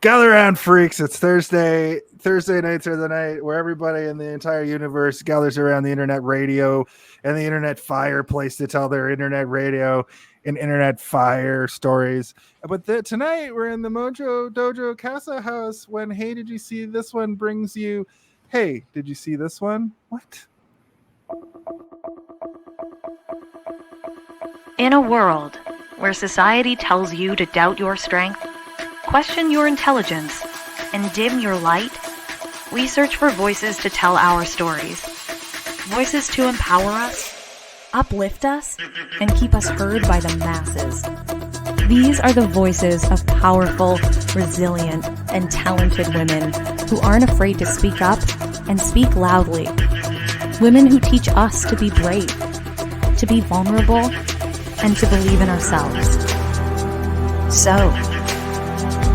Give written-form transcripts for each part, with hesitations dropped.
Gather around, freaks. It's Thursday. Thursday nights are the night where everybody in the entire universe gathers around the internet radio and the internet fireplace to tell their internet radio and internet fire stories. But tonight we're in the Mojo Dojo Casa house when Hey, Did You See This One brings you, Hey, did you see this one? What? In a world where society tells you to doubt your strength, question your intelligence, and dim your light, we search for voices to tell our stories. Voices to empower us, uplift us, and keep us heard by the masses. These are the voices of powerful, resilient, and talented women who aren't afraid to speak up and speak loudly. Women who teach us to be brave, to be vulnerable, and to believe in ourselves. So,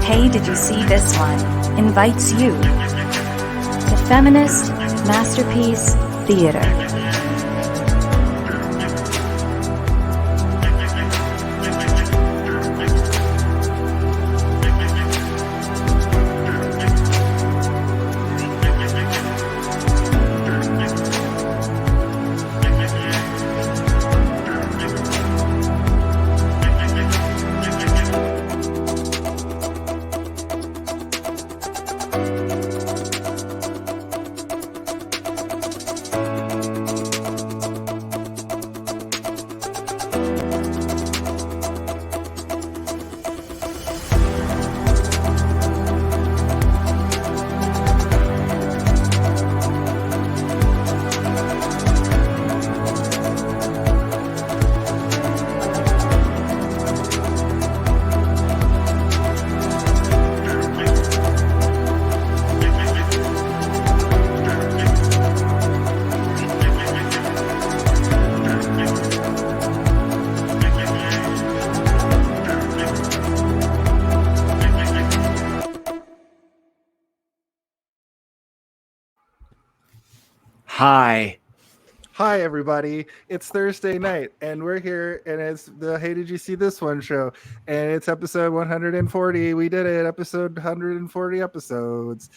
Hey, Did You See This One? Invites you to Feminist Masterpiece Theater. Hi, everybody. It's Thursday night, and we're here, and it's the Hey, Did You See This One show, and it's episode 140. We did it, episode 140 episodes.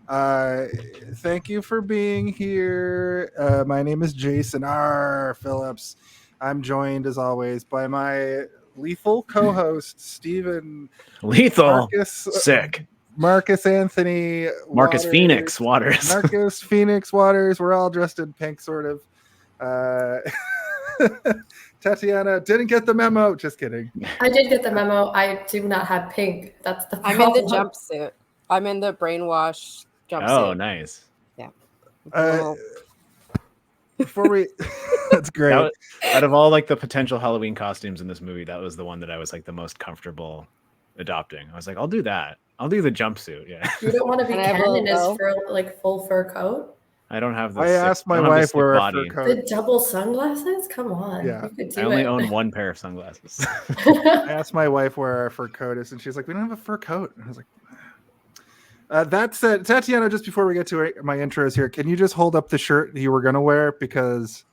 Thank you for being here. My name is Jason R. Phillips. I'm joined, as always, by my lethal co-host, Stephen. Lethal? Marcus, Sick. Marcus Anthony Marcus Phoenix Waters. Marcus Phoenix Waters. We're all dressed in pink, sort of. Tatiana didn't get the memo. Just kidding. I did get the memo. I do not have pink. That's the problem. I'm in the jumpsuit. I'm in the brainwash jumpsuit. Oh, nice. Yeah. Before we, that's great. Out of all like the potential Halloween costumes in this movie, that was the one that I was like the most comfortable adopting. I was like, I'll do that. I'll do the jumpsuit. Yeah. You don't want to be Ken in his full fur coat? I don't have the. I asked my wife where her fur coat. The double sunglasses? Come on. Yeah. You could do I only own one pair of sunglasses. I asked my wife where our fur coat is, and she's like, "We don't have a fur coat." And I was like, "That said, Tatiana, just before we get to my intros here, can you just hold up the shirt you were gonna wear? Because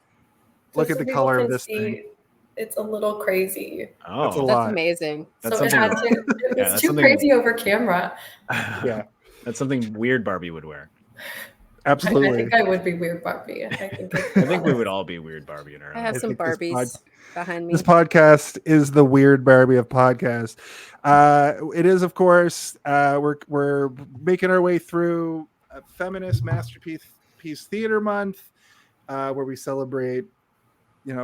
look at the color of this thing. It's a little crazy. Oh, that's amazing. It's too crazy over camera. Yeah, that's something weird Barbie would wear. Absolutely. I think I would be weird Barbie. I think we would all be weird Barbie in our own. I have some Barbies behind me. This podcast is the weird Barbie of podcasts. It is, of course, we're making our way through a Feminist Masterpiece Theater Month, where we celebrate,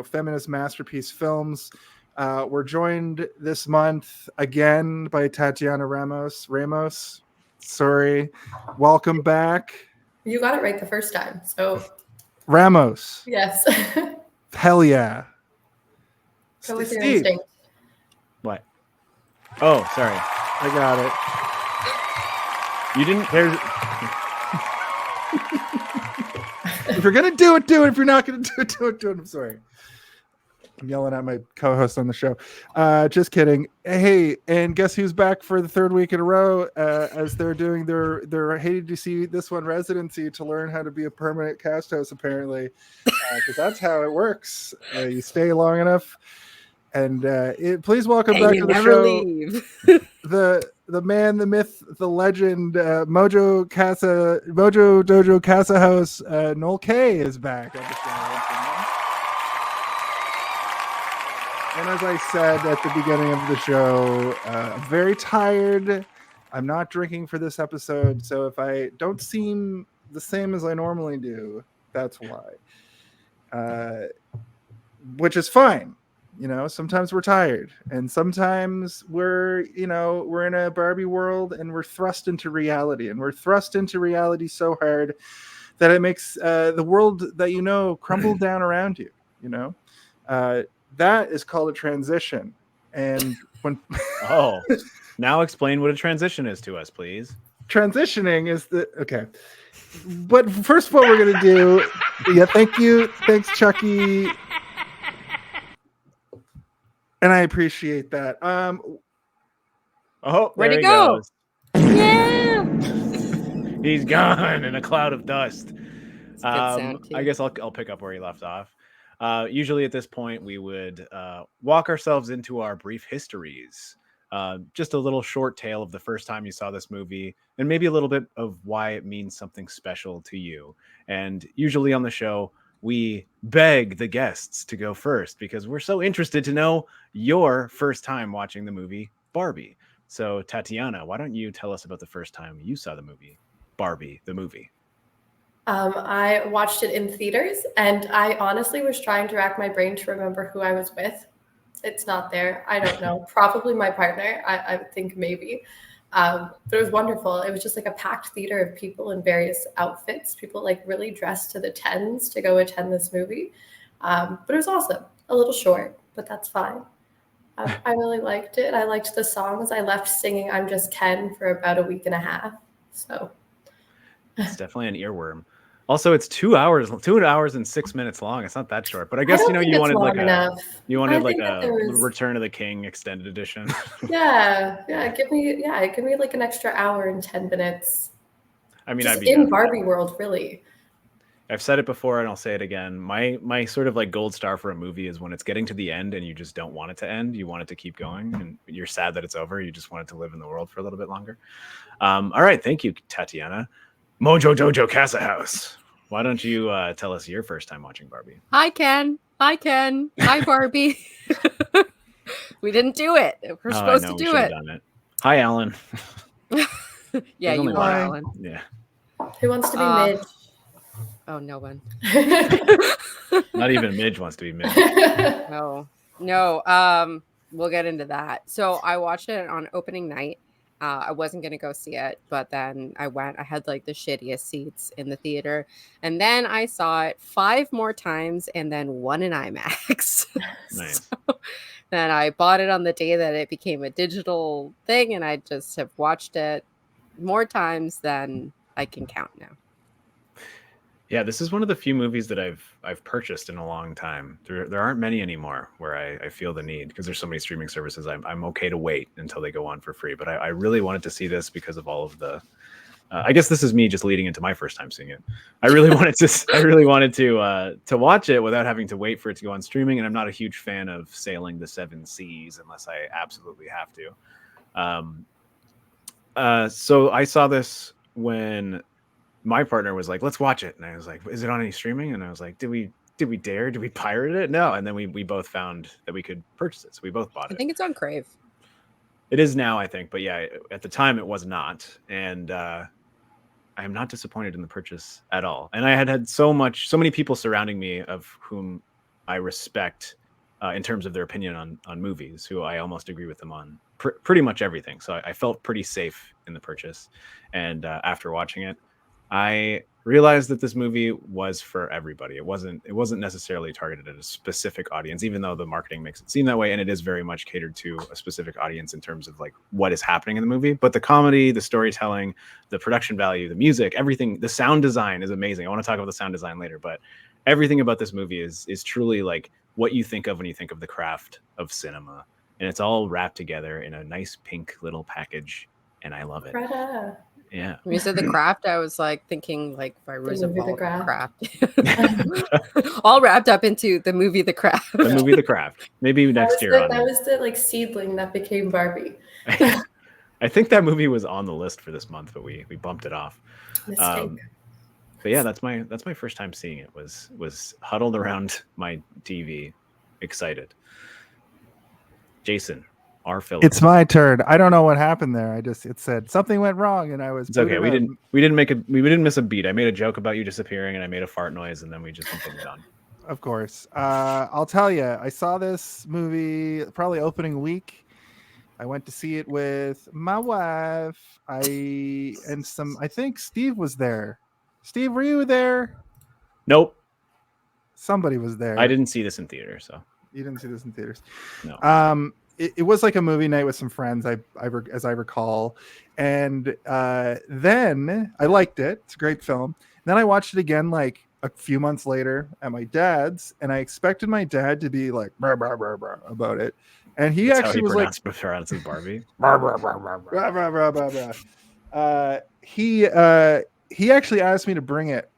feminist masterpiece films. We're joined this month again by Tatiana Ramos. Sorry. Welcome back. You got it right the first time. So Ramos. Yes. Hell yeah. Go with your instinct. What? Oh, sorry. I got it. You didn't. If you're gonna do it, do it. If you're not gonna do it, do it. I'm sorry. I'm yelling at my co-host on the show. Just kidding. Hey, and guess who's back for the third week in a row as they're doing their Hey, Did You See This One residency to learn how to be a permanent cast host, apparently, because that's how it works. You stay long enough. And please welcome back to the show leave. the man, the myth, the legend, Mojo Dojo Casa host, Noel K is back on the show. And as I said at the beginning of the show, I'm very tired. I'm not drinking for this episode, so if I don't seem the same as I normally do, that's why. Which is fine. Sometimes we're tired, and sometimes we're in a Barbie world, and we're thrust into reality, so hard that it makes the world that crumble down around you. That is called a transition. And when now explain what a transition is to us, please. Transitioning is okay. But first, what we're gonna do? Yeah, thanks, Chucky. And I appreciate that. Where'd he go? Goes. Yeah. He's gone in a cloud of dust. I guess I'll pick up where he left off. Usually at this point, we would walk ourselves into our brief histories. Just a little short tale of the first time you saw this movie, and maybe a little bit of why it means something special to you. And usually on the show, we beg the guests to go first because we're so interested to know your first time watching the movie Barbie. So Tatiana, why don't you tell us about the first time you saw the movie Barbie, the movie? I watched it in theaters, and I honestly was trying to rack my brain to remember who I was with. It's not there. I don't know. Probably my partner. I would think maybe. But it was wonderful. It was just like a packed theater of people in various outfits. People like really dressed to the tens to go attend this movie. But it was awesome. A little short, but that's fine. I really liked it. I liked the songs. I left singing I'm Just Ken for about a week and a half. So it's definitely an earworm. Also, it's 2 hours and 6 minutes long. It's not that short, but I guess you wanted like a Return of the King extended edition. Yeah. Give me like an extra hour and 10 minutes. I mean, just in Barbie world, really. I've said it before and I'll say it again. My sort of like gold star for a movie is when it's getting to the end and you just don't want it to end. You want it to keep going, and you're sad that it's over. You just want it to live in the world for a little bit longer. All right, thank you, Tatiana. Mojo Dojo Casa House. Why don't you tell us your first time watching Barbie? Hi, Ken. Hi, Barbie. We didn't do it. We're supposed to do it. Done it. Hi, Alan. Yeah, you are Alan. Yeah. Who wants to be Midge? Oh, no one. Not even Midge wants to be Midge. No. We'll get into that. So I watched it on opening night. I wasn't going to go see it, but then I went. I had like the shittiest seats in the theater. And then I saw it 5 more times and then one in IMAX. Nice. So then I bought it on the day that it became a digital thing, and I just have watched it more times than I can count now. Yeah, this is one of the few movies that I've purchased in a long time. There aren't many anymore where I feel the need, because there's so many streaming services. I'm okay to wait until they go on for free. But I really wanted to see this because of all of the. I guess this is me just leading into my first time seeing it. I really wanted to watch it without having to wait for it to go on streaming. And I'm not a huge fan of sailing the 7 seas unless I absolutely have to. So I saw this when my partner was like, let's watch it. And I was like, is it on any streaming? And I was like, did we dare? Did we pirate it? No. And then we both found that we could purchase it. So we both bought it. I think it's on Crave. It is now, I think. But yeah, at the time it was not. And I am not disappointed in the purchase at all. And I had so many people surrounding me of whom I respect in terms of their opinion on movies, who I almost agree with them on pretty much everything. So I felt pretty safe in the purchase. And after watching it, I realized that this movie was for everybody. It wasn't necessarily targeted at a specific audience, even though the marketing makes it seem that way. And it is very much catered to a specific audience in terms of like what is happening in the movie. But the comedy, the storytelling, the production value, the music, everything, the sound design is amazing. I want to talk about the sound design later, but everything about this movie is truly like what you think of when you think of the craft of cinema. And it's all wrapped together in a nice pink little package. And I love it. Greta. Yeah. When you said The Craft, I was like thinking like Fairuza Balk Craft. All wrapped up into the movie The Craft. The movie The Craft. Maybe next year. That was the like seedling that became Barbie. I think that movie was on the list for this month, but we bumped it off. Mistake. But yeah, that's my first time seeing it. Was huddled around my TV, excited. Jason, our film. It's my turn. I don't know what happened there. It said something went wrong, and I was. It's okay. We didn't miss a beat. I made a joke about you disappearing, and I made a fart noise, and then we just continued on. Of course. I'll tell you. I saw this movie probably opening week. I went to see it with my wife. I think Steve was there. Steve, were you there? Nope. Somebody was there. I didn't see this in theater, so. You didn't see this in theaters. No. It was like a movie night with some friends, as I recall. And then I liked it. It's a great film. Then I watched it again like a few months later at my dad's, and I expected my dad to be like brr, brr, brr, brr, about it. And he That's actually how was like pronounces Barbie. brr, brr, brr, brr, brr, brr, brr, brr. He actually asked me to bring it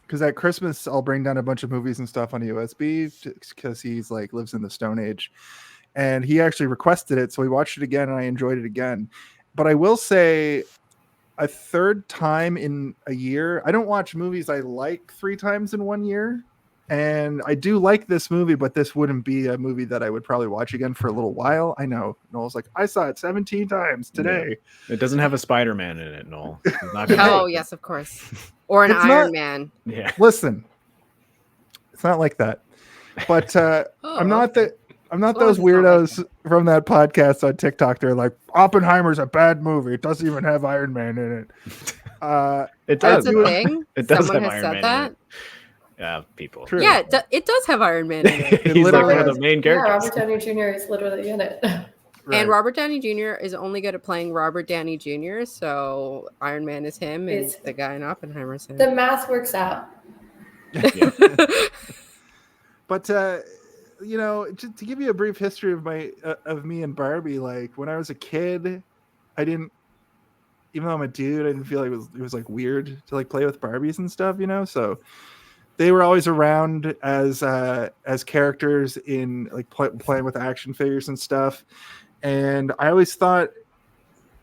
because at Christmas I'll bring down a bunch of movies and stuff on a USB because he's like lives in the Stone Age. And he actually requested it, so we watched it again, and I enjoyed it again. But I will say, a third time in a year, I don't watch movies I like 3 times in 1 year. And I do like this movie, but this wouldn't be a movie that I would probably watch again for a little while. I know. Noel's like, I saw it 17 times today. Yeah. It doesn't have a Spider-Man in it, Noel. He's not Oh, yes, of course. Or an Iron Man. Yeah. Listen, it's not like that. But I'm not those weirdos from that podcast on TikTok. They're like, Oppenheimer's a bad movie. It doesn't even have Iron Man in it. It does. That's a thing. It does Someone have has Iron said Man that. in it. Yeah, people. True. Yeah, it does have Iron Man in it. He's like one of the main Yeah, characters. Robert Downey Jr. is literally in it. Right. And Robert Downey Jr. is only good at playing Robert Downey Jr., so Iron Man is him, and the guy in Oppenheimer is him. The math works out. Yeah. But just to give you a brief history of me and Barbie, like when I was a kid, I didn't, even though I'm a dude, I didn't feel like it was like weird to like play with Barbies and stuff, so they were always around as characters in like playing with action figures and stuff. And I always thought,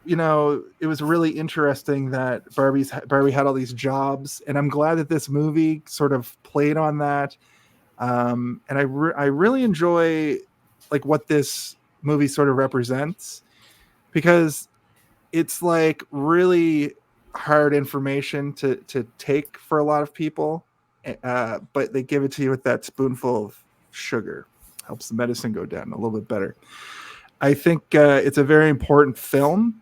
it was really interesting that Barbie had all these jobs, and I'm glad that this movie sort of played on that. And I really enjoy like what this movie sort of represents, because it's like really hard information to take for a lot of people, but they give it to you with that spoonful of sugar. Helps the medicine go down a little bit better. I think it's a very important film.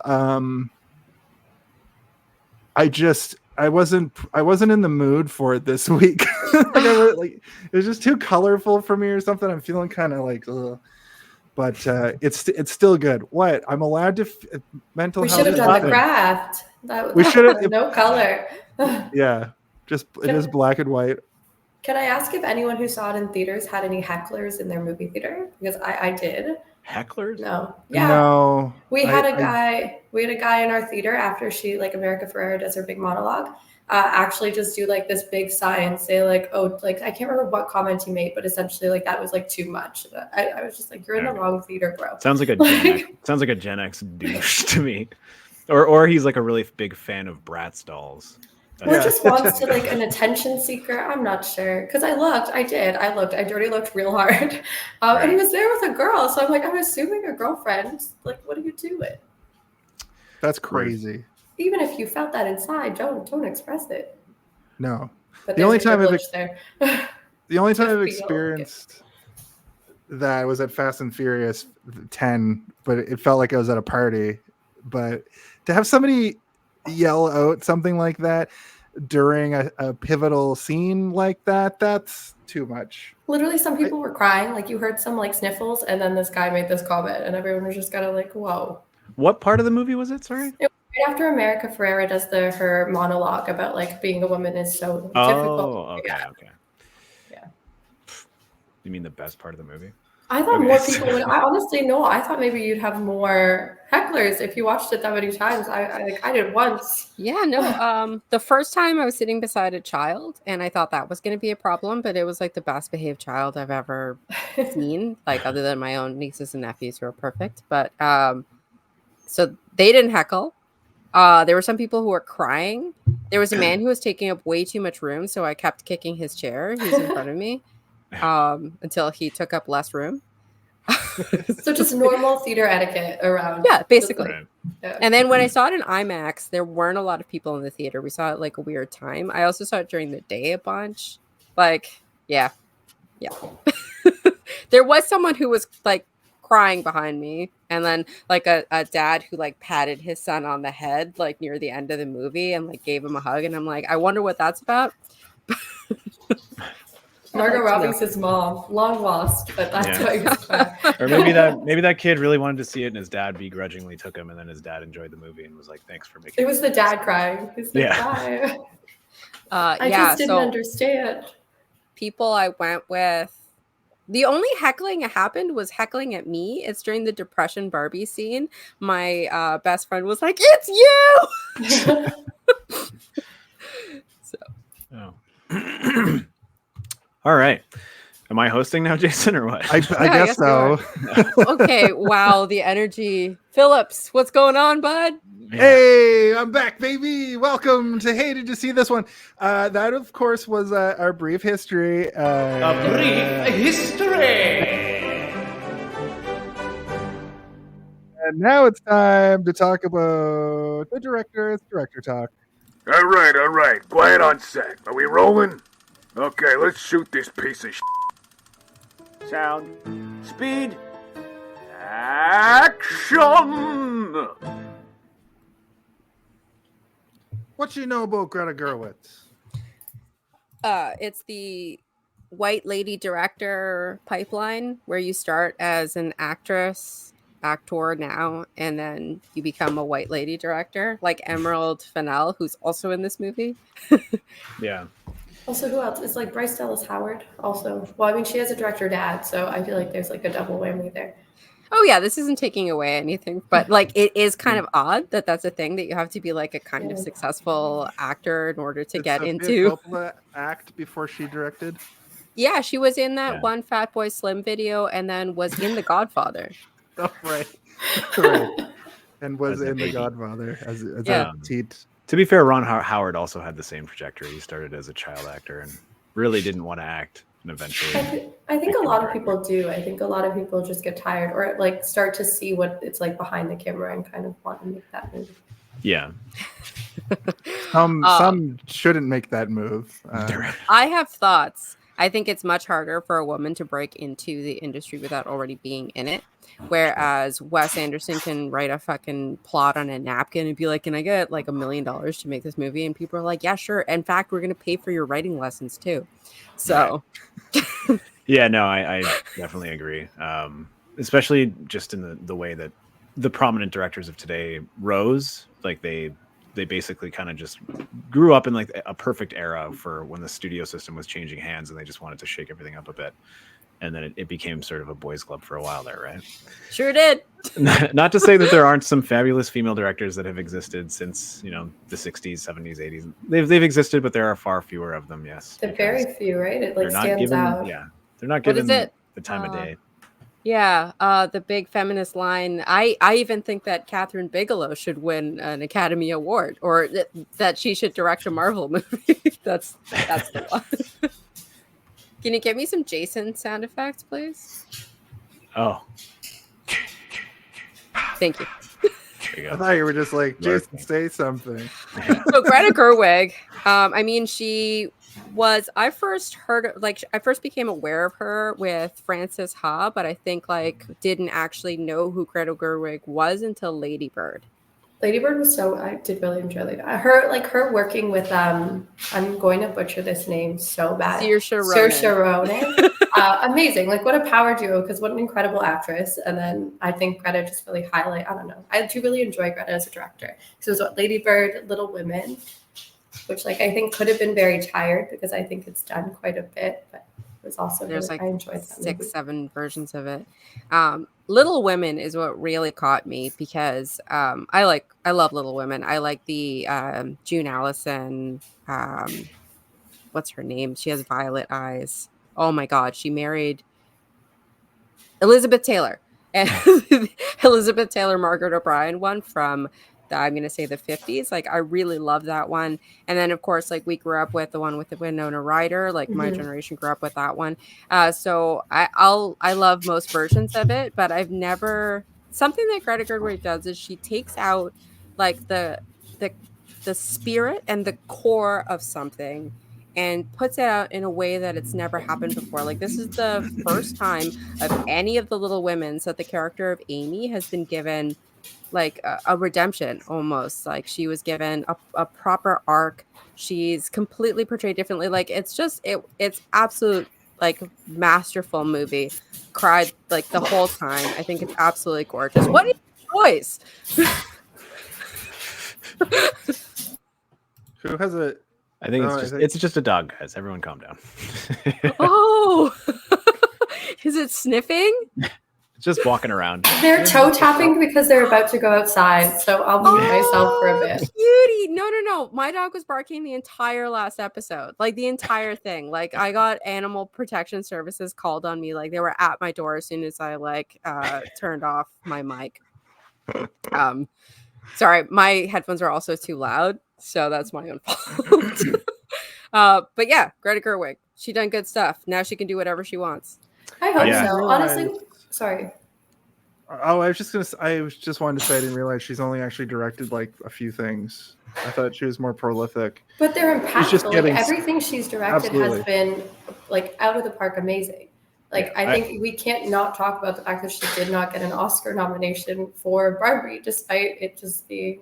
I wasn't in the mood for it this week. It was just too colorful for me or something. I'm feeling kind of like, ugh. But it's still good. What? I'm allowed to mental health. We should have done the nothing. craft. We should have no color. Yeah, it is black and white. Can I ask if anyone who saw it in theaters had any hecklers in their movie theater? Because I did. Hecklers? No. Yeah. No. We had a guy in our theater after America Ferrera does her big monologue, actually just do like this big sigh and say like, oh, like I can't remember what comment he made, but essentially like that was like too much. I was just like, you're in the wrong theater, bro. Sounds like a Gen X douche to me. Or he's like a really big fan of Bratz dolls. Or just wants to like an attention seeker. I'm not sure. Because I looked. I already looked real hard. And he was there with a girl. So I'm like, I'm assuming a girlfriend. Like, what are you doing? That's crazy. Even if you felt that inside, don't express it. No. But the only time I've experienced that was at Fast and Furious 10, but it felt like I was at a party. But to have somebody yell out something like that during a pivotal scene like that, that's too much. Literally, some people were crying. Like you heard some like sniffles, and then this guy made this comment, and everyone was just kind of like, "Whoa!" What part of the movie was it? Sorry. It was right after America Ferrera does her monologue about like being a woman is so difficult. Oh, okay, Yeah. okay. Yeah. You mean the best part of the movie? I thought more people would. I honestly no. I thought maybe you'd have more hecklers if you watched it that many times. I did once. Yeah, no. The first time I was sitting beside a child, and I thought that was going to be a problem, but it was like the best behaved child I've ever seen. Like other than my own nieces and nephews who are perfect, but So they didn't heckle. There were some people who were crying. There was a man who was taking up way too much room, so I kept kicking his chair. He was in front of me until he took up less room. So just normal theater etiquette around. Yeah, basically. Right. Yeah. And then when I saw it in IMAX, there weren't a lot of people in the theater. We saw it like a weird time. I also saw it during the day a bunch. Like, yeah. There was someone who was like crying behind me, and then like a dad who like patted his son on the head like near the end of the movie and like gave him a hug, and I'm like, I wonder what that's about. Margot Robbie's his mom, long lost, but that's why he was crying. Or maybe that kid really wanted to see it, and his dad begrudgingly took him, and then his dad enjoyed the movie and was like, "Thanks for making." It was the dad crying. He's like, Yeah. bye. I just didn't understand. People I went with, the only heckling that happened was heckling at me. It's during the Depression Barbie scene. My best friend was like, "It's you!" So. Oh. All right. Am I hosting now, Jason, or what? I guess so. Okay. Wow. The energy. Phillips, what's going on, bud? Yeah. Hey, I'm back, baby. Welcome to Hey, Did You See This One? That, of course, was our brief history. A brief history. And now it's time to talk about the director. It's director talk. All right. Quiet on set. Are we rolling? Okay, let's shoot this piece of shit. Sound. Speed. Action! What you know about Greta Gerwig? It's the white lady director pipeline where you start as an actor now, and then you become a white lady director, like Emerald Fennell, who's also in this movie. Yeah. Also, who else? It's like Bryce Dallas Howard. Also, well, I mean, she has a director dad, so I feel like there's like a double whammy there. Oh yeah, this isn't taking away anything, but like it is kind of odd that that's a thing, that you have to be like a kind of successful actor in order to get into. Coppola act before she directed. Yeah, she was in that one Fat Boy Slim video, and then was in The Godfather. Oh right. And was As a in The baby. Godfather as Yeah. a teat. To be fair, Ron Howard also had the same trajectory. He started as a child actor and really didn't want to act, and eventually. I think a lot of people do. I think a lot of people just get tired or like start to see what it's like behind the camera and kind of want to make that move. Yeah. Some shouldn't make that move. I have thoughts. I think it's much harder for a woman to break into the industry without already being in it. Whereas Wes Anderson can write a fucking plot on a napkin and be like, "Can I get like $1 million to make this movie?" And people are like, "Yeah, sure. In fact, we're going to pay for your writing lessons too." So, Yeah, no, I definitely agree. Especially just in the way that the prominent directors of today rose. Like they basically kind of just grew up in like a perfect era for when the studio system was changing hands, and they just wanted to shake everything up a bit. And then it became sort of a boys' club for a while there, right? sure did. Not to say that there aren't some fabulous female directors that have existed since, the 60s, 70s, 80s. They've existed, but there are far fewer of them, yes. They're very few, right? It like They're not stands given, out. yeah, they're not What is given it? the time of day. Yeah, the big feminist line. I even think that Catherine Bigelow should win an Academy Award, or that she should direct a Marvel movie. That's the one. Can you give me some Jason sound effects, please? Oh, Thank you. there you I go. thought you were just like, Jason, say something. So Greta Gerwig, I mean, she was, I first became aware of her with Frances Ha, but I think like didn't actually know who Greta Gerwig was until Lady Bird. Lady Bird was I did really enjoy Lady her working with I'm going to butcher this name so bad. Saoirse Ronan. Amazing. Like what a power duo, because what an incredible actress. And then I think Greta just really I don't know. I do really enjoy Greta as a director. So it was Lady Bird, Little Women, which like I think could have been very tired because I think it's done quite a bit, but it was also There's really, like I enjoyed that 6, movie. 7 versions of it. Little Women is what really caught me because I love Little Women. I like the June Allison. What's her name? She has violet eyes. Oh my God, she married Elizabeth Taylor. And Elizabeth Taylor, Margaret O'Brien one from I'm going to say the 50s. Like, I really love that one. And then, of course, like, we grew up with the one with the Winona Ryder. Like, my generation grew up with that one. So I love most versions of it, but I've never... Something that Greta Gerwig does is she takes out, like, the spirit and the core of something and puts it out in a way that it's never happened before. Like, this is the first time of any of the Little Women's that the character of Amy has been given like a redemption almost. Like, she was given a proper arc. She's completely portrayed differently. Like, it's just it's absolute like masterful movie. Cried like the whole time. I think it's absolutely gorgeous. What is your choice? Who has a... I think it's just a dog, guys. Everyone calm down. Oh, is it sniffing? Just walking around. They're toe tapping because they're about to go outside, so I'll mute myself for a bit. Cutie. No. My dog was barking the entire last episode. Like, the entire thing. Like, I got Animal Protection Services called on me. Like, they were at my door as soon as I turned off my mic. Sorry, my headphones are also too loud, so that's my own fault. But yeah, Greta Gerwig. She done good stuff. Now she can do whatever she wants. I hope so. Honestly, sorry. Oh, I was just wanted to say I didn't realize she's only actually directed like a few things. I thought she was more prolific. But they're impactful. Just like, everything she's directed has been like out of the park amazing. Like, I think we can't not talk about the fact that she did not get an Oscar nomination for Barbie, despite it just being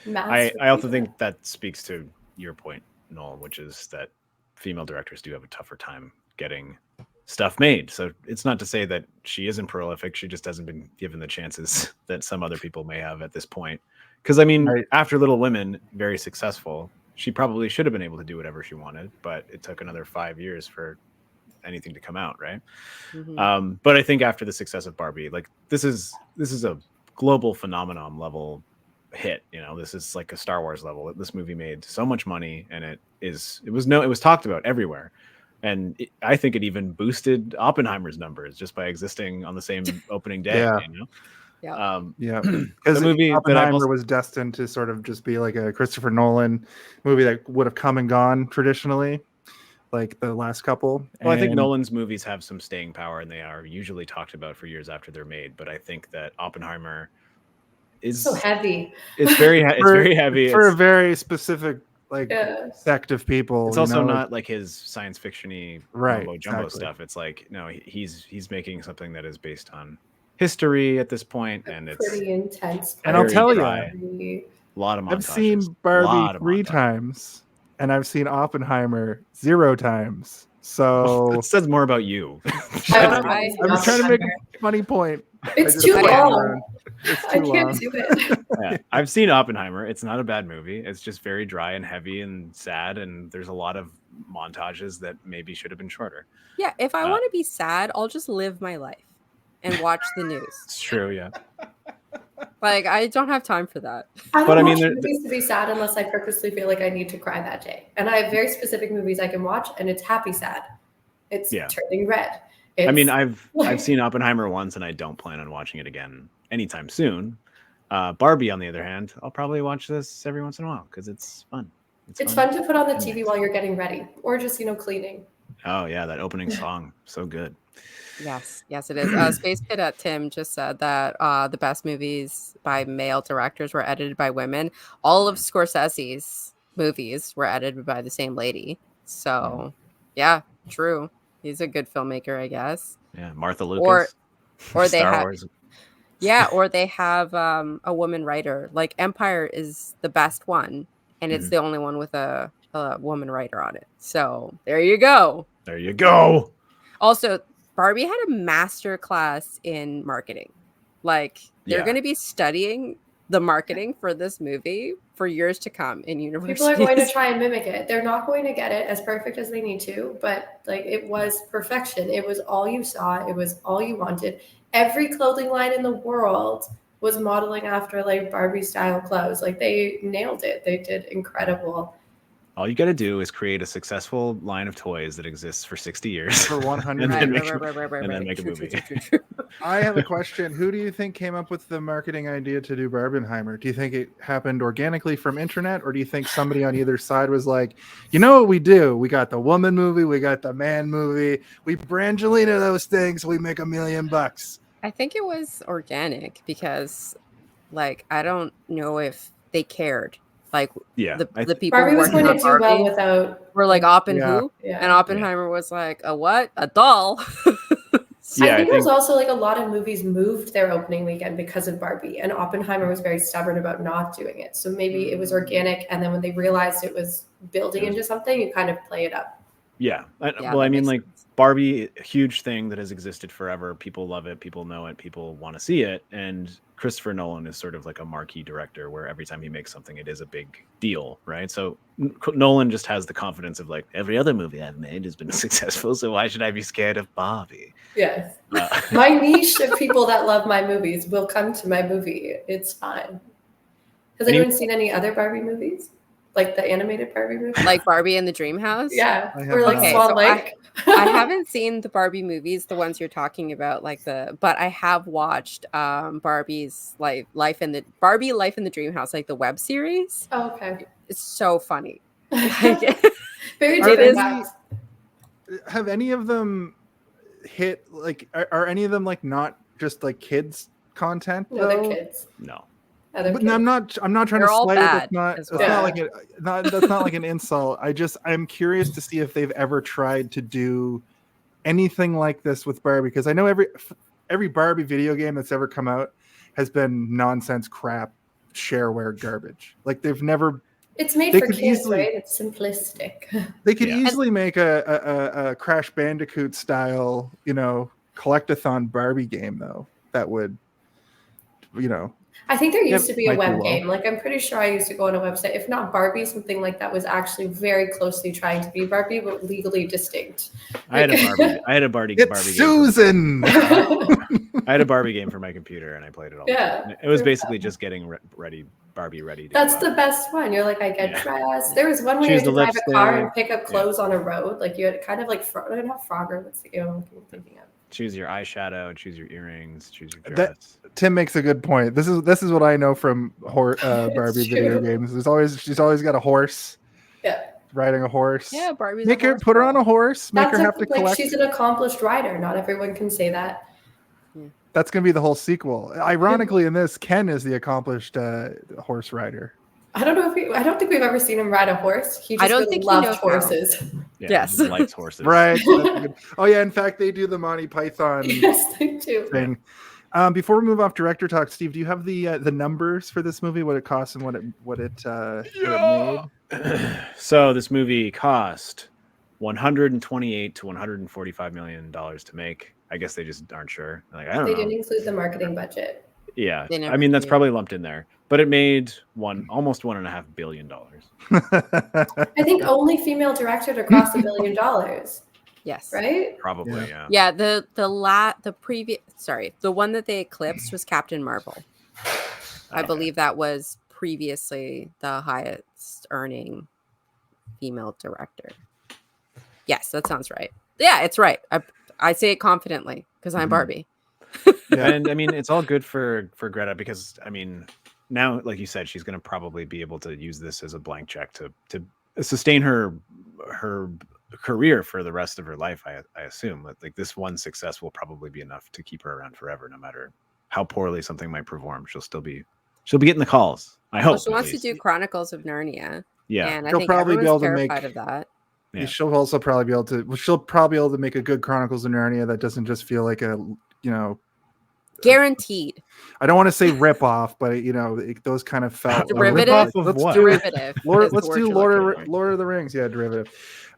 massive. I also think that speaks to your point, Noel, which is that female directors do have a tougher time getting stuff made. So it's not to say that she isn't prolific. She just hasn't been given the chances that some other people may have at this point. Because, I mean, after Little Women, very successful, she probably should have been able to do whatever she wanted, but it took another 5 years for anything to come out, right? But I think after the success of Barbie, like, this is a global phenomenon level hit. You know, this is like a Star Wars level. This movie made so much money, and it was talked about everywhere. And I think it even boosted Oppenheimer's numbers just by existing on the same opening day. You know? Because the movie Oppenheimer was destined to sort of just be like a Christopher Nolan movie that would have come and gone traditionally, like the last couple. Well, I think Nolan's movies have some staying power, and they are usually talked about for years after they're made. But I think that Oppenheimer is so heavy. It's very heavy for a very specific sect of people. It's also not like his science fiction-y mumbo jumbo stuff. It's like, no, he's making something that is based on history at this point, and it's pretty intense. And I'll tell you, a lot of montages. I've seen Barbie 3 times, and I've seen Oppenheimer 0 times. So it says more about you. I'm trying to make a funny point. It's too long. I can't do it. I've seen Oppenheimer. It's not a bad movie. It's just very dry and heavy and sad, and there's a lot of montages that maybe should have been shorter. Yeah, if I want to be sad, I'll just live my life and watch the news. It's true, yeah. Like, I don't have time for that. I don't watch movies to be sad unless I purposely feel like I need to cry that day. And I have very specific movies I can watch, and it's happy sad. It's turning red. I mean, I've seen Oppenheimer once, and I don't plan on watching it again anytime soon. Barbie, on the other hand, I'll probably watch this every once in a while because it's fun. It's fun to put on the TV while you're getting ready, or just cleaning. Oh yeah, that opening song, so good. Yes, it is. Space Cadet Tim just said that the best movies by male directors were edited by women. All of Scorsese's movies were edited by the same lady. So, yeah, true. He's a good filmmaker, I guess. Yeah, Martha Lucas. Or they have, or they have a woman writer. Like Empire is the best one, and it's the only one with a woman writer on it. So there you go. There you go. Also, Barbie had a master class in marketing. Like, they're going to be studying the marketing for this movie for years to come in universities. People are going to try and mimic it. They're not going to get it as perfect as they need to, but like, it was perfection. It was all you saw. It was all you wanted. Every clothing line in the world was modeling after like Barbie style clothes. Like, they nailed it. They did incredible. All you got to do is create a successful line of toys that exists for 60 years For 100 and then make, Right. and then make a True, movie. true. I have a question. Who do you think came up with the marketing idea to do Barbenheimer? Do you think it happened organically from internet, or do you think somebody on either side was like, you know what we do? We got the woman movie, we got the man movie, we Brangelina those things, we make $1 million. I think it was organic because, like, I don't know if they cared. Like, Yeah, the people Barbie was working going on to do well Barbie without. were like Oppen Yeah. who, Yeah. and Oppenheimer was like a what? A doll. Yeah, I think it was also like a lot of movies moved their opening weekend because of Barbie, and Oppenheimer was very stubborn about not doing it. So maybe it was organic, and then when they realized it was building into something, you kind of play it up. Yeah. Yeah, Well, I that mean, makes like sense. Barbie, a huge thing that has existed forever. People love it. People know it. People want to see it. And Christopher Nolan is sort of like a marquee director where every time he makes something, it is a big deal, right? So Nolan just has the confidence of like, every other movie I've made has been successful, so why should I be scared of Barbie? Yes. Uh, My niche of people that love my movies will come to my movie. It's fine. Has anyone seen any other Barbie movies? Like the animated Barbie movie? Like Barbie and the Dream House. Yeah. I have Or like not. Swan so Lake. I haven't seen the Barbie movies, the ones you're talking about, but I have watched Barbie's Life in the Dream House, like the web series. Oh, okay. It's so funny. Very Are It is- different. Have any of them hit like? Are any of them like not just like kids content? No, they're though? kids. no. Other But kids. I'm not trying They're to all slight it. bad That's not. as That's well. not like that's not like an insult. I'm curious to see if they've ever tried to do anything like this with Barbie, because I know every Barbie video game that's ever come out has been nonsense, crap, shareware garbage. Like they've never. It's made They for could kids, easily- right? It's simplistic. They could Yeah. easily make a Crash Bandicoot style, collectathon Barbie game though. That would, I think there Yeah, used to be a might do web well. game. Like I'm pretty sure I used to go on a website. If not Barbie, something like that was actually very closely trying to be Barbie, but legally distinct. I had a Barbie It's Barbie game. Susan. I had a Barbie game for my computer and I played it all. the Yeah, time. It was sure. basically just getting Barbie ready. To That's go the out. best one. You're like, I get Yeah. dressed. There was one where you Choose had to the drive a car and lipstick. pick up clothes on a road. Like you had kind of like not Frogger. What's the game I'm thinking of? Choose your eyeshadow, choose your earrings, choose your That- dress. Tim makes a good point. This is what I know from Barbie video true. games. She's always got a horse. Yeah. Riding a horse. Yeah, Barbie's Make her put her on a horse. Make her have to like collect. she's an accomplished rider. Not everyone can say that. That's gonna be the whole sequel. Ironically, in this, Ken is the accomplished horse rider. I don't think we've ever seen him ride a horse. He just I don't really think he loved knows how. horses. Yeah, Yes. just likes horses. Right. That's good. Oh yeah. In fact, they do the Monty Python Yes, they do. thing. Before we move off director talk, Steve, do you have the numbers for this movie? What it cost and what it made? So this movie cost $128 to $145 million to make. I guess they just aren't sure. Like I don't They know. didn't include the marketing budget. Yeah, They never I mean that's did. probably lumped in there, but it made almost $1.5 billion. I think only female director to cross $1 billion, Yes. right? Probably, Yeah. yeah. Yeah, the one that they eclipsed was Captain Marvel. I Okay. believe that was previously the highest earning female director. Yes, that sounds right. Yeah, it's right. I say it confidently because I'm Mhm. Barbie. Yeah. And I mean, it's all good for Greta because I mean, now, like you said, she's going to probably be able to use this as a blank check to sustain her career for the rest of her life. I assume that like this one success will probably be enough to keep her around forever, no matter how poorly something might perform. She'll be getting the calls. I hope. Well, she at wants to least. do Chronicles of Narnia. Yeah. And I She'll think probably be everyone's able to terrified make- of that. Yeah. She'll also probably be able to. Well, she'll probably be able to make a good Chronicles of Narnia that doesn't just feel like a Guaranteed. I don't want to say rip off, but those kind of felt Derivative? Rip-off of Let's what? do- Derivative. is the Let's word do you're Lord looking for. Lord of the Rings, yeah, derivative.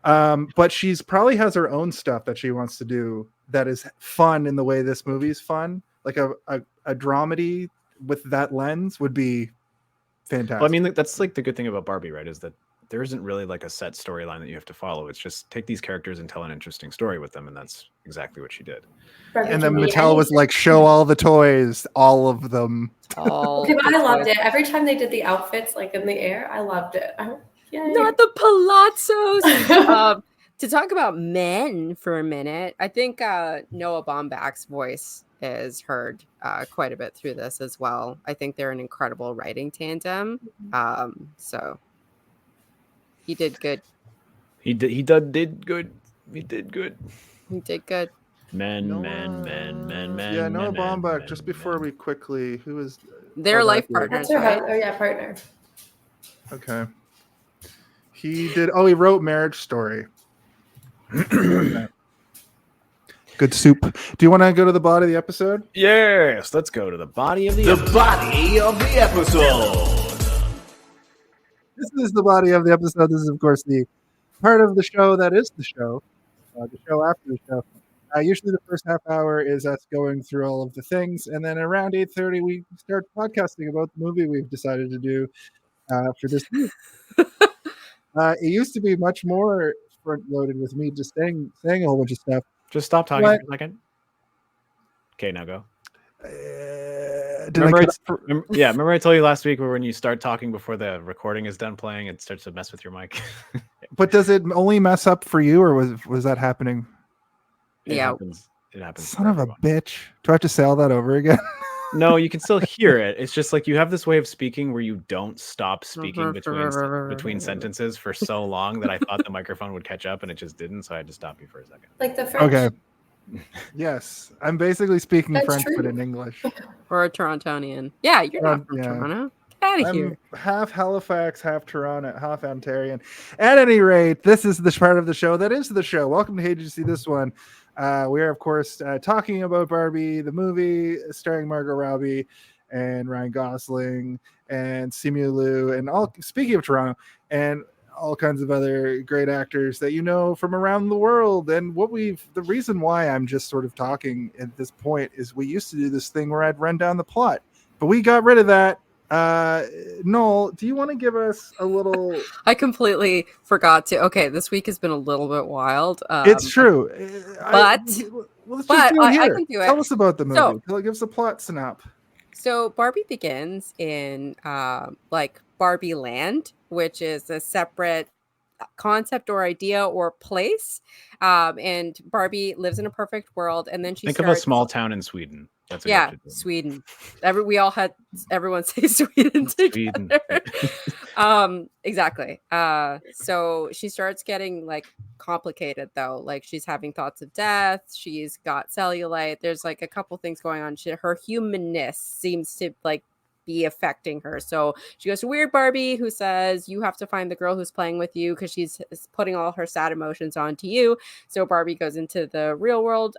But she's probably has her own stuff that she wants to do that is fun in the way this movie's fun. Like a dramedy with that lens would be fantastic. Well, I mean, that's like the good thing about Barbie, right? Is that there isn't really like a set storyline that you have to follow. It's just take these characters and tell an interesting story with them, and that's exactly what she did. Barbie and can then be Mattel was anything. like, show all the toys, all of them. All Okay, but the I loved toys. it. Every time they did the outfits like in the air, I loved it. Yay. Not the Palazzos. To talk about men for a minute, I think Noah Baumbach's voice is heard quite a bit through this as well. I think they're an incredible writing tandem. So he did good. He did good. He did good. He did good. Men. Yeah, Noah Baumbach. Just before we quickly, who was Their life that's you. partners, That's her right? Oh yeah, partner. Okay. He did. Oh, he wrote Marriage Story. Good soup. Do you want to go to the body of the episode? Yes, let's go to the body of the The body of the episode. This is the body of the episode. This is, of course, the part of the show that is the show after the show. Usually the first half hour is us going through all of the things, and then around 8:30 we start podcasting about the movie we've decided to do for this week. It used to be much more front-loaded with me just saying a whole bunch of stuff. Just stop talking What? for a second. Okay, now go. Remember I told you last week where when you start talking before the recording is done playing, it starts to mess with your mic. But does it only mess up for you, or was that happening? It Yeah. happens. It happens. Son for of a everyone. bitch. Do I have to say all that over again? No, you can still hear it. It's just like you have this way of speaking where you don't stop speaking between sentences for so long that I thought the microphone would catch up and it just didn't, so I had to stop you for a second. Like the French. Okay. Yes. I'm basically speaking That's French, true. but in English. Or a Torontonian. Yeah, you're not from Yeah. Toronto. Get out of here. I'm half Halifax, half Toronto, half Ontarian. At any rate, this is the part of the show that is the show. Welcome to Hey, Did You See This One? We are, of course, talking about Barbie, the movie starring Margot Robbie and Ryan Gosling and Simu Liu, and all. Speaking of Toronto, and all kinds of other great actors that you know from around the world. And the reason why I'm just sort of talking at this point is we used to do this thing where I'd run down the plot, but we got rid of that. Noel, do you want to give us a little? I completely forgot to. Okay, this week has been a little bit wild. It's true, but let's just but do it I here. can do it. Tell us about the movie. So- Give us a plot synopsis. So Barbie begins in like Barbie Land, which is a separate concept or idea or place. And Barbie lives in a perfect world, and then she Think starts, of a small town in Sweden. That's what you yeah, have to do. Sweden. Everyone say Sweden together. Exactly. So she starts getting like complicated though. Like she's having thoughts of death. She's got cellulite. There's like a couple things going on. Her humanness seems to like be affecting her. So she goes to Weird Barbie, who says you have to find the girl who's playing with you because she's putting all her sad emotions onto you. So Barbie goes into the real world.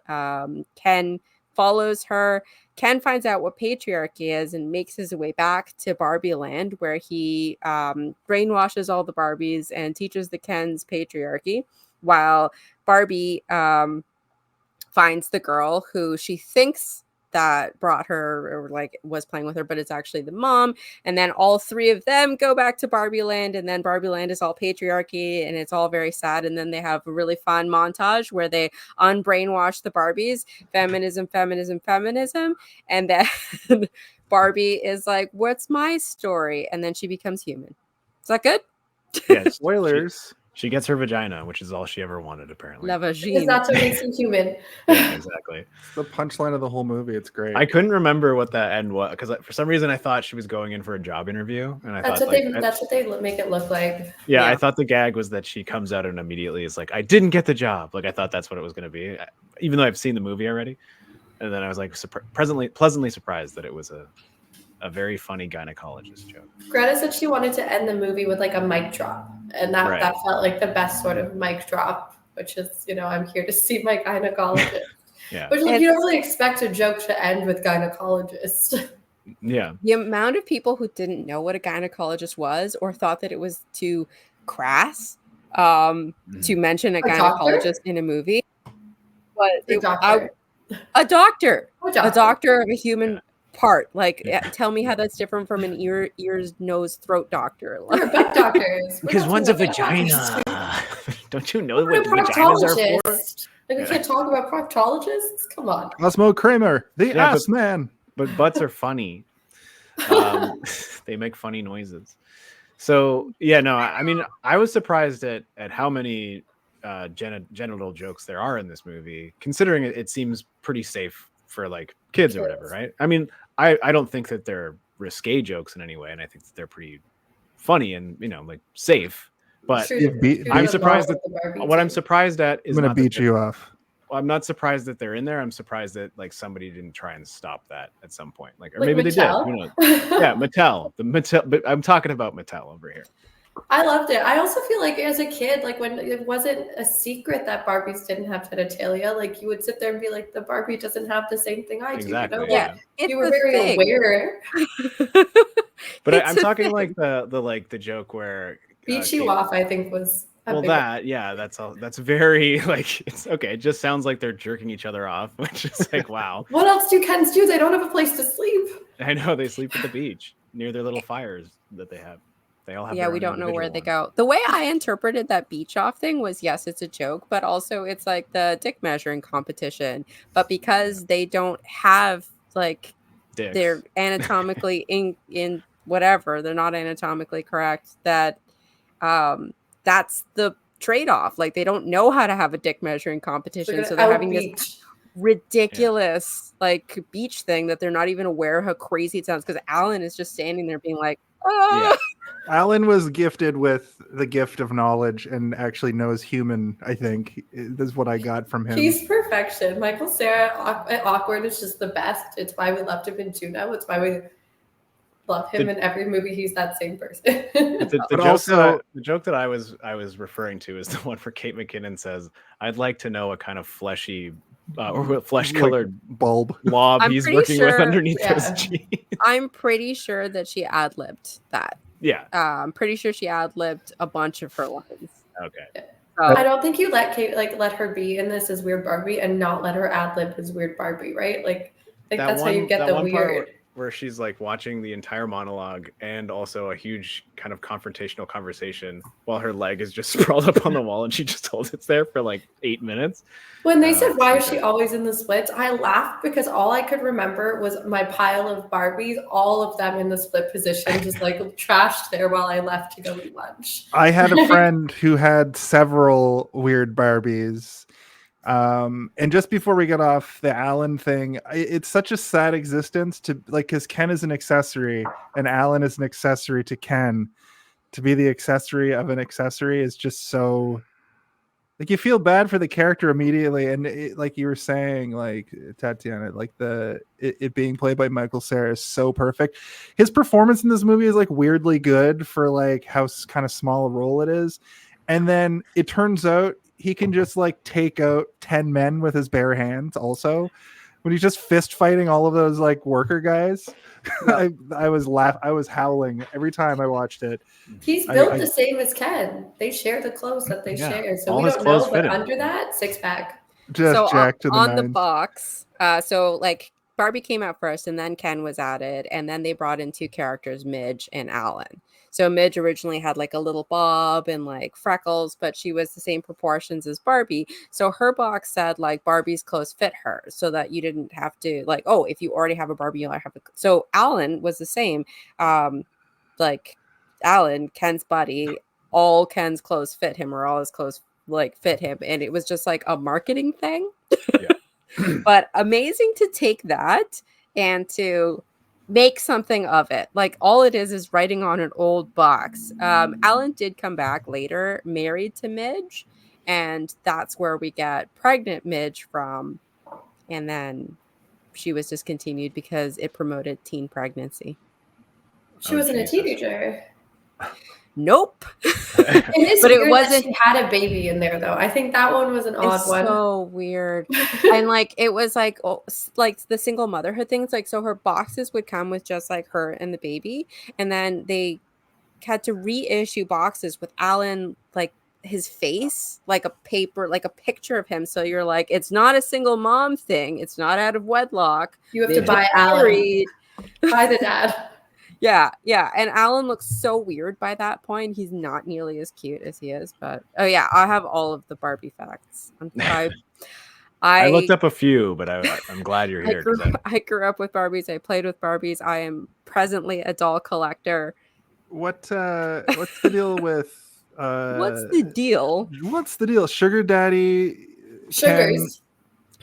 Ken follows her. Ken finds out what patriarchy is and makes his way back to Barbie Land, where he brainwashes all the Barbies and teaches the Kens patriarchy, while Barbie finds the girl who she thinks that brought her or like was playing with her, but it's actually the mom. And then all three of them go back to Barbie Land, and then Barbie Land is all patriarchy and it's all very sad. And then they have a really fun montage where they unbrainwash the Barbies, feminism. And then Barbie is like, what's my story? And then she becomes human. Is that good? Yes. Spoilers. She gets her vagina, which is all she ever wanted, apparently. La Because vagine. that's what makes you human. Yeah, exactly. It's the punchline of the whole movie. It's great. I couldn't remember what that end was because for some reason I thought she was going in for a job interview, and I That's thought what like, that's what they make it look like. yeah, I Yeah. thought the gag was that she comes out and immediately is like, "I didn't get the job." Like I thought that's what it was going to be, even though I've seen the movie already. And then I was like, pleasantly surprised that it was a very funny gynecologist joke. Greta said she wanted to end the movie with like a mic drop, and that Right. that felt like the best sort of mic drop, which is, I'm here to see my gynecologist. Yeah, Which like, you don't really expect a joke to end with gynecologist. yeah. The amount of people who didn't know what a gynecologist was or thought that it was too crass to mention a A doctor? gynecologist in a movie. But The doctor. a doctor. What A doctor? doctor of a human part. Like, Yeah. tell me how that's different from an ears, nose, throat doctor. We're butt doctors. Because one's a We're not vagina. Don't you know We're what a vaginas are for? proctologist. Like we can't talk about proctologists. Come on. Osmo Kramer, the Yeah, ass man. But butts are funny. They make funny noises. So yeah, no, I mean, I was surprised at how many genital jokes there are in this movie, considering it seems pretty safe for like kids or whatever, right? I mean, I don't think that they're risque jokes in any way, and I think that they're pretty funny and like safe. But I'm surprised I'm surprised at is I'm gonna beat you off. I'm not surprised that they're in there. I'm surprised that like somebody didn't try and stop that at some point, or maybe Mattel? They did. Yeah, Mattel. But I'm talking about Mattel over here. I loved it. I also feel like as a kid, like when it wasn't a secret that Barbies didn't have genitalia, like you would sit there and be like, the Barbie doesn't have the same thing I do. Yeah, you were very aware. But I'm talking like the joke where beat you off, I think was. That's all. That's very like it's okay. It just sounds like they're jerking each other off, which is like wow. What else do Kens do? They don't have a place to sleep. I know they sleep at the beach near their little fires that they have. They all have. Yeah, we don't know where they go. The way I interpreted that beach off thing was yes, it's a joke, but also it's like the dick measuring competition. But because they don't have like dicks. They're anatomically in whatever, they're not anatomically correct. That's the trade-off. Like they don't know how to have a dick measuring competition, so they're having this ridiculous like beach thing that they're not even aware of how crazy it sounds, because Alan is just standing there being like, oh. Yeah. Alan was gifted with the gift of knowledge and actually knows human. I think this is what I got from him. He's perfection. Michael Cera awkward is just the best. It's why we loved him in Juno. It's why we love him in every movie. He's that same person. The joke that I was referring to is the one where Kate McKinnon says, "I'd like to know what kind of fleshy or flesh-colored bulb blob he's working with underneath those jeans." I'm pretty sure that she ad-libbed that. Yeah. I'm pretty sure she ad-libbed a bunch of her lines. Okay. I don't think you let Kate let her be in this as Weird Barbie and not let her ad-lib as Weird Barbie, right? Like that's how you get the weird. Where she's like watching the entire monologue and also a huge kind of confrontational conversation while her leg is just sprawled up on the wall and she just holds it there for like 8 minutes. When they said, why is she always in the splits? I laughed because all I could remember was my pile of Barbies, all of them in the split position, just like trashed there while I left to go eat lunch. I had a friend who had several Weird Barbies. And just before we get off the Alan thing, it's such a sad existence to like, because Ken is an accessory and Alan is an accessory to Ken. To be the accessory of an accessory is just so like you feel bad for the character immediately. And like you were saying, like Tatiana, like it being played by Michael Cera is so perfect. His performance in this movie is like weirdly good for like how kind of small a role it is. And then it turns out he can just like take out 10 men with his bare hands also. When he's just fist fighting all of those like worker guys. Yep. I was howling every time I watched it. He's built the same as Ken. They share the clothes that they share. So all we don't know, but under that, six pack. Just jacked to the on the box. So like Barbie came out first and then Ken was added. And then they brought in two characters, Midge and Alan. So Midge originally had like a little bob and like freckles, but she was the same proportions as Barbie. So her box said like Barbie's clothes fit her, so that you didn't have to like, oh, if you already have a Barbie, you'll have a. So Alan was the same. Like Alan, Ken's buddy, all Ken's clothes fit him, or all his clothes like fit him, and it was just like a marketing thing. Yeah. But amazing to take that and to make something of it. Like all it is writing on an old box. Alan did come back later, married to Midge, and that's where we get pregnant Midge from. And then she was discontinued because it promoted teen pregnancy. She wasn't a teenager. Nope. But it wasn't. She had a baby in there, though. I think that one was an odd one. So weird. And like it was like the single motherhood things. Like so, her boxes would come with just like her and the baby, and then they had to reissue boxes with Alan like his face, like a paper, like a picture of him. So you're like, it's not a single mom thing. It's not out of wedlock. You have to buy Alan. Buy the dad. Yeah. And Alan looks so weird by that point. He's not nearly as cute as he is, but oh yeah, I have all of the Barbie facts. I looked up a few, but I'm glad you're here. I grew up with Barbies. I played with Barbies. I am presently a doll collector. what's the deal with What's the deal? What's the deal? Sugar daddy Sugars.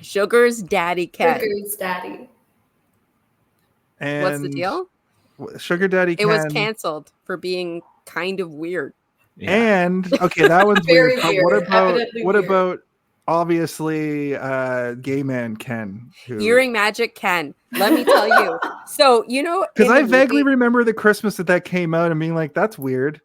Sugar's daddy Ken. Sugar's daddy. And What's the deal? Sugar daddy It was Ken. canceled for being kind of weird. Yeah. And okay, that one's Very weird. But weird, what evidently weird. about obviously gay man Ken? Earring magic Ken. Let me tell you. So because I vaguely remember the Christmas that came out and being like, that's weird.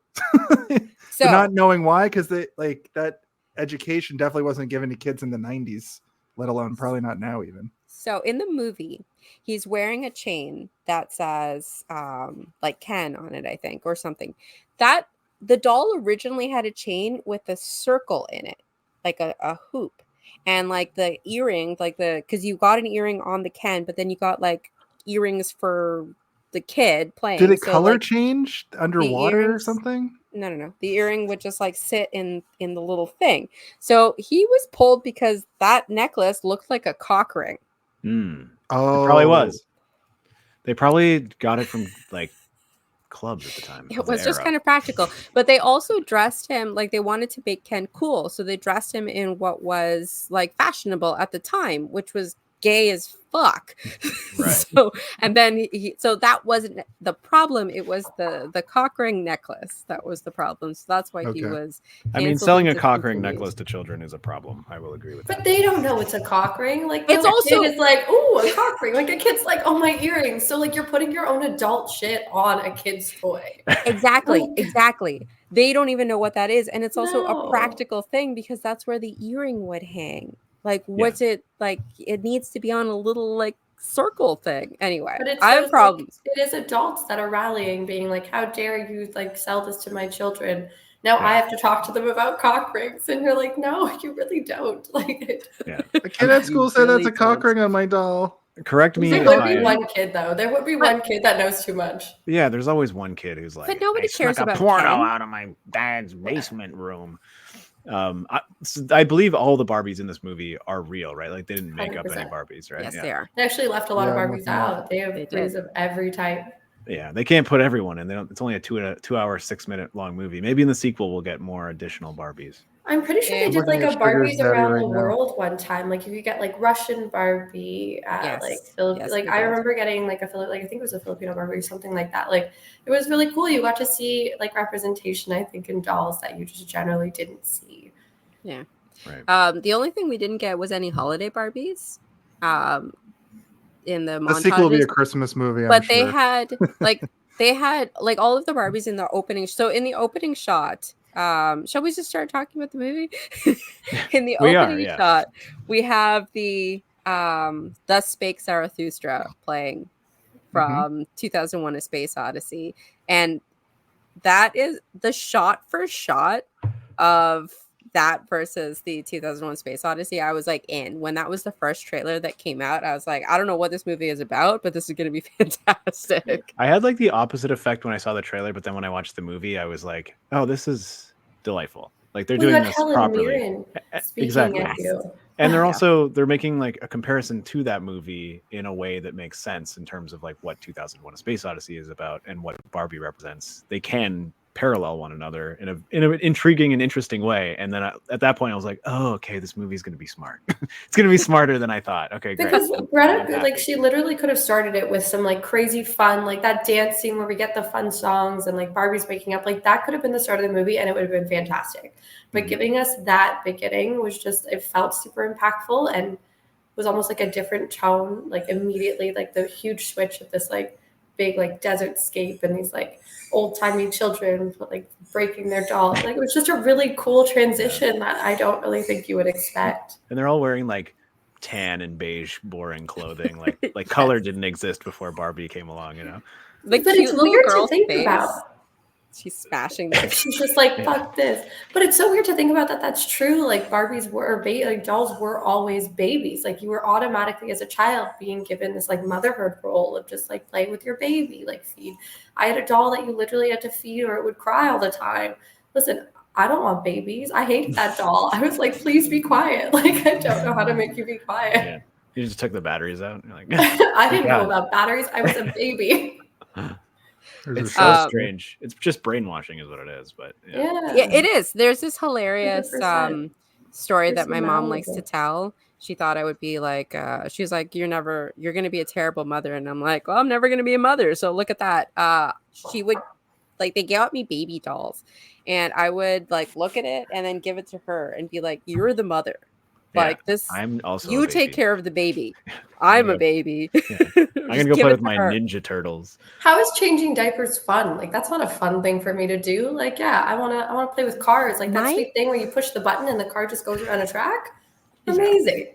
So but not knowing why, because they like that education definitely wasn't given to kids in the 90s, let alone probably not now even. So in the movie, he's wearing a chain that says like Ken on it, I think, or something. That the doll originally had a chain with a circle in it, like a hoop. And like the earring, because you got an earring on the Ken, but then you got like earrings for the kid playing. Did it So, color like, change underwater or earrings- something? No. The earring would just like sit in the little thing. So he was pulled because that necklace looked like a cock ring. Mm. Oh, It probably was. They probably got it from like clubs at the time. It was just kind of practical. But they also dressed him like they wanted to make Ken cool. So they dressed him in what was like fashionable at the time, which was gay as fuck. Right. So and then so that wasn't the problem. It was the cock ring necklace that was the problem. So that's why he Okay. was. I mean, canceled selling and a cock ring discontinued. necklace to children is a problem. I will agree with that. But they don't know it's a cock ring. Like It's no also- kid is like, ooh, a cock ring. Like a kid's like, oh, my earrings. So like you're putting your own adult shit on a kid's toy. Exactly. They don't even know what that is. And it's also No. a practical thing because that's where the earring would hang. Like, what's it like? It needs to be on a little like circle thing. Anyway, But it's I have those, problems. Like, it is adults that are rallying, being like, how dare you like sell this to my children? Now I have to talk to them about cock rings. And you're like, no, you really don't. Like, Yeah. a kid at school said really that's a cock don't. ring on my doll. Correct me there if would be I. one kid though. There would be one kid that knows too much. Yeah, there's always one kid who's like, But nobody I cares snuck about a porno Ken. out of my dad's basement room. I believe all the Barbies in this movie are real, right? Like they didn't make up any 100%. Barbies, right? Yes, yeah. they are. They actually left a lot of Yeah, I'm Barbies looking at out. They have They Barbies did. of every type. Yeah, they can't put everyone in. They don't. It's only a 2 hour, 6 minute long movie. Maybe in the sequel we'll get more additional Barbies. I'm pretty sure Yeah. they did like Looking a at Sugar's Barbies daddy around right the now. world one time. Like you could get like Russian Barbie, Yes. like Yes, like we I did. remember getting like I think it was a Filipino Barbie or something like that. Like it was really cool. You got to see like representation, I think, in dolls that you just generally didn't see. Yeah. Right. The only thing we didn't get was any holiday Barbies. In the The sequel will be a montages. Christmas movie, But I'm they sure. had like all of the Barbies in the opening. So in the opening shot, shall we just start talking about the movie? In the We are, opening yeah. shot, we have the Thus Spake Zarathustra playing from 2001: A Space Odyssey, and that is the shot for shot of that versus the 2001 Space Odyssey. I was like when that was the first trailer that came out, I was like, I don't know what this movie is about, but this is going to be fantastic. I had like the opposite effect when I saw the trailer, but then when I watched the movie, I was like, oh, this is delightful. Like they're We doing got this Helen properly. Mirren speaking Exactly. at you. And they're Yeah. they're making like a comparison to that movie in a way that makes sense in terms of like what 2001: A Space Odyssey is about and what Barbie represents. They can parallel one another in an intriguing and interesting way. And then at that point, I was like, oh, okay, this movie's going to be smart. It's going to be smarter than I thought. Okay, great. Because I'm Greta, happy. like, she literally could have started it with some like crazy fun, like that dance scene where we get the fun songs and like Barbie's waking up. Like that could have been the start of the movie and it would have been fantastic. But Mhm. giving us that beginning was just, it felt super impactful and was almost like a different tone. Like immediately, like the huge switch of this like big like desert scape and these like old timey children like breaking their dolls. Like it was just a really cool transition that I don't really think you would expect. And they're all wearing like tan and beige, boring clothing. Like Yes. color didn't exist before Barbie came along. You know. The But cute it's little weird to girl's think face. about. She's smashing the She's just like, Yeah. fuck this. But it's so weird to think about that. That's true. Like Barbies were, like dolls were always babies. Like you were automatically as a child being given this like motherhood role of just like play with your baby, like feed. I had a doll that you literally had to feed or it would cry all the time. Listen, I don't want babies. I hated that doll. I was like, please be quiet. Like I don't know how to make you be quiet. Yeah. You just took the batteries out. And you're like, I didn't know God. about batteries. I was a baby. It's her so Um, strange. It's just brainwashing, is what it is. But Yeah. Yeah, it is. There's this hilarious 100%. story You're that so my mom likes to malleable. tell. She thought I would be like, she's like, you're going to be a terrible mother. And I'm like, well, I'm never going to be a mother. So look at that. She would, like, they got me baby dolls, and I would like look at it and then give it to her and be like, you're the mother. yeah, Like this, I'm also a you take baby. care of the baby. I'm a gonna- baby. Yeah. I'm gonna go play with my Ninja Turtles. How is changing diapers fun? Like that's not a fun thing for me to do. Like, yeah, I wanna play with cars. Like that My- sweet thing where you push the button and the car just goes around a track. Yeah. Amazing.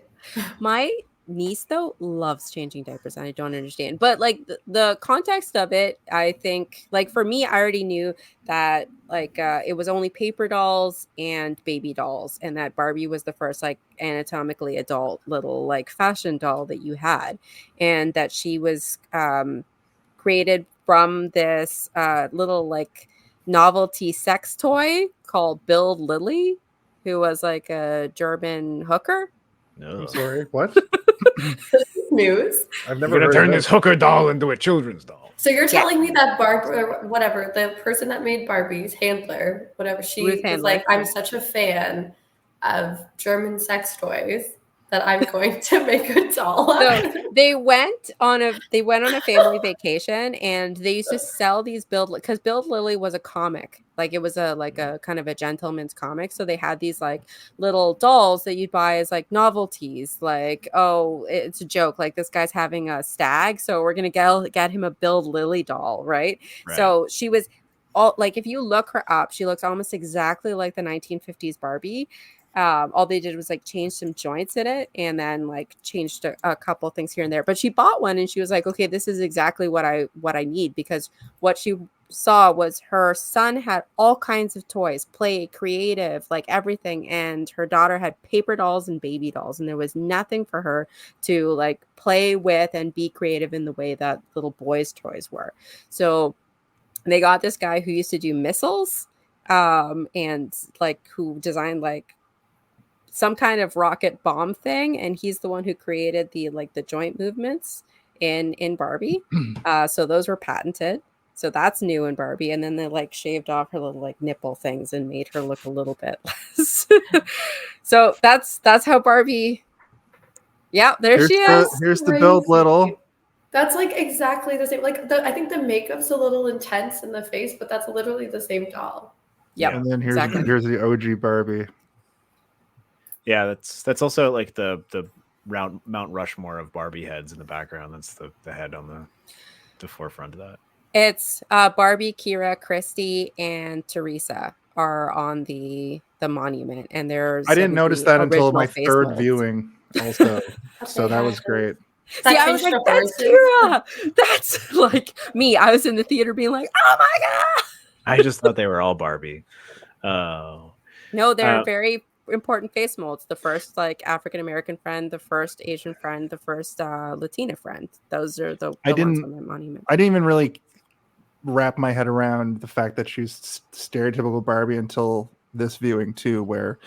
My niece though loves changing diapers, and I don't understand. But like the context of it, I think, like for me, I already knew that like it was only paper dolls and baby dolls, and that Barbie was the first like anatomically adult little like fashion doll that you had, and that she was created from this little like novelty sex toy called Bill Lilly, who was like a German hooker. No. I'm sorry, what? News. I've You're never gonna heard turn of this this. hooker doll into a children's doll. So you're Yeah. telling me that or whatever, the person that made Barbie's handler, whatever, she Ruth was Handler. like, I'm such a fan of German sex toys that I'm going to make a doll. So they went on a family vacation, and they used to sell these because Build Lily was a comic, like it was a kind of a gentleman's comic. So they had these like little dolls that you'd buy as like novelties, like, oh, it's a joke, like this guy's having a stag, so we're gonna get him a Build Lily doll, right? So she was all like, if you look her up, she looks almost exactly like the 1950s Barbie. All they did was like change some joints in it, and then like changed a couple things here and there. But she bought one, and she was like, okay, this is exactly what I need, because what she saw was her son had all kinds of toys, play, creative, like everything, and her daughter had paper dolls and baby dolls, and there was nothing for her to like play with and be creative in the way that little boys' toys were. So they got this guy who used to do missiles, and like who designed like some kind of rocket bomb thing, and he's the one who created the like the joint movements in Barbie. So those were patented. So that's new in Barbie. And then they like shaved off her little like nipple things and made her look a little bit less. So that's how Barbie. Yeah, there she is. Here's the Build Little. That's like exactly the same. Like I think the makeup's a little intense in the face, but that's literally the same doll. Yep, And then here's exactly. the OG Barbie. Yeah, that's also like the Mount Rushmore of Barbie heads in the background. That's the head on the forefront of that. It's Barbie, Kira, Christy, and Teresa are on the monument, and there's I didn't notice that until my third viewing. Also, so that was great. See, I was like, that's Kira. That's like me. I was in the theater being like, oh my god. I just thought they were all Barbie. Oh. No, they're very important face molds. The first like African American friend, the first Asian friend, the first Latina friend. Those are the ones on the monument. I didn't even really wrap my head around the fact that she's stereotypical Barbie until this viewing too, where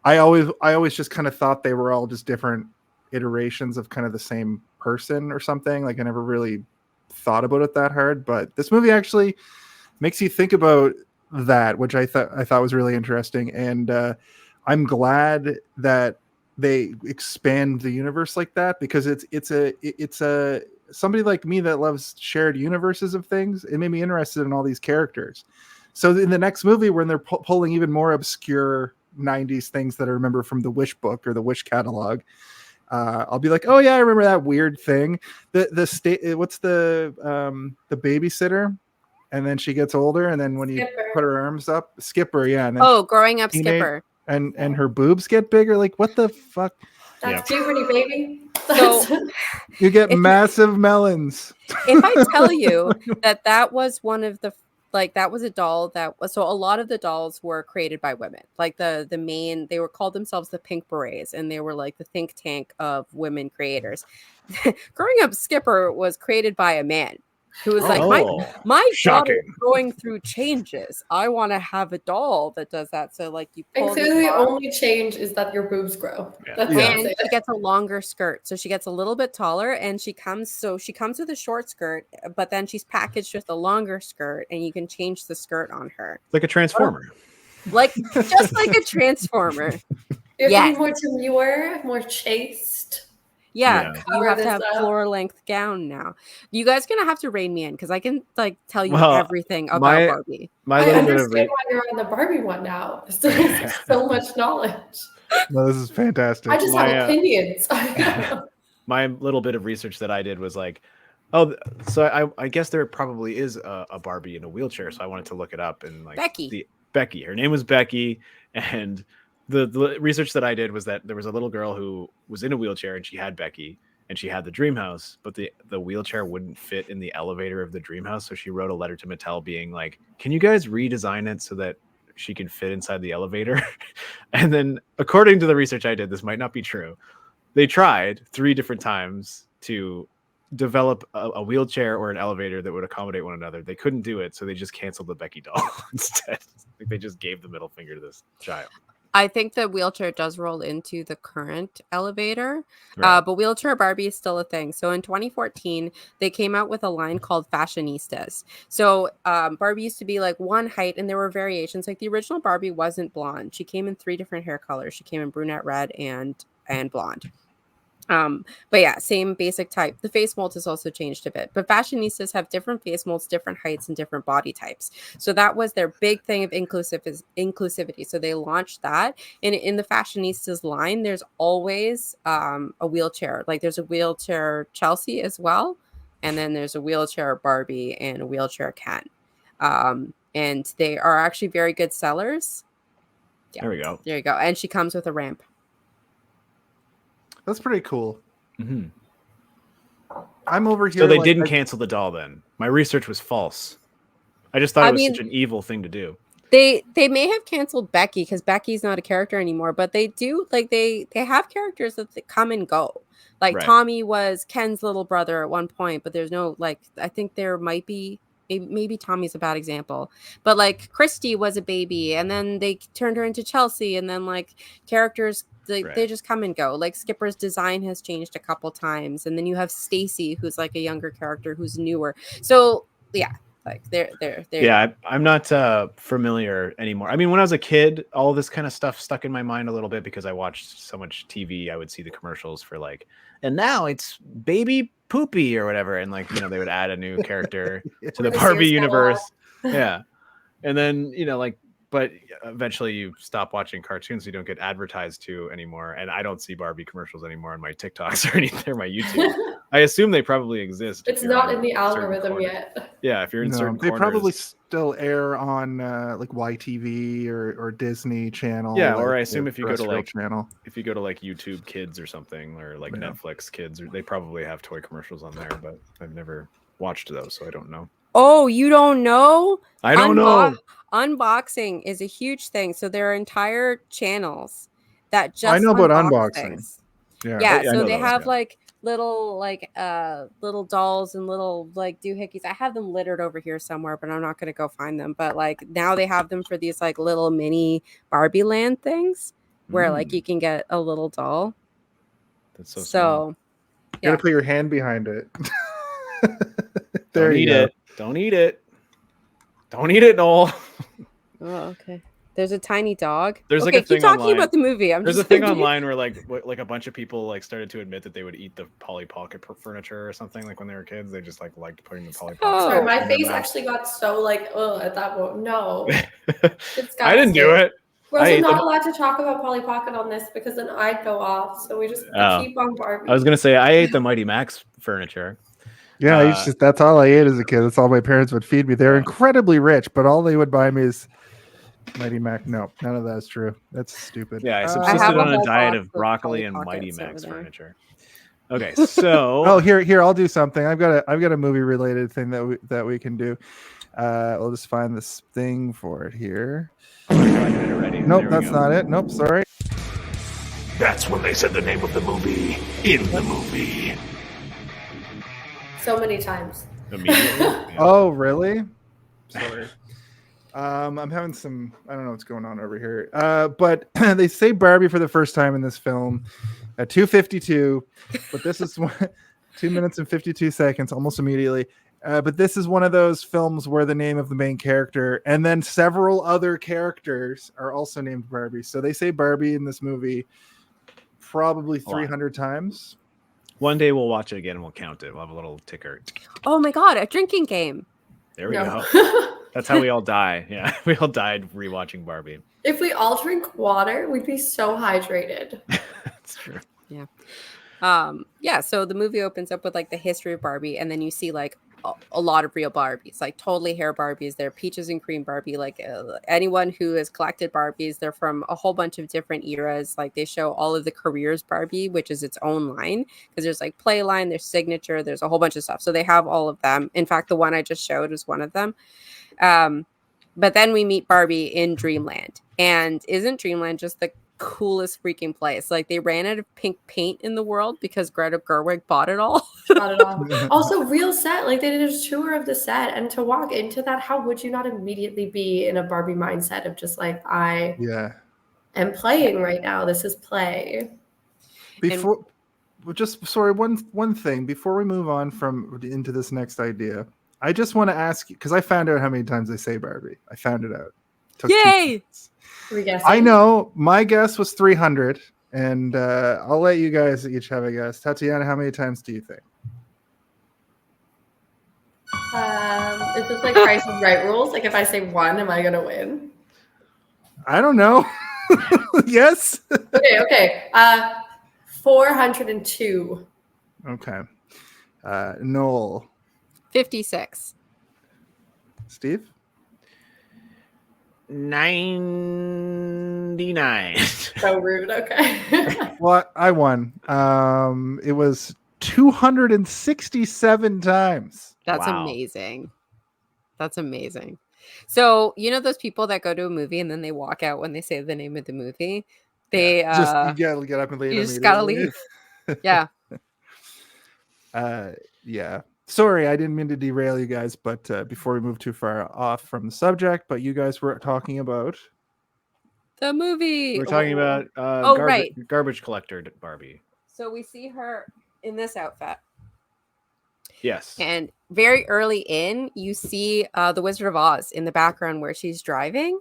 I always just kind of thought they were all just different iterations of kind of the same person or something. Like I never really thought about it that hard, but this movie actually makes you think about that, which I thought was really interesting. And I'm glad that they expand the universe like that, because it's a somebody like me that loves shared universes of things. It made me interested in all these characters. So in the next movie, when they're pulling even more obscure 90s things that I remember from the Wish book or the Wish catalog, I'll be like, oh yeah, I remember that weird thing. What's the babysitter? And then she gets older, and then when you put her arms up, Skipper, yeah. And then growing up Skipper. And her boobs get bigger. Like, what the fuck? That's puberty, baby. So you get massive melons. If I tell you that was one of the that was a doll that was, so a lot of the dolls were created by women. Like the main, they were called themselves the Pink Berets, and they were like the think tank of women creators. Growing Up Skipper was created by a man. who was like, Oh, my shocking. daughter's going through changes. I want to have a doll that does that. So like you And pull clearly the off, only change is that your boobs grow. Yeah. That's and it. she gets a longer skirt. So she gets a little bit taller, and she comes with a short skirt, but then she's packaged with a longer skirt, and you can change the skirt on her. Like a transformer. Like just like a transformer. You have to Yes. be more demure, more chaste. Yeah, Yeah. you Cover have to this have up. floor length gown now. You guys gonna have to rein me in because I can like tell you Well, everything about my- Barbie. My I little bit of understand why you're on the Barbie one now. There's so much knowledge. No, this is fantastic. I just My, have opinions. my little bit of research that I did was like, so I guess there probably is a Barbie in a wheelchair. So I wanted to look it up and like Becky. Her name was Becky, and the research that I did was that there was a little girl who was in a wheelchair and she had Becky and she had the dream house, but the wheelchair wouldn't fit in the elevator of the dream house. So she wrote a letter to Mattel being like, can you guys redesign it so that she can fit inside the elevator? And then according to the research I did, this might not be true. They tried 3 different times to develop a wheelchair or an elevator that would accommodate one another. They couldn't do it. So they just canceled the Becky doll instead. Like they just gave the middle finger to this child. I think the wheelchair does roll into the current elevator, Right. but wheelchair Barbie is still a thing. So in 2014, they came out with a line called Fashionistas. So Barbie used to be like one height, and there were variations. Like the original Barbie wasn't blonde. She came in 3 different hair colors. She came in brunette, red, and blonde. But yeah, same basic type. The face mold has also changed a bit, but fashionistas have different face molds, different heights, and different body types. So that was their big thing of inclusivity. So they launched that, and in the fashionistas line, there's always a wheelchair. Like there's a wheelchair Chelsea as well, and then there's a wheelchair Barbie and a wheelchair Ken, and they are actually very good sellers. Yeah, There we go. there you go. And she comes with a ramp. That's pretty cool. Mm-hmm. I'm over here. So they like, didn't cancel the doll then. My research was false. I just thought it was such an evil thing to do. They may have canceled Becky because Becky's not a character anymore, but they do like they have characters that come and go. Like Right. Tommy was Ken's little brother at one point, but there's no like I think there might be maybe Tommy's a bad example, but like Christy was a baby and then they turned her into Chelsea, and then like characters they just come and go. Like Skipper's design has changed a couple times, and then you have Stacy who's like a younger character who's newer. So yeah, like they're Yeah, I'm not familiar anymore. I mean, when I was a kid, all this kind of stuff stuck in my mind a little bit because I watched so much TV. I would see the commercials for like, and now it's baby poopy or whatever, and like, you know, they would add a new character to the Barbie universe. Yeah, and then, you know, like, but eventually you stop watching cartoons, you don't get advertised to anymore, and I don't see Barbie commercials anymore on my TikToks or anything, or my YouTube. I assume they probably exist. It's not in the algorithm yet. Yeah, if you're in certain they corners. probably still air on like YTV or Disney Channel. Yeah, like, or I assume if you go to like channel. if you go to like YouTube Kids or something, or like Netflix Kids, they probably have toy commercials on there, but I've never watched those, so I don't know. Oh, you don't know? I don't know. Unboxing is a huge thing. So there are entire channels that just I know about unbox unboxing. things. Yeah. Yeah, I so know they those, have yeah. like little dolls and little like doohickeys. I have them littered over here somewhere, but I'm not gonna go find them. But like now they have them for these like little mini Barbie Land things where like you can get a little doll. That's so small. So You yeah. gotta put your hand behind it. Don't eat it. Don't eat it. Don't eat it, Noel. Oh, okay. There's a tiny dog. There's like okay, a thing keep talking online. about the movie. There's a thing online where like a bunch of people like started to admit that they would eat the Polly Pocket furniture or something, like when they were kids. They just like liked putting the Polly Pocket. Oh. Sorry, my in their face mouth. actually got so like, oh, at that point. No. I didn't do it. We're I also ate not them. allowed to talk about Polly Pocket on this because then I'd go off. So we just Oh. keep on Barbie. I was gonna say I ate the Mighty Max furniture. Yeah, I used to, that's all I ate as a kid. That's all my parents would feed me. They're incredibly rich, but all they would buy me is Mighty Mac. No, none of that's true. That's stupid. Yeah, I have subsisted a on a whole diet box of of broccoli Polly and Mighty Pockets Max over there. furniture. Okay, so Oh, here, I'll do something. I've got a movie related thing that we can do. We'll just find this thing for it here. Nope, that's not it. Nope, sorry. That's when they said the name of the movie in the movie. So many times. immediately. Yeah. Oh, really? Sorry. I'm having some, I don't know what's going on over here. But they say Barbie for the first time in this film at 2:52, but this is 2 minutes and 52 seconds, almost immediately. But this is one of those films where the name of the main character and then several other characters are also named Barbie. So they say Barbie in this movie probably 300 times. One day we'll watch it again and we'll count it. We'll have a little ticker. Oh my god, a drinking game. There we No. go. That's how we all die. Yeah, we all died rewatching Barbie. If we all drink water, we'd be so hydrated. That's true. Yeah. Yeah, so the movie opens up with like the history of Barbie, and then you see like a lot of real Barbies, like totally hair Barbies. They're peaches and cream Barbie. Like anyone who has collected Barbies, they're from a whole bunch of different eras. Like they show all of the careers Barbie, which is its own line, because there's like play line, there's signature, there's a whole bunch of stuff. So they have all of them. In fact, the one I just showed is one of them. But then we meet Barbie in Dreamland, and isn't Dreamland just the coolest freaking place? Like they ran out of pink paint in the world because Greta Gerwig bought it all. Not at all. Also, real set. Like they did a tour of the set, and to walk into that, how would you not immediately be in a Barbie mindset of just like, I am playing right now. This is play. Before, just sorry, one thing before we move on from into this next idea, I just want to ask you, because I found out how many times they say Barbie. I found it out. Yay! I know. My guess was 300, and I'll let you guys each have a guess. Tatiana, how many times do you think? Is this like Price is Right rules? Like if I say one, am I gonna win? I don't know. Yes. Okay. 402. Okay. Noel. 56. Steve? 99. So rude. Okay. Well, I won. It was 267 times. That's Wow. amazing. That's amazing. So, you know those people that go to a movie and then they walk out when they say the name of the movie? They Just you gotta get up and leave. you just gotta leave. Yeah. Yeah. Sorry, I didn't mean to derail you guys, but before we move too far off from the subject, but you guys were talking about The movie. We're talking about right. garbage collector Barbie. So we see her in this outfit. Yes. And very early in, you see the Wizard of Oz in the background where she's driving.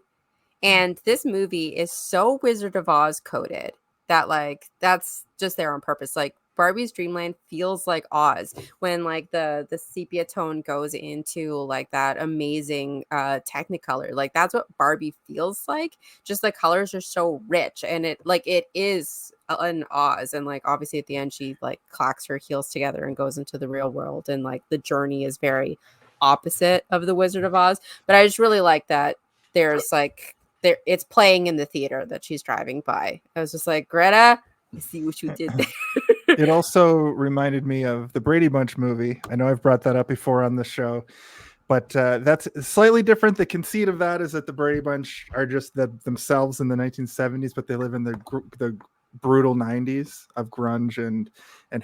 And this movie is so Wizard of Oz coded that like that's just there on purpose. Like Barbie's Dreamland feels like Oz when like the sepia tone goes into like that amazing Technicolor. Like that's what Barbie feels like. Just the colors are so rich, and it is an Oz. And like obviously at the end she like clacks her heels together and goes into the real world, and like the journey is very opposite of the Wizard of Oz. But I just really like that there's like it's playing in the theater that she's driving by. I was just like, Greta, I see what you did there. It also reminded me of the Brady Bunch movie. I know I've brought that up before on the show, but that's slightly different. The conceit of that is that the Brady Bunch are just themselves in the 1970s, but they live in the brutal 90s of grunge and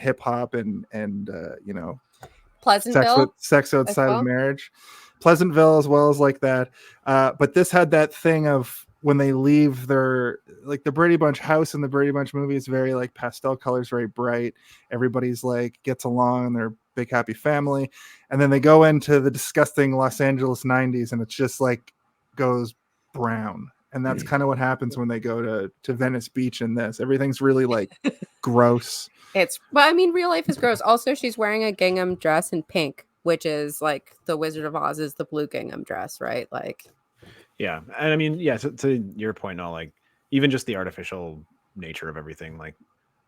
hip hop and you know, Pleasantville, sex outside of marriage, Pleasantville as well as like that. But this had that thing of when they leave their, like the Brady Bunch house in the Brady Bunch movie is very like pastel colors, very bright. Everybody's like gets along and they're a big happy family. And then they go into the disgusting Los Angeles 90s and it's just like goes brown. And that's kind of what happens when they go to Venice Beach in this. Everything's really like gross. Well, I mean, real life is gross. Also, she's wearing a gingham dress in pink, which is like the Wizard of Oz is the blue gingham dress, right? Like, yeah. And I mean, yeah, to your point, no, like even just the artificial nature of everything, like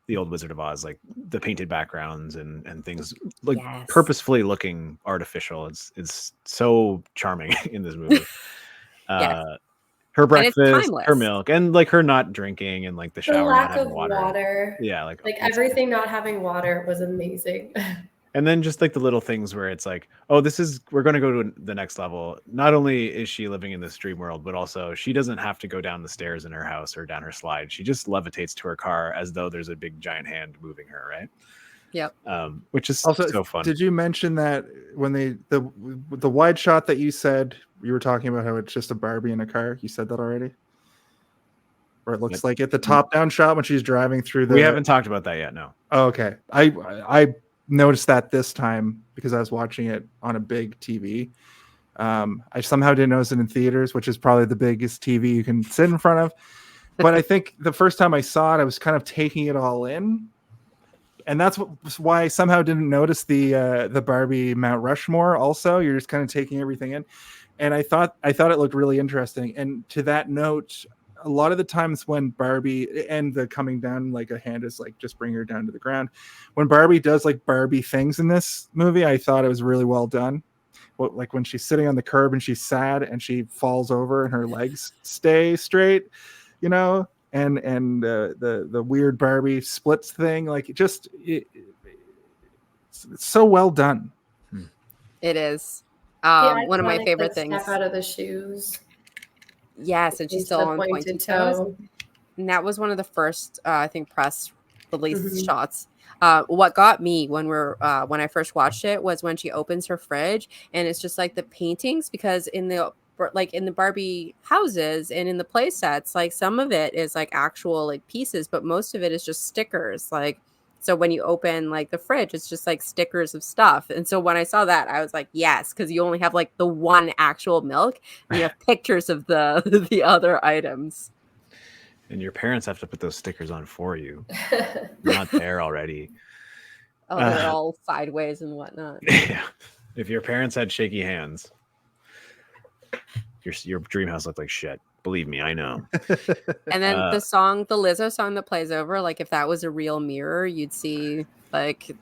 the old Wizard of Oz, like the painted backgrounds and things like purposefully looking artificial. It's so charming in this movie. Her breakfast, her milk, and like her not drinking and like the shower, the lack not having of water. Yeah, like everything not having water was amazing. And then just like the little things where it's like, oh, we're going to go to the next level. Not only is she living in this dream world, but also she doesn't have to go down the stairs in her house or down her slide. She just levitates to her car as though there's a big giant hand moving her, right? Yep. Which is Also, so fun. did you mention that when the wide shot that you said you were talking about how it's just a Barbie in a car? You said that already, or it looks like it. The top down shot when she's driving through the. We haven't talked about that yet. No. Oh, okay, I noticed that this time because I was watching it on a big TV. I somehow didn't notice it in theaters, which is probably the biggest TV you can sit in front of. But I think the first time I saw it, I was kind of taking it all in. And that's why I somehow didn't notice the Barbie Mount Rushmore. Also, you're just kind of taking everything in, and I thought it looked really interesting. And to that note, a lot of the times when Barbie and the coming down like a hand is like just bring her down to the ground. When Barbie does like Barbie things in this movie, I thought it was really well done. Like when she's sitting on the curb and she's sad and she falls over and her legs stay straight, you know. And the weird Barbie splits thing, like it's so well done. It is Yeah, one of my iconic, favorite like, things. Step out of the shoes. Yes, and she's Into still the on pointed toes. And that was one of the first, I think, press release shots. What got me when I first watched it was when she opens her fridge and it's just like the paintings, because in the Barbie houses and in the play sets, like some of it is like actual like pieces, but most of it is just stickers. Like, so when you open like the fridge, it's just like stickers of stuff. And so when I saw that, I was like, yes, because you only have like the one actual milk and you have pictures of the other items. And your parents have to put those stickers on for you. You're not there already. Oh, they're all sideways and whatnot. Yeah. If your parents had shaky hands, your dream house looked like shit. Believe me, I know. And then the Lizzo song that plays over, like if that was a real mirror, you'd see like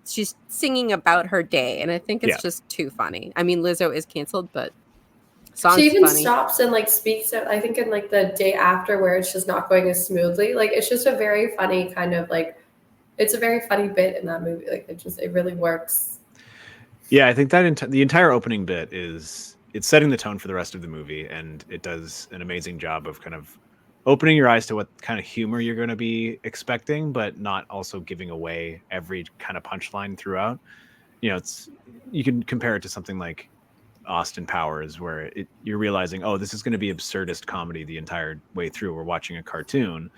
she's singing about her day, and I think it's just too funny. I mean, Lizzo is canceled, but she even funny. stops and like speaks. I think in like the day after where it's just not going as smoothly. Like it's just a very funny kind of like, it's a very funny bit in that movie. Like it really works. Yeah, I think that the entire opening bit it's setting the tone for the rest of the movie, and it does an amazing job of kind of opening your eyes to what kind of humor you're going to be expecting, but not also giving away every kind of punchline throughout. You know, you can compare it to something like Austin Powers, where you're realizing, oh, this is going to be absurdist comedy the entire way through. We're watching a cartoon.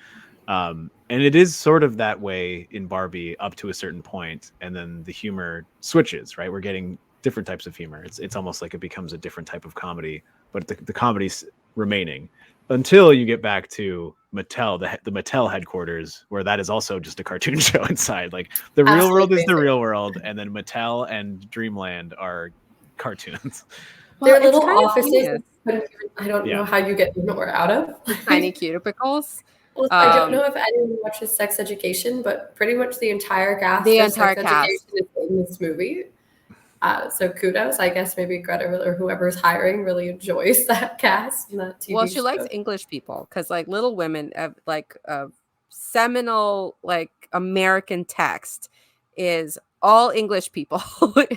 And it is sort of that way in Barbie up to a certain point, and then the humor switches, right? We're getting different types of humor. It's almost like it becomes a different type of comedy, but the comedy's remaining until you get back to Mattel, the Mattel headquarters, where that is also just a cartoon show inside. Like the real world is the real world, and then Mattel and Dreamland are cartoons. They're little offices. I don't know how you get in or out of. Tiny cubicles. Well, I don't know if anyone watches Sex Education, but pretty much the entire cast Education is in this movie. So kudos. I guess maybe Greta or whoever's hiring really enjoys that cast and that TV Well, she show. likes English people because like Little Women, like seminal like American text is all English people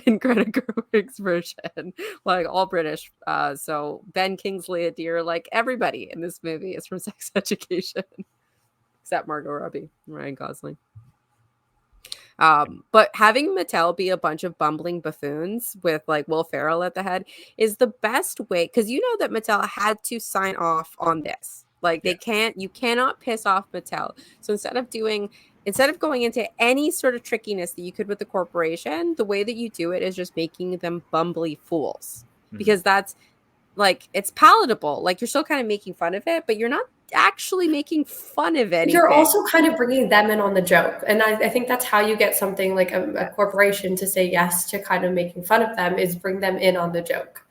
in Greta Gerwig's version, like all British. So Ben Kingsley, Adair, like everybody in this movie is from Sex Education, except Margot Robbie, Ryan Gosling. But having Mattel be a bunch of bumbling buffoons with like Will Ferrell at the head is the best way, because you know that Mattel had to sign off on this. Like you cannot piss off Mattel. So instead of going into any sort of trickiness that you could with the corporation, the way that you do it is just making them bumbly fools, because that's like, it's palatable. Like you're still kind of making fun of it, but you're not actually making fun of anything. You're also kind of bringing them in on the joke. And I think that's how you get something like a corporation to say yes to kind of making fun of them, is bring them in on the joke.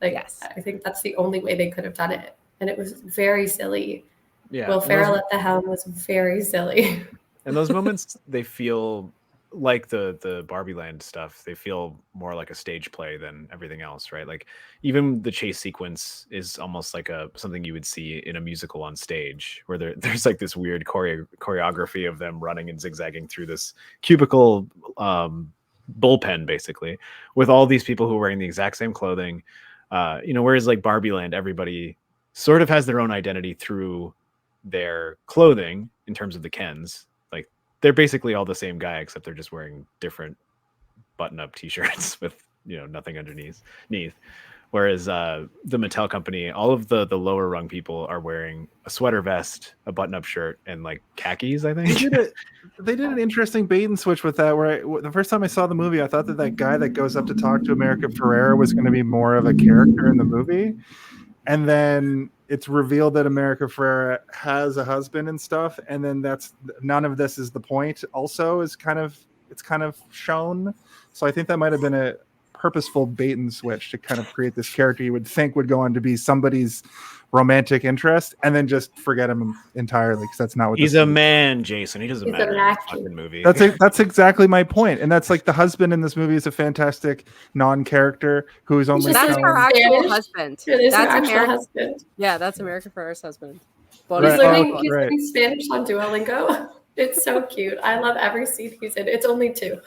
Like, yes. I think that's the only way they could have done it. And it was very silly. Yeah. Will Ferrell at the helm was very silly. And those moments, they feel like the Barbie Land stuff. They feel more like a stage play than everything else, right? Like even the chase sequence is almost like something you would see in a musical on stage, where there's like this weird choreography of them running and zigzagging through this cubicle bullpen, basically, with all these people who are wearing the exact same clothing. Whereas like Barbie Land, everybody sort of has their own identity through their clothing in terms of the Kens. Like they're basically all the same guy, except they're just wearing different button-up t-shirts with nothing underneath. Whereas the Mattel company, all of the lower rung people are wearing a sweater vest, a button-up shirt, and like khakis, I think. They did an interesting bait and switch with that. Where the first time I saw the movie, I thought that guy that goes up to talk to America Ferrera was going to be more of a character in the movie, and then it's revealed that America Ferrera has a husband and stuff, and then that's none of this is the point. Also, it's kind of shown. So I think that might have been a purposeful bait and switch to kind of create this character you would think would go on to be somebody's romantic interest, and then just forget him entirely, because that's not what he's a man, Jason. He doesn't He's matter an in the actor. fucking movie. That's exactly my point. And that's like the husband in this movie is a fantastic non-character who is only just That's shown. her actual Spanish? husband. It is her That's actual America. husband. Yeah, that's America Ferrera's husband. He's Right. learning, Oh, he's right. learning Spanish on Duolingo. It's so cute. I love every scene he's in. It's only 2.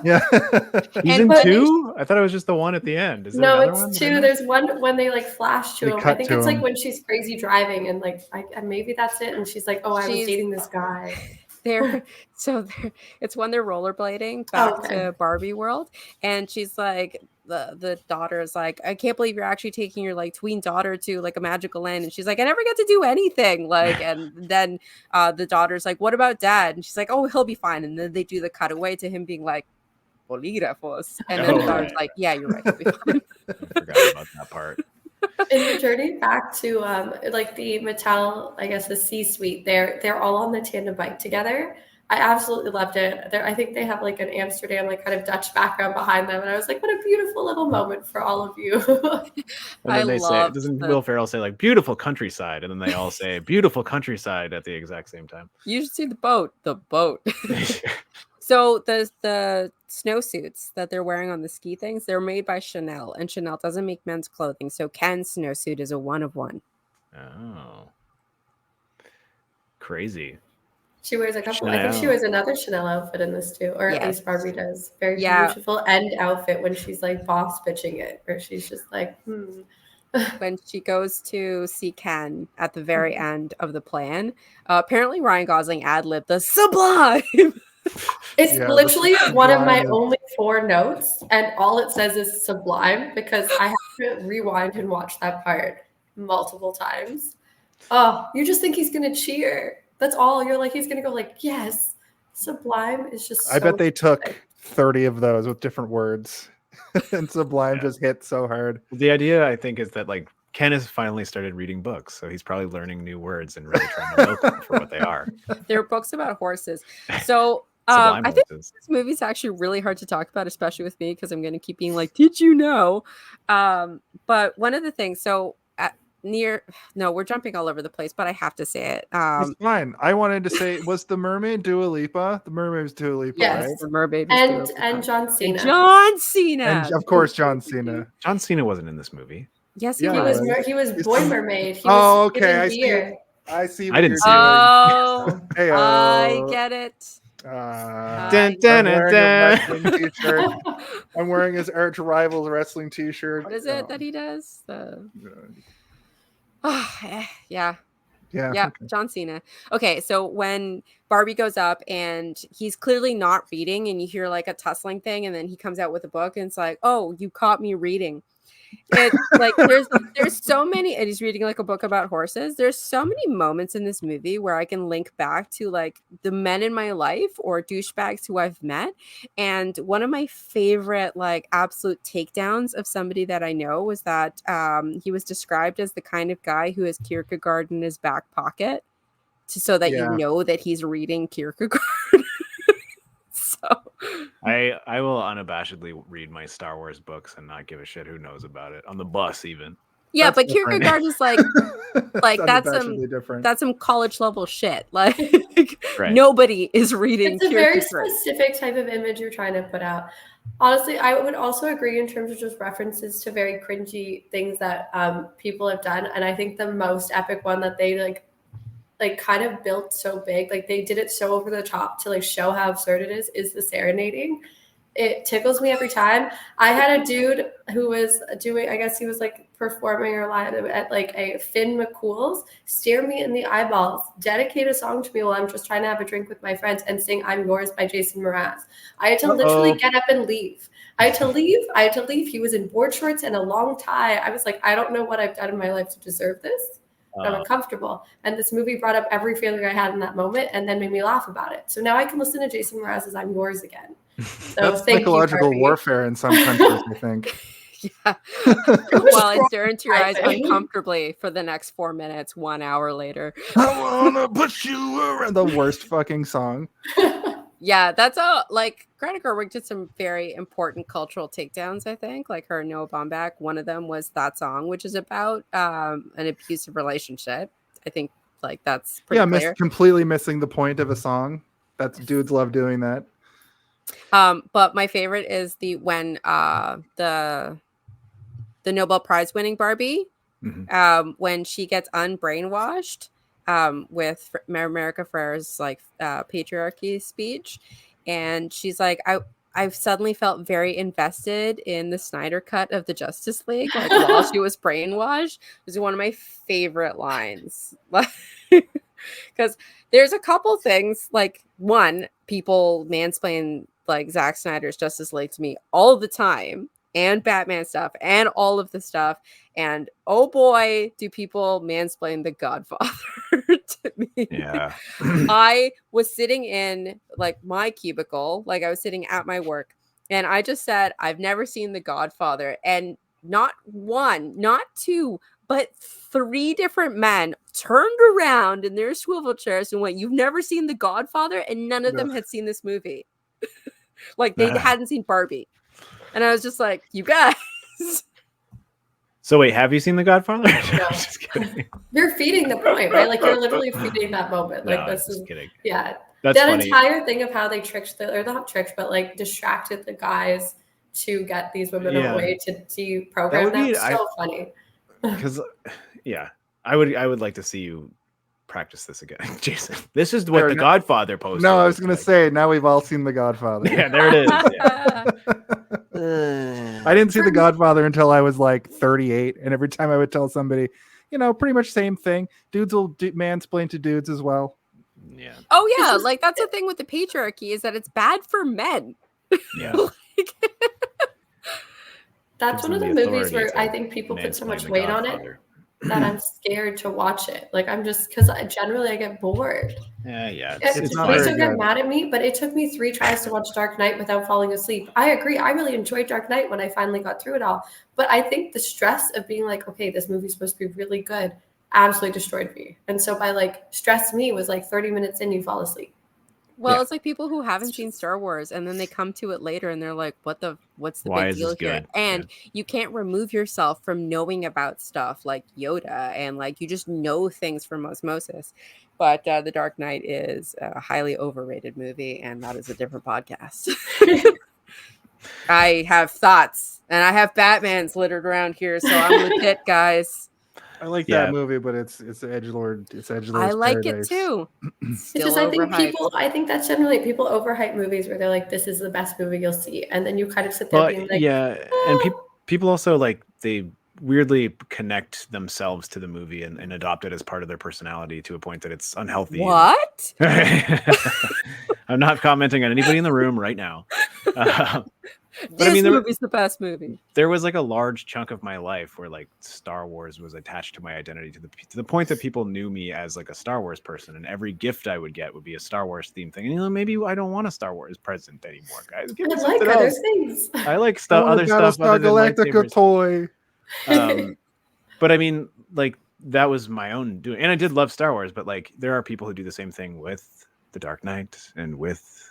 Yeah. He's And- in but- 2? I thought it was just the one at the end. Is there No, another it's one? 2. There's one when they like flash to They him. cut I think to it's like him. when she's crazy driving and like maybe that's it. And she's like, "Oh, I was She's- dating this guy." It's when they're rollerblading back Okay. to Barbie World, and she's like, the daughter is like, I can't believe you're actually taking your like tween daughter to like a magical land, and she's like, I never get to do anything, like, and then the daughter's like, what about dad? And she's like, oh, he'll be fine. And then they do the cutaway to him being like, bolígrafos, and then the daughter's right. like, yeah, you're right, he'll be fine. I forgot about that part. In the journey back to like the Mattel, I guess the C-suite, they're all on the tandem bike together. I absolutely loved it. I think they have like an Amsterdam, like kind of Dutch background behind them, and I was like, what a beautiful little moment for all of you. And I then they say, loved doesn't the- Will Ferrell say like beautiful countryside? And then they all say beautiful countryside at the exact same time. You should see the boat. So the snowsuits that they're wearing on the ski things, they're made by Chanel, and Chanel doesn't make men's clothing. So Ken's snowsuit is a 1 of 1. Oh, crazy. She wears a couple. I think she Chanel. wears another Chanel outfit in this too, or at Yes. least Barbie does. Very Yeah. beautiful end outfit when she's like boss bitching it, where she's just like, When she goes to see Ken at the very end of the plan, apparently Ryan Gosling ad-libbed the sublime. It's Yeah, literally the one of my sublime is- only 4 notes, and all it says is sublime because I have to rewind and watch that part multiple times. Oh, you just think he's gonna cheer. That's all. You're like, he's gonna go like, yes. Sublime is just I so bet they took sick. 30 of those with different words. And Sublime just hit so hard. The idea, I think, is that like Ken has finally started reading books, so he's probably learning new words and really trying to milk them for what they are. They're books about horses. So Sublime I think horses. this movie's actually really hard to talk about, especially with me, because I'm going to keep being like, did you know? But one of the things, so we're jumping all over the place, but I have to say it. It's fine. I wanted to say, was the mermaid Dua Lipa? The mermaid was Dua Lipa, Yes. right? The mermaid was Dua And Lipa. John Cena. John Cena. And of course, John Cena. John Cena wasn't in this movie. Yes, Yeah, he He was. was he was Boy Mermaid. He Oh, was okay, given I see beer. I see. I didn't see it. Oh, Hey, I get it. Dun, I'm dun, wearing a dun. wrestling t-shirt. I'm wearing his arch rival's wrestling t-shirt. What is it that he does? Yeah. Yeah. Yeah, John Cena. Okay, so when Barbie goes up and he's clearly not reading, and you hear like a tussling thing, and then he comes out with a book, and it's like, oh, you caught me reading. It's like there's so many, and he's reading like a book about horses. There's so many moments in this movie where I can link back to like the men in my life or douchebags who I've met. And one of my favorite like absolute takedowns of somebody that I know was that he was described as the kind of guy who has Kierkegaard in his back pocket so that Yeah. you know that he's reading Kierkegaard. So I will unabashedly read my Star Wars books and not give a shit who knows about it on the bus even. yeah, That's but different. Kierkegaard is like that's unabashedly different. that's some college level shit. Like Right. nobody is reading It's a very Kierkegaard. specific type of image you're trying to put out. Honestly, I would also agree in terms of just references to very cringy things that people have done. And I think the most epic one that they like kind of built so big, like they did it so over the top to like show how absurd it is the serenading. It tickles me every time. I had a dude who was doing, I guess he was like performing or live at like a Finn McCool's, stare me in the eyeballs, dedicate a song to me while I'm just trying to have a drink with my friends and sing I'm Yours by Jason Mraz. I had to literally get up and leave. I had to leave. He was in board shorts and a long tie. I was like, I don't know what I've done in my life to deserve this. I'm uncomfortable. And this movie brought up every feeling I had in that moment and then made me laugh about it. So now I can listen to Jason Mraz's I'm Yours again. So that's psychological warfare in some countries, I think. Yeah. While I stare into your eyes uncomfortably for the next 4 minutes, 1 hour later. I wanna push you around. The worst fucking song. Yeah, that's all. Like, Greta Gerwig did some very important cultural takedowns, I think. Like her Noah Baumbach, one of them was that song, which is about an abusive relationship. I think like that's pretty clear. Completely missing the point of a song. That's dudes love doing that. But my favorite is when the Nobel Prize winning Barbie, when she gets unbrainwashed with America Ferrera's like patriarchy speech, and she's like, I've suddenly felt very invested in the Snyder cut of the Justice League, like while she was brainwashed. It was one of my favorite lines. Because there's a couple things, like one, people mansplain like Zack Snyder's Justice League to me all the time, and Batman stuff and all of the stuff. And oh boy, do people mansplain The Godfather to me. Yeah. I was sitting in like my cubicle, like I was sitting at my work, and I just said, I've never seen The Godfather. And not one, not two, but 3 different men turned around in their swivel chairs and went, you've never seen The Godfather? And none of them had seen this movie. Like they hadn't seen Barbie. And I was just like, you guys. So wait, have you seen The Godfather? No. Just kidding. You're feeding the point, right? Like you're literally feeding that moment. Like No, this is kidding. Yeah. That's that funny. Entire thing of how they tricked or not tricked, but like distracted the guys to get these women away to deprogram them. So funny. Because I would like to see you practice this again, Jason. This is what The Godfather posted. No, I was gonna say now we've all seen The Godfather. Yeah, there it is. I didn't see The Godfather until I was like 38, and every time I would tell somebody, pretty much same thing. Dudes will mansplain to dudes as well. Yeah. Oh yeah, like that's the thing with the patriarchy, is that it's bad for men. Yeah. That's one of the movies where I think people put so much weight on it that I'm scared to watch it. Like I'm just, because I get bored. Yeah. It's not please don't get mad at me, but it took me 3 tries to watch Dark Knight without falling asleep. I agree. I really enjoyed Dark Knight when I finally got through it all. But I think the stress of being like, okay, this movie's supposed to be really good, absolutely destroyed me. And so by like stress me was like 30 minutes in, you fall asleep. Well, it's like people who haven't seen Star Wars and then they come to it later and they're like, what's the big deal here? And you can't remove yourself from knowing about stuff like Yoda, and like you just know things from osmosis. But The Dark Knight is a highly overrated movie, and that is a different podcast. I have thoughts, and I have Batmans littered around here, so I'm legit, guys. I like that movie, but it's edgelord. It's edgelord. I like it too. It's just I think that's generally people overhype movies where they're like, "This is the best movie you'll see," and then you kind of sit there being like, and people also like they weirdly connect themselves to the movie and adopt it as part of their personality to a point that it's unhealthy. What? I'm not commenting on anybody in the room right now. This movie's the best movie. There was like a large chunk of my life where like Star Wars was attached to my identity to the point that people knew me as like a Star Wars person, and every gift I would get would be a Star Wars themed thing. And maybe I don't want a Star Wars present anymore, guys. Give me something other else. things. I like other stuff. Star Galactica toy. But I mean, like that was my own doing, and I did love Star Wars. But like, there are people who do the same thing with The Dark Knight and with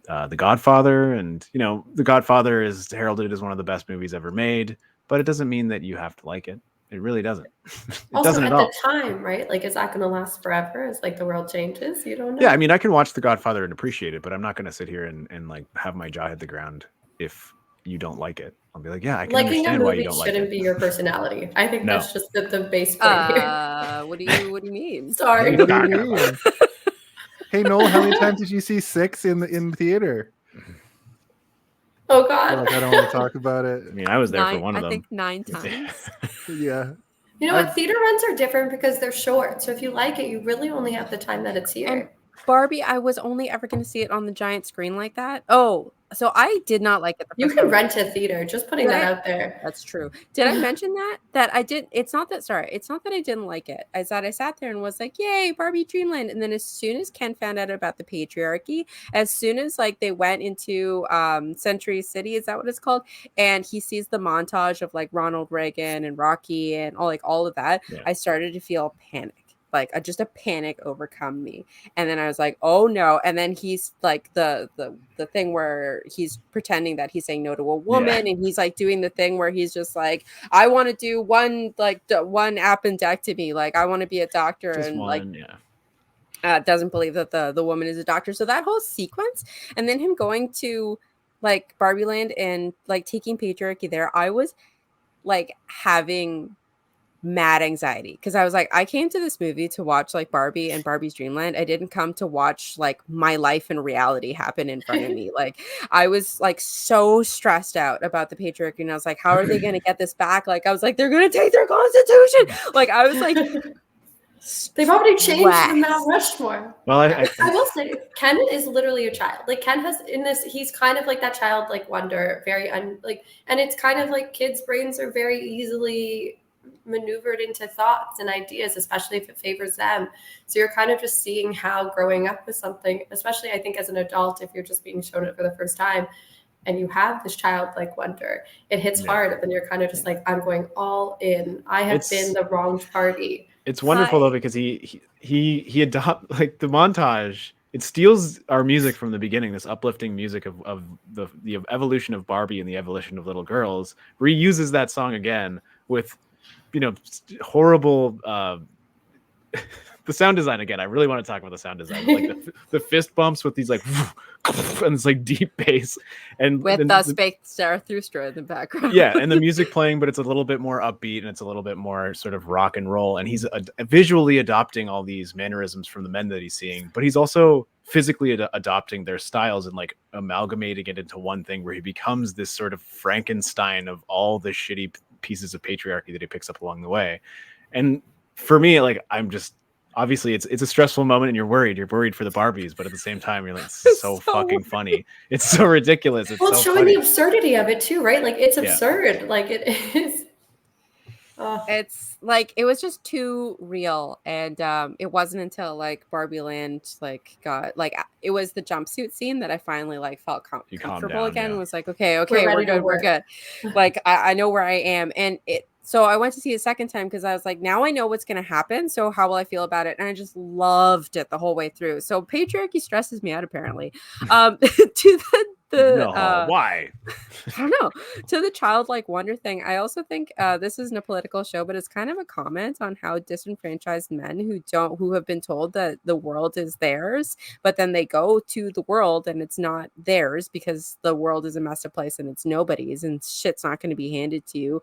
The Godfather, and The Godfather is heralded as one of the best movies ever made, but it doesn't mean that you have to like it. It really doesn't. Also, doesn't at the time, right? Like, is that going to last forever? As like the world changes, you don't know. Yeah, I mean, I can watch The Godfather and appreciate it, but I'm not going to sit here and like have my jaw hit the ground if you don't like it. I'll be like, yeah, I can understand why you don't like it. Shouldn't be your personality. I think that's just the base point here. What do you mean? Sorry. What do you mean? Hey Noel, how many times did you see 6 in the theater? Oh I feel God. like I don't want to talk about I it. mean, I was there for one of I them. think 9 times. Yeah. You know what? Theater runs are different because they're short. So if you like it, you really only have the time that it's here. And Barbie, I was only ever going to see it on the giant screen like that. Oh, so I did not like it the You first can time. rent a theater. Just putting Did that I? out there. That's true. Did I mention that I did? It's not that. Sorry, it's not that I didn't like it. It's that I sat there and was like, "Yay, Barbie Dreamland!" And then as soon as Ken found out about the patriarchy, as soon as like they went into Century City, is that what it's called? And he sees the montage of like Ronald Reagan and Rocky and all of that. Yeah. I started to feel panic. Like just a panic overcome me, and then I was like, "Oh no!" And then he's like the thing where he's pretending that he's saying no to a woman, and he's like doing the thing where he's just like, "I want to do one appendectomy, like I want to be a doctor," Just and one, doesn't believe that the woman is a doctor. So that whole sequence, and then him going to like Barbie Land and like taking patriarchy there, I was like having mad anxiety because I was like, I came to this movie to watch like Barbie and Barbie's Dreamland. I didn't come to watch like my life and reality happen in front of me. Like I was like so stressed out about the patriarchy, and I was like, how are they going to get this back? Like I was like, they're going to take their constitution. Like I was like, they've already changed the Mount stressed. Rushmore. Well, I will say, Ken is literally a child. Like Ken has in this, he's kind of like that childlike wonder, very and it's kind of like kids' brains are very easily maneuvered into thoughts and ideas, especially if it favors them. So you're kind of just seeing how growing up with something, especially I think as an adult, if you're just being shown it for the first time and you have this childlike wonder, it hits hard, and then you're kind of just like, I'm going all in. I have been the wrong party. It's wonderful though, because he adopt like the montage. It steals our music from the beginning, this uplifting music of the evolution of Barbie and the evolution of little girls, reuses that song again with, horrible the sound design again. I really want to talk about the sound design, like the fist bumps with these like and it's like deep bass, and with the Zarathustra in the background. Yeah, and the music playing, but it's a little bit more upbeat and it's a little bit more sort of rock and roll. And he's visually adopting all these mannerisms from the men that he's seeing, but he's also physically adopting their styles and like amalgamating it into one thing where he becomes this sort of Frankenstein of all the shitty pieces of patriarchy that he picks up along the way. And for me, like, I'm just, obviously it's a stressful moment and you're worried for the Barbies, but at the same time you're like, it's so fucking funny. It's so ridiculous. It's it's so showing funny. the absurdity of it too, right? Like it's absurd. Like it is. It's like it was just too real, and it wasn't until like Barbie Land like got like it was the jumpsuit scene that I finally like felt comfortable down, again. yeah. Was like, okay, we're good. Like I know where I am, and so I went to see it a second time because I was like, now I know what's going to happen. So how will I feel about it? And I just loved it the whole way through. So patriarchy stresses me out, apparently. To why? I don't know. To the childlike wonder thing, I also think this isn't a political show, but it's kind of a comment on how disenfranchised men who have been told that the world is theirs, but then they go to the world and it's not theirs because the world is a messed up place and it's nobody's and shit's not going to be handed to you.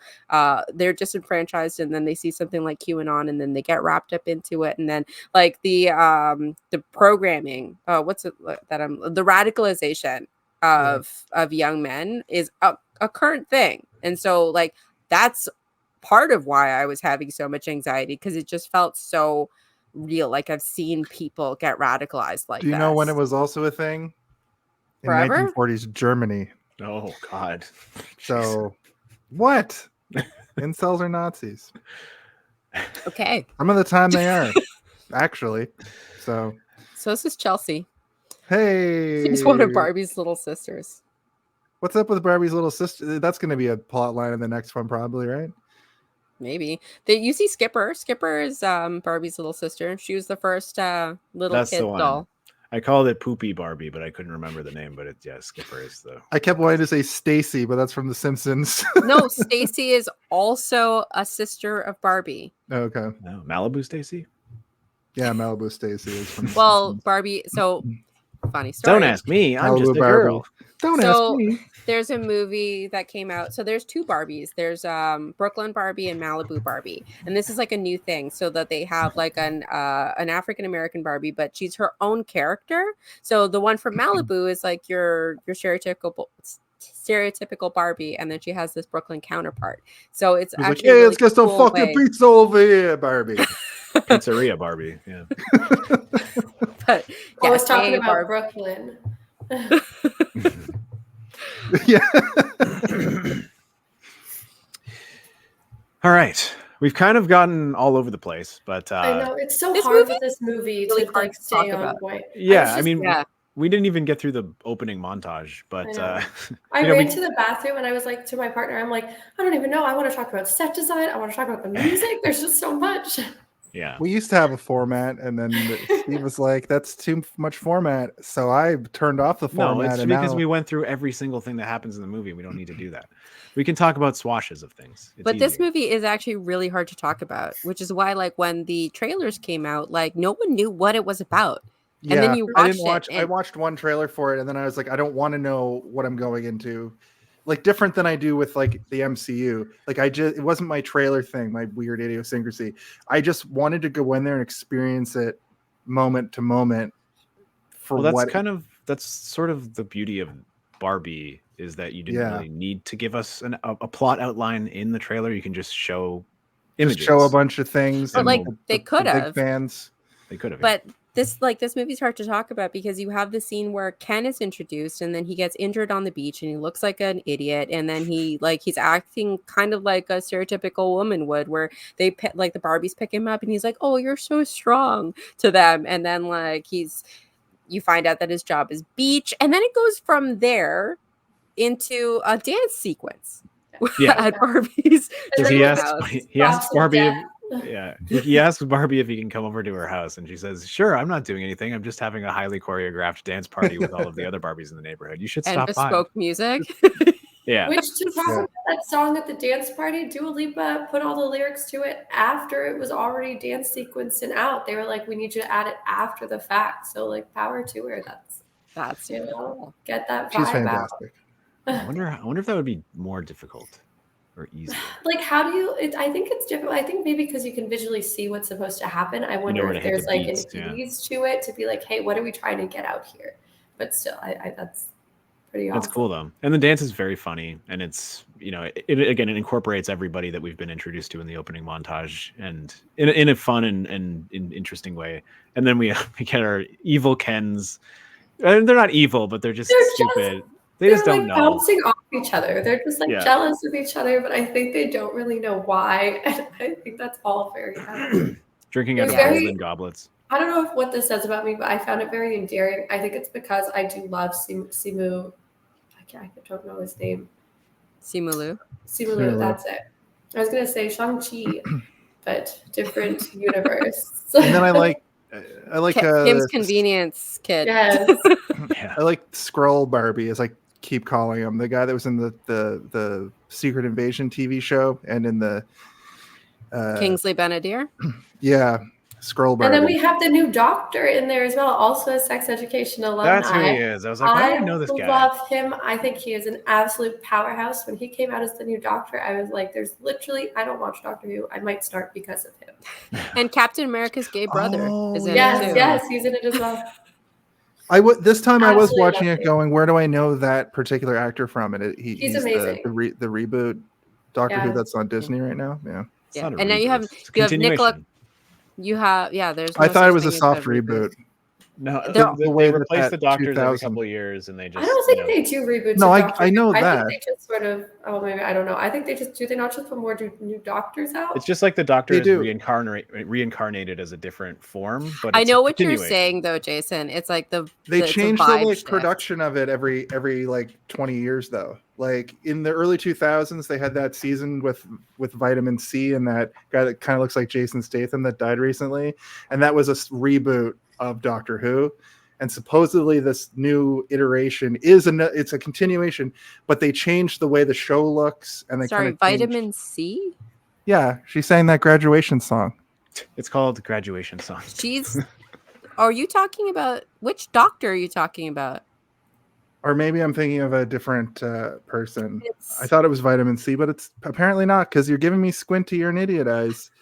They're disenfranchised, and then they see something like QAnon, and then they get wrapped up into it, and then like the programming, the radicalization of young men is a current thing. And so like that's part of why I was having so much anxiety, because it just felt so real. Like I've seen people get radicalized like that. Do you know when it was also a thing? Forever? In 1940s Germany. Oh God. So what? Incels are Nazis. Okay. Some of the time they are, actually. So this is Chelsea. Hey, She's one of Barbie's little sisters. What's up with Barbie's little sister? That's going to be a plot line in the next one, probably, right? Maybe. You see Skipper. Skipper is Barbie's little sister. She was the first little kid doll. I called it Poopy Barbie, but I couldn't remember the name. But Skipper is the. I kept wanting to say Stacy, but that's from The Simpsons. No, Stacy is also a sister of Barbie. Okay. No, Malibu Stacy. Yeah, Malibu Stacy is from. Well, Barbie. So funny story. Don't ask me. I'm just a girl. Don't ask me. There's a movie that came out. So there's two Barbies. There's Brooklyn Barbie and Malibu Barbie. And this is like a new thing, so that they have like an African American Barbie, but she's her own character. So the one from Malibu is like your stereotypical stereotypical Barbie, and then she has this Brooklyn counterpart. So it's He's like, actually hey, really let's get some cool fucking way. pizza over here, Barbie. Pizzeria Barbie. Yeah. But I was talking hey, about Brooklyn. Yeah. All right. We've kind of gotten all over the place, but I know it's so this hard movie with this movie really to hard like to talk stay on about. point. yeah, I mean, yeah. we didn't even get through the opening montage, but I ran to the bathroom and I was like to my partner, I'm like, I don't even know. I want to talk about set design. I want to talk about the music. There's just so much. yeah, We used to have a format, and then Steve was like, "That's too much format," so I turned off the format. no, it's and because now... we went through every single thing that happens in the movie. We don't need to do that. We can talk about swashes of things. It's But this easier. movie is actually really hard to talk about, which is why, like, when the trailers came out, like, no one knew what it was about. Yeah, And then you I watched didn't watch. it. I And watched one trailer for it, and then I was like, I don't want to know what I'm going into. Like different than I do with like the MCU. Like it wasn't my trailer thing, my weird idiosyncrasy. I just wanted to go in there and experience it moment to moment. For Well, what? that's sort of the beauty of Barbie is that you didn't Yeah. really need to give us a plot outline in the trailer. You can just show images. Just show a bunch of things. But, and like, they the could big have. fans. They could have. But this movie's hard to talk about because you have the scene where Ken is introduced and then he gets injured on the beach and he looks like an idiot, and then he's acting kind of like a stereotypical woman would, where the Barbies pick him up and he's like, oh, you're so strong to them, and then you find out that his job is beach, and then it goes from there into a dance sequence at Barbie's. And he then asks Barbie death. he asks Barbie if he can come over to her house, and she says, sure, I'm not doing anything. I'm just having a highly choreographed dance party with all of the other Barbies in the neighborhood. You should stop by. Bespoke music. Yeah. Which, to talk about that song at the dance party, Dua Lipa put all the lyrics to it after it was already dance sequenced and out. They were like, we need you to add it after the fact. So, like, power to her. That's cool. Get that vibe She's out. fantastic. I wonder if that would be more difficult or easier. Like, how do you? I think it's difficult. I think maybe because you can visually see what's supposed to happen. I wonder if there's like an ease to it to be like, hey, what are we trying to get out here? But still, that's pretty awesome. That's cool though, and the dance is very funny, and it's it incorporates everybody that we've been introduced to in the opening montage, and in a fun and in interesting way. And then we get our evil Kens. And they're not evil, but they're stupid. They just don't know. Bouncing off each other. They're just jealous of each other, but I think they don't really know why. And I think that's all very drinking out of golden goblets. I don't know what this says about me, but I found it very endearing. I think it's because I do love Simu. I don't know his name. Simu Liu, that's it. I was gonna say Shang-Chi, but different universe. And then I like Kim's Convenience Kid. Yes. I like Skrull Barbie, as I keep calling him, the guy that was in the Secret Invasion TV show and in the Kingsley Benadir. Yeah, Skrull Barbie. And then we have the new doctor in there as well, also a sex education alumni. That's who he is. I was like, I didn't know this guy. I love him. I think he is an absolute powerhouse. When he came out as the new doctor, I was like, there's literally, I don't watch Doctor Who. I might start because of him. And Captain America's gay brother is in it it too. Yes, he's in it as well. This time I was watching it him. going, where do I know that particular actor from? And he's amazing. The reboot Doctor Who that's on Disney right now. Yeah. And now you have Nicola. There's. I thought it was a soft reboot. No, the way they that replace the doctors every 2000. couple of years, and they just. I don't think they do reboots. No, of I know that. I think they just sort of. Oh, maybe I don't know. I think they just do. They not just put more new doctors out. It's just like the Doctor is reincarnated as a different form. But I know what you're saying, though, Jason. It's like they change the production of it every 20 years, though. Like in the early 2000s, they had that season with Vitamin C and that guy that kind of looks like Jason Statham that died recently, and that was a reboot of Doctor Who. And supposedly this new iteration it's a continuation, but they changed the way the show looks. And they Vitamin C? Yeah, she sang that graduation song. It's called Graduation Song. Are you talking about, which doctor are you talking about? Or maybe I'm thinking of a different person. I thought it was Vitamin C, but it's apparently not, because you're giving me squinty or an idiot eyes.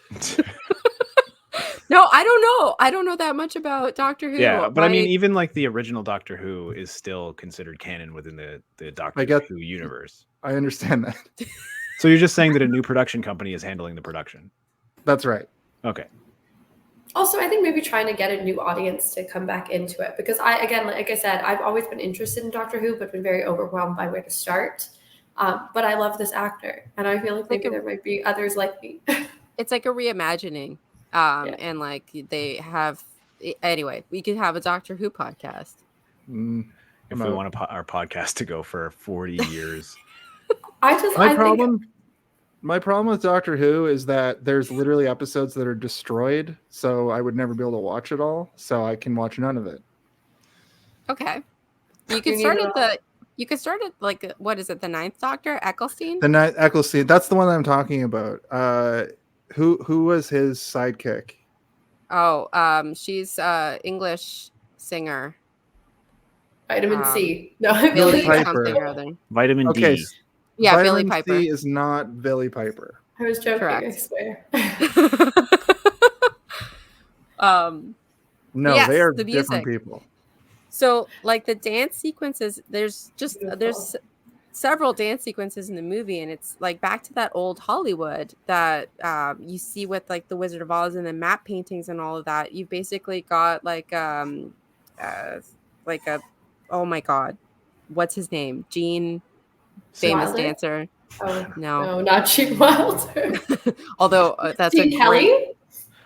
No, I don't know. I don't know that much about Doctor Who. Yeah, but I mean, even like the original Doctor Who is still considered canon within the Doctor Who universe. I understand that. So you're just saying that a new production company is handling the production. That's right. Okay. Also, I think maybe trying to get a new audience to come back into it, because like I said, I've always been interested in Doctor Who, but been very overwhelmed by where to start. But I love this actor, and I feel like maybe there might be others like me. It's like a reimagining, and like they have. Anyway, we could have a Doctor Who podcast. If we want our podcast to go for 40 years. My problem with Doctor Who is that there's literally episodes that are destroyed, so I would never be able to watch it all, so I can watch none of it. Okay. You could start at like, what is it, the 9th Doctor, Eccleston? Eccleston, that's the one that I'm talking about. Who was his sidekick? Oh, she's English singer. Vitamin C. No, Billy Piper. Vitamin D. Yeah, Vitamin Billy Piper. C is not Billy Piper. I was joking, Correct. I swear. No, yes, they are the different music. people. So, like the dance sequences, there's several dance sequences in the movie, and it's like back to that old Hollywood that you see with like the Wizard of Oz and the map paintings and all of that. You've basically got like a oh my god, what's his name? Gene, famous Wilder? dancer. Oh, no, not Gene Wilder. Although that's Gene Kelly.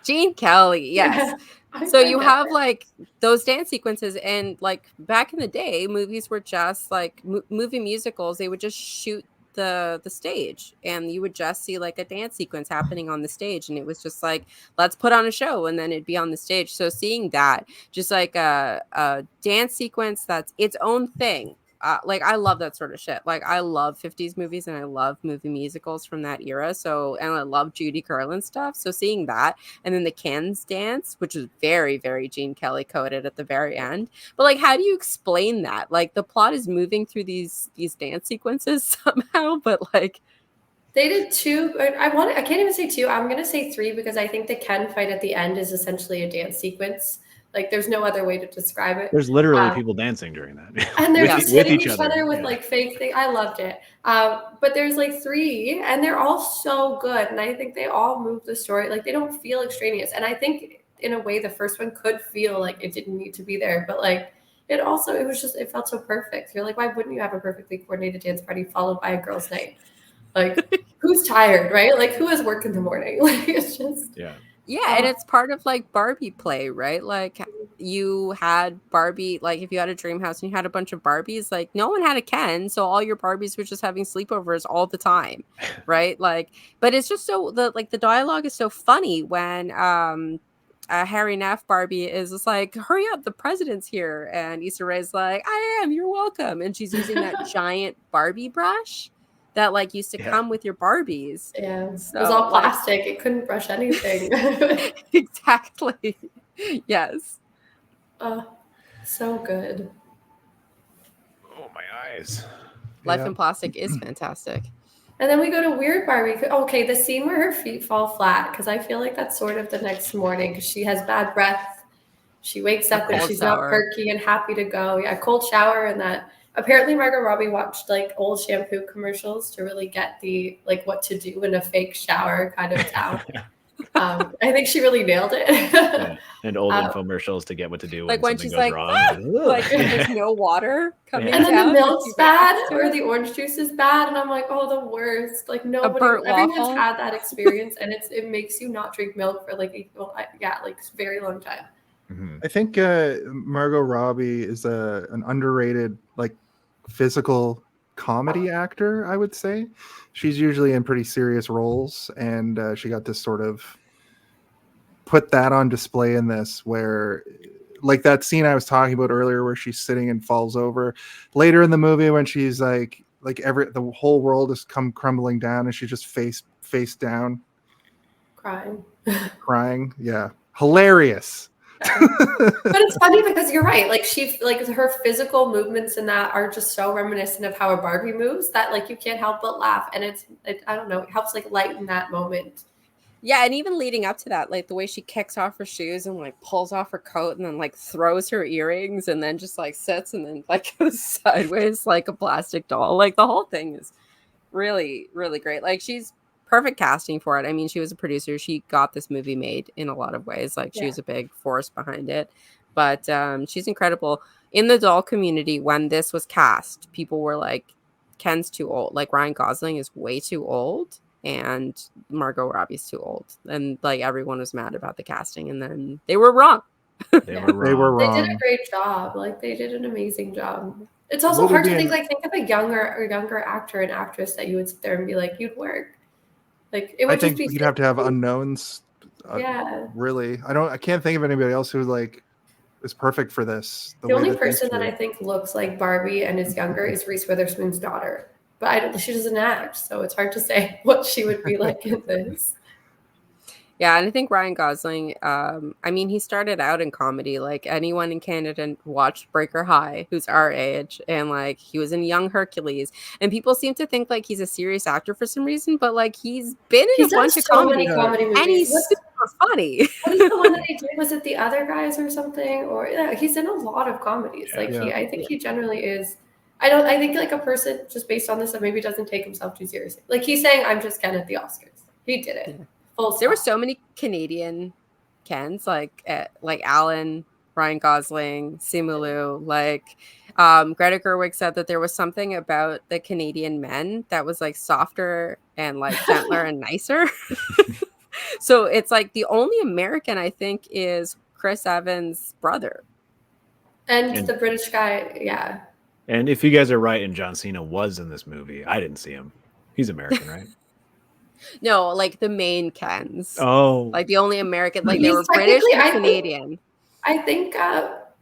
Gene Kelly, yes. Yeah. So you have like those dance sequences, and like back in the day, movies were just like movie musicals. They would just shoot the stage, and you would just see like a dance sequence happening on the stage, and it was just like, let's put on a show, and then it'd be on the stage. So seeing that, just like a dance sequence that's its own thing. Like I love that sort of shit. Like I love 50s movies, and I love movie musicals from that era. So, and I love Judy Garland stuff. So seeing that, and then the Ken's dance, which is very, very Gene Kelly coded at the very end. But like, how do you explain that? Like the plot is moving through these dance sequences somehow, but like they did 2. I can't even say 2. I'm gonna say 3, because I think the Ken fight at the end is essentially a dance sequence. Like there's no other way to describe it. There's literally people dancing during that. And they're just hitting each other with like fake things. I loved it. But there's like 3, and they're all so good. And I think they all move the story. Like they don't feel extraneous. And I think in a way the first one could feel like it didn't need to be there. But like it felt so perfect. You're like, why wouldn't you have a perfectly coordinated dance party followed by a girls' night? Like who's tired, right? Like who has work in the morning? Like it's just Yeah, and it's part of like Barbie play, right? Like you had Barbie, like if you had a dream house and you had a bunch of Barbies, like no one had a Ken, so all your Barbies were just having sleepovers all the time, right? Like, but it's just so the dialogue is so funny when Harry Neff Barbie is just like, hurry up, the president's here, and Issa Rae's like, I am, you're welcome, and she's using that giant Barbie brush that like used to come with your Barbies. Yeah, so, it was all plastic. It couldn't brush anything. Exactly. Yes. So good. Oh, my eyes. Life in Plastic is fantastic. And then we go to Weird Barbie. Okay, the scene where her feet fall flat, because I feel like that's sort of the next morning, because she has bad breath. She wakes up and she's not perky and happy to go. Yeah, cold shower, and that. Apparently, Margot Robbie watched like old shampoo commercials to really get the like what to do in a fake shower kind of down. I think she really nailed it. And old infomercials to get what to do like when she's something like, goes wrong. like there's no water coming and then down, the milk's bad or the orange juice is bad, and I'm like, oh, the worst. Like everyone's had that experience, and it makes you not drink milk for like a very long time. Mm-hmm. I think Margot Robbie is an underrated like physical comedy actor, I would say. She's usually in pretty serious roles, and she got to sort of put that on display in this, where like that scene I was talking about earlier where she's sitting and falls over later in the movie when she's like the whole world has come crumbling down and she's just face down crying. Yeah, hilarious. But it's funny because you're right. Like her physical movements in that are just so reminiscent of how a Barbie moves that like you can't help but laugh. And I don't know, it helps like lighten that moment. Yeah, and even leading up to that, like the way she kicks off her shoes and like pulls off her coat and then like throws her earrings and then just like sits and then like goes sideways like a plastic doll. Like the whole thing is really, really great. Like she's perfect casting for it. I mean, she was a producer. She got this movie made in a lot of ways. Like she was a big force behind it. But she's incredible. In the doll community, when this was cast, people were like, Ken's too old. Like Ryan Gosling is way too old. And Margot Robbie's too old. And like everyone was mad about the casting. And then they were wrong. They were They were wrong. They wrong. did a great job. Like they did an amazing job. It's also hard to think of a younger actor and actress that you would sit there and be like, you'd work. Like it would I think just be you'd have to have unknowns. Yeah. Really, I can't think of anybody else who like is perfect for this. The only person that I think looks like Barbie and is younger is Reese Witherspoon's daughter. But she doesn't act, so it's hard to say what she would be like in this. Yeah, and I think Ryan Gosling, I mean, he started out in comedy. Like anyone in Canada watched Breaker High, who's our age, and like he was in Young Hercules. And people seem to think like he's a serious actor for some reason, but like he's been in a bunch of comedy movies. And he's super funny. What is the one that he did? Was it The Other Guys or something? Or he's in a lot of comedies. I think he generally is. I think like a person just based on this that maybe doesn't take himself too seriously. Like he's saying, I'm just Ken at the Oscars. He did it. Yeah. Full there were stop. so many Canadian Kens, like Alan, Ryan Gosling, Simu Liu. Like Greta Gerwig said that there was something about the Canadian men that was like softer and like gentler and nicer. So it's like the only American I think is Chris Evans' brother. And the British guy, yeah. And if you guys are right and John Cena was in this movie, I didn't see him. He's American, right? No, like the main Kens. Oh. Like the only American, like they were British and Canadian. I think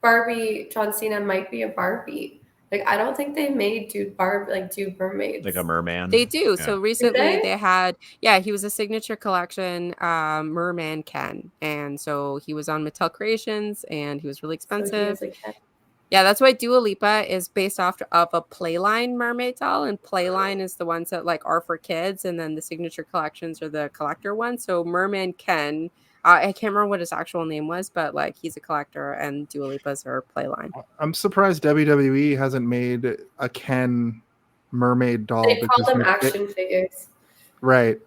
Barbie, John Cena might be a Barbie. Like I don't think they made dude mermaids. Like a merman. They do. Yeah. So recently they had, he was a signature collection merman Ken. And so he was on Mattel Creations and he was really expensive. So he is a Ken. Yeah, that's why Dua Lipa is based off of a Playline mermaid doll, and Playline is the ones that like are for kids, and then the signature collections are the collector ones. So Merman Ken, I can't remember what his actual name was, but like he's a collector, and Dua Lipa's her Playline. I'm surprised WWE hasn't made a Ken mermaid doll. They call them action figures. Right,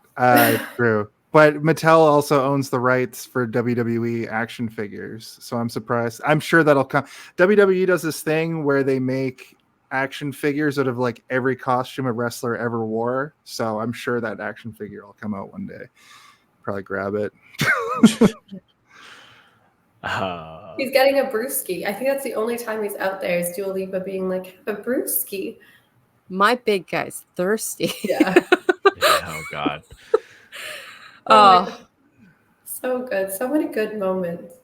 true. But Mattel also owns the rights for WWE action figures, so I'm surprised. I'm sure that'll come. WWE does this thing where they make action figures out of like every costume a wrestler ever wore, so I'm sure that action figure will come out one day. Probably grab it. He's getting a brewski. I think that's the only time he's out there is Dua Lipa being like, a brewski. My big guy's thirsty. Yeah. Oh, God. Oh, so good. So many good moments.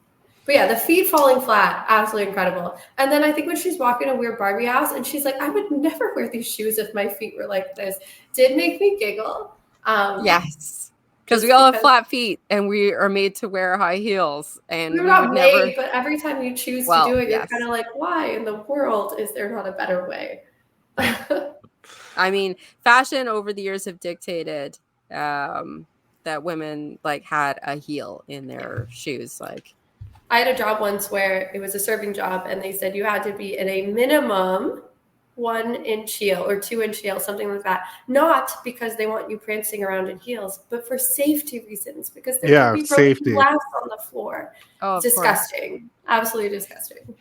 But yeah, the feet falling flat, absolutely incredible. And then I think when she's walking a weird Barbie house and she's like, I would never wear these shoes if my feet were like this, did make me giggle. Yes. Because we all have flat feet and we are made to wear high heels. And we're not made, but every time you choose to do it, you're kind of like, why in the world is there not a better way? I mean, fashion over the years have dictated that women like had a heel in their shoes. Like I had a job once where it was a serving job and they said you had to be in a minimum 1-inch heel or 2-inch heel, something like that. Not because they want you prancing around in heels, but for safety reasons, because there could be broken glass on the floor. Oh, disgusting. Absolutely disgusting.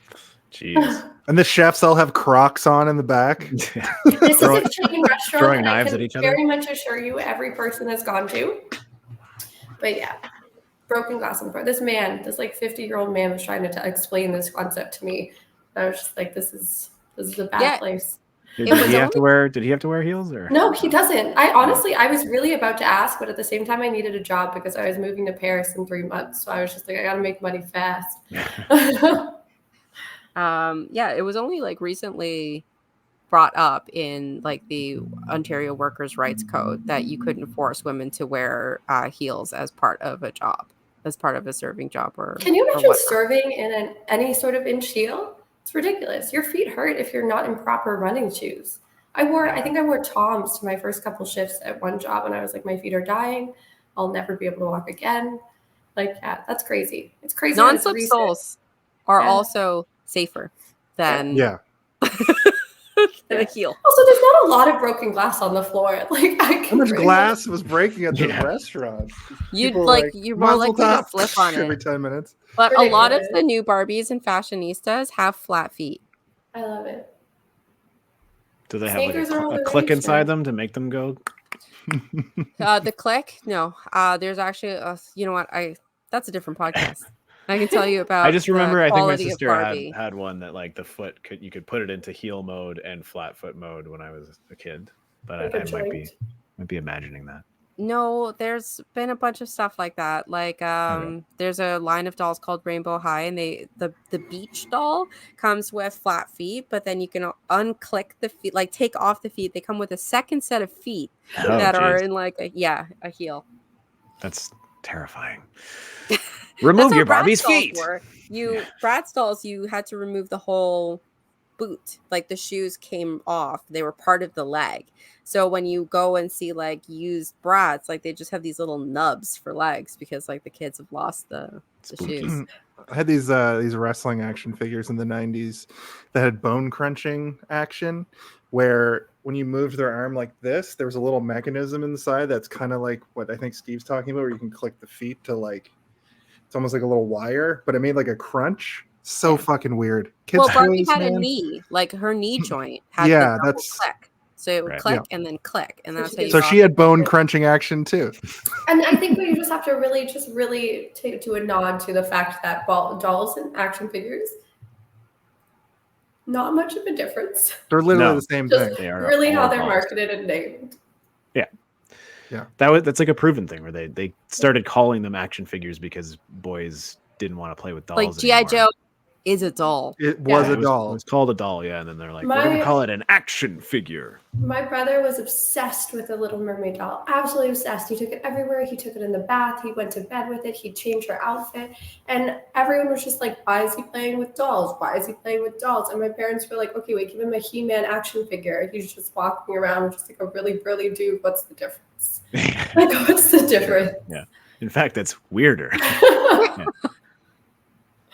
Jeez. And the chefs all have Crocs on in the back. This is a chain restaurant throwing knives at each other. Very much assure you every person has gone to. But yeah, broken glass on the floor. This like 50-year-old man was trying to explain this concept to me. I was just like, this is a bad place. Did he have to wear heels or? No, he doesn't. I was really about to ask, but at the same time I needed a job because I was moving to Paris in 3 months. So I was just like, I got to make money fast. It was only like recently brought up in like the Ontario Workers' Rights Code that you couldn't force women to wear heels as part of a job, as part of a serving job. Can you imagine serving in any sort of inch heel? It's ridiculous. Your feet hurt if you're not in proper running shoes. I think I wore Toms to my first couple shifts at one job and I was like, my feet are dying. I'll never be able to walk again. Like, yeah, that's crazy. It's crazy. that it's Non-slip recent. soles are Yeah. also safer than Yeah. than a heel. Also, there's not a lot of broken glass on the floor. Like, I How can much bring glass was breaking at this Yeah. restaurant? You'd People like you're more muzzle likely to top slip on every it. 10 minutes. But a lot of Ridiculous. the new Barbies and fashionistas have flat feet. I love it. Do they have Sneakers are all like a the click rage inside now. them to make them go? The click, no. There's actually, you know what? That's a different podcast. I can tell you about. I just remember the I think my quality of sister Barbie. had one that like the foot you could put it into heel mode and flat foot mode when I was a kid, but Like a I might joint. be imagining that. No, there's been a bunch of stuff like that. Like, there's a line of dolls called Rainbow High, and the beach doll comes with flat feet, but then you can unclick the feet, like take off the feet. They come with a second set of feet Oh, that are geez. in like a heel. That's terrifying. That's Remove how your Bratz Barbie's dolls feet. were. Bratz dolls, you had to remove the whole boot. Like the shoes came off. They were part of the leg. So when you go and see like used Bratz, like they just have these little nubs for legs because like the kids have lost the Spooky. shoes. I had these wrestling action figures in the 90s that had bone crunching action, where when you moved their arm like this, there was a little mechanism inside that's kind of like what I think Steve's talking about, where you can click the feet to like, it's almost like a little wire, but it made like a crunch. So fucking weird. Kids Well, Barbie toys, had a man. knee, like her knee joint had Yeah, the double that's- click. So it would Right. click and then click, and that's how you So got- she had bone crunching action too. And I think we just have to really take to a nod to the fact that dolls and action figures, not much of a difference. They're literally No. the same Just thing. They are really how all they're dolls. marketed and named. That's like a proven thing where they started calling them action figures because boys didn't want to play with dolls. like G.I. anymore. Joe is a doll. It was Yeah. a doll. It was called a doll, yeah, and then they're like, we're My- gonna call it an action figure. My brother was obsessed with the Little Mermaid doll. Absolutely obsessed. He took it everywhere. He took it in the bath. He went to bed with it. He changed her outfit. And everyone was just like, why is he playing with dolls? Why is he playing with dolls? And my parents were like, okay, wait, give him a He-Man action figure. He's just walking around just like a really burly dude. What's the difference? Like, what's the difference? Yeah. In fact, that's weirder.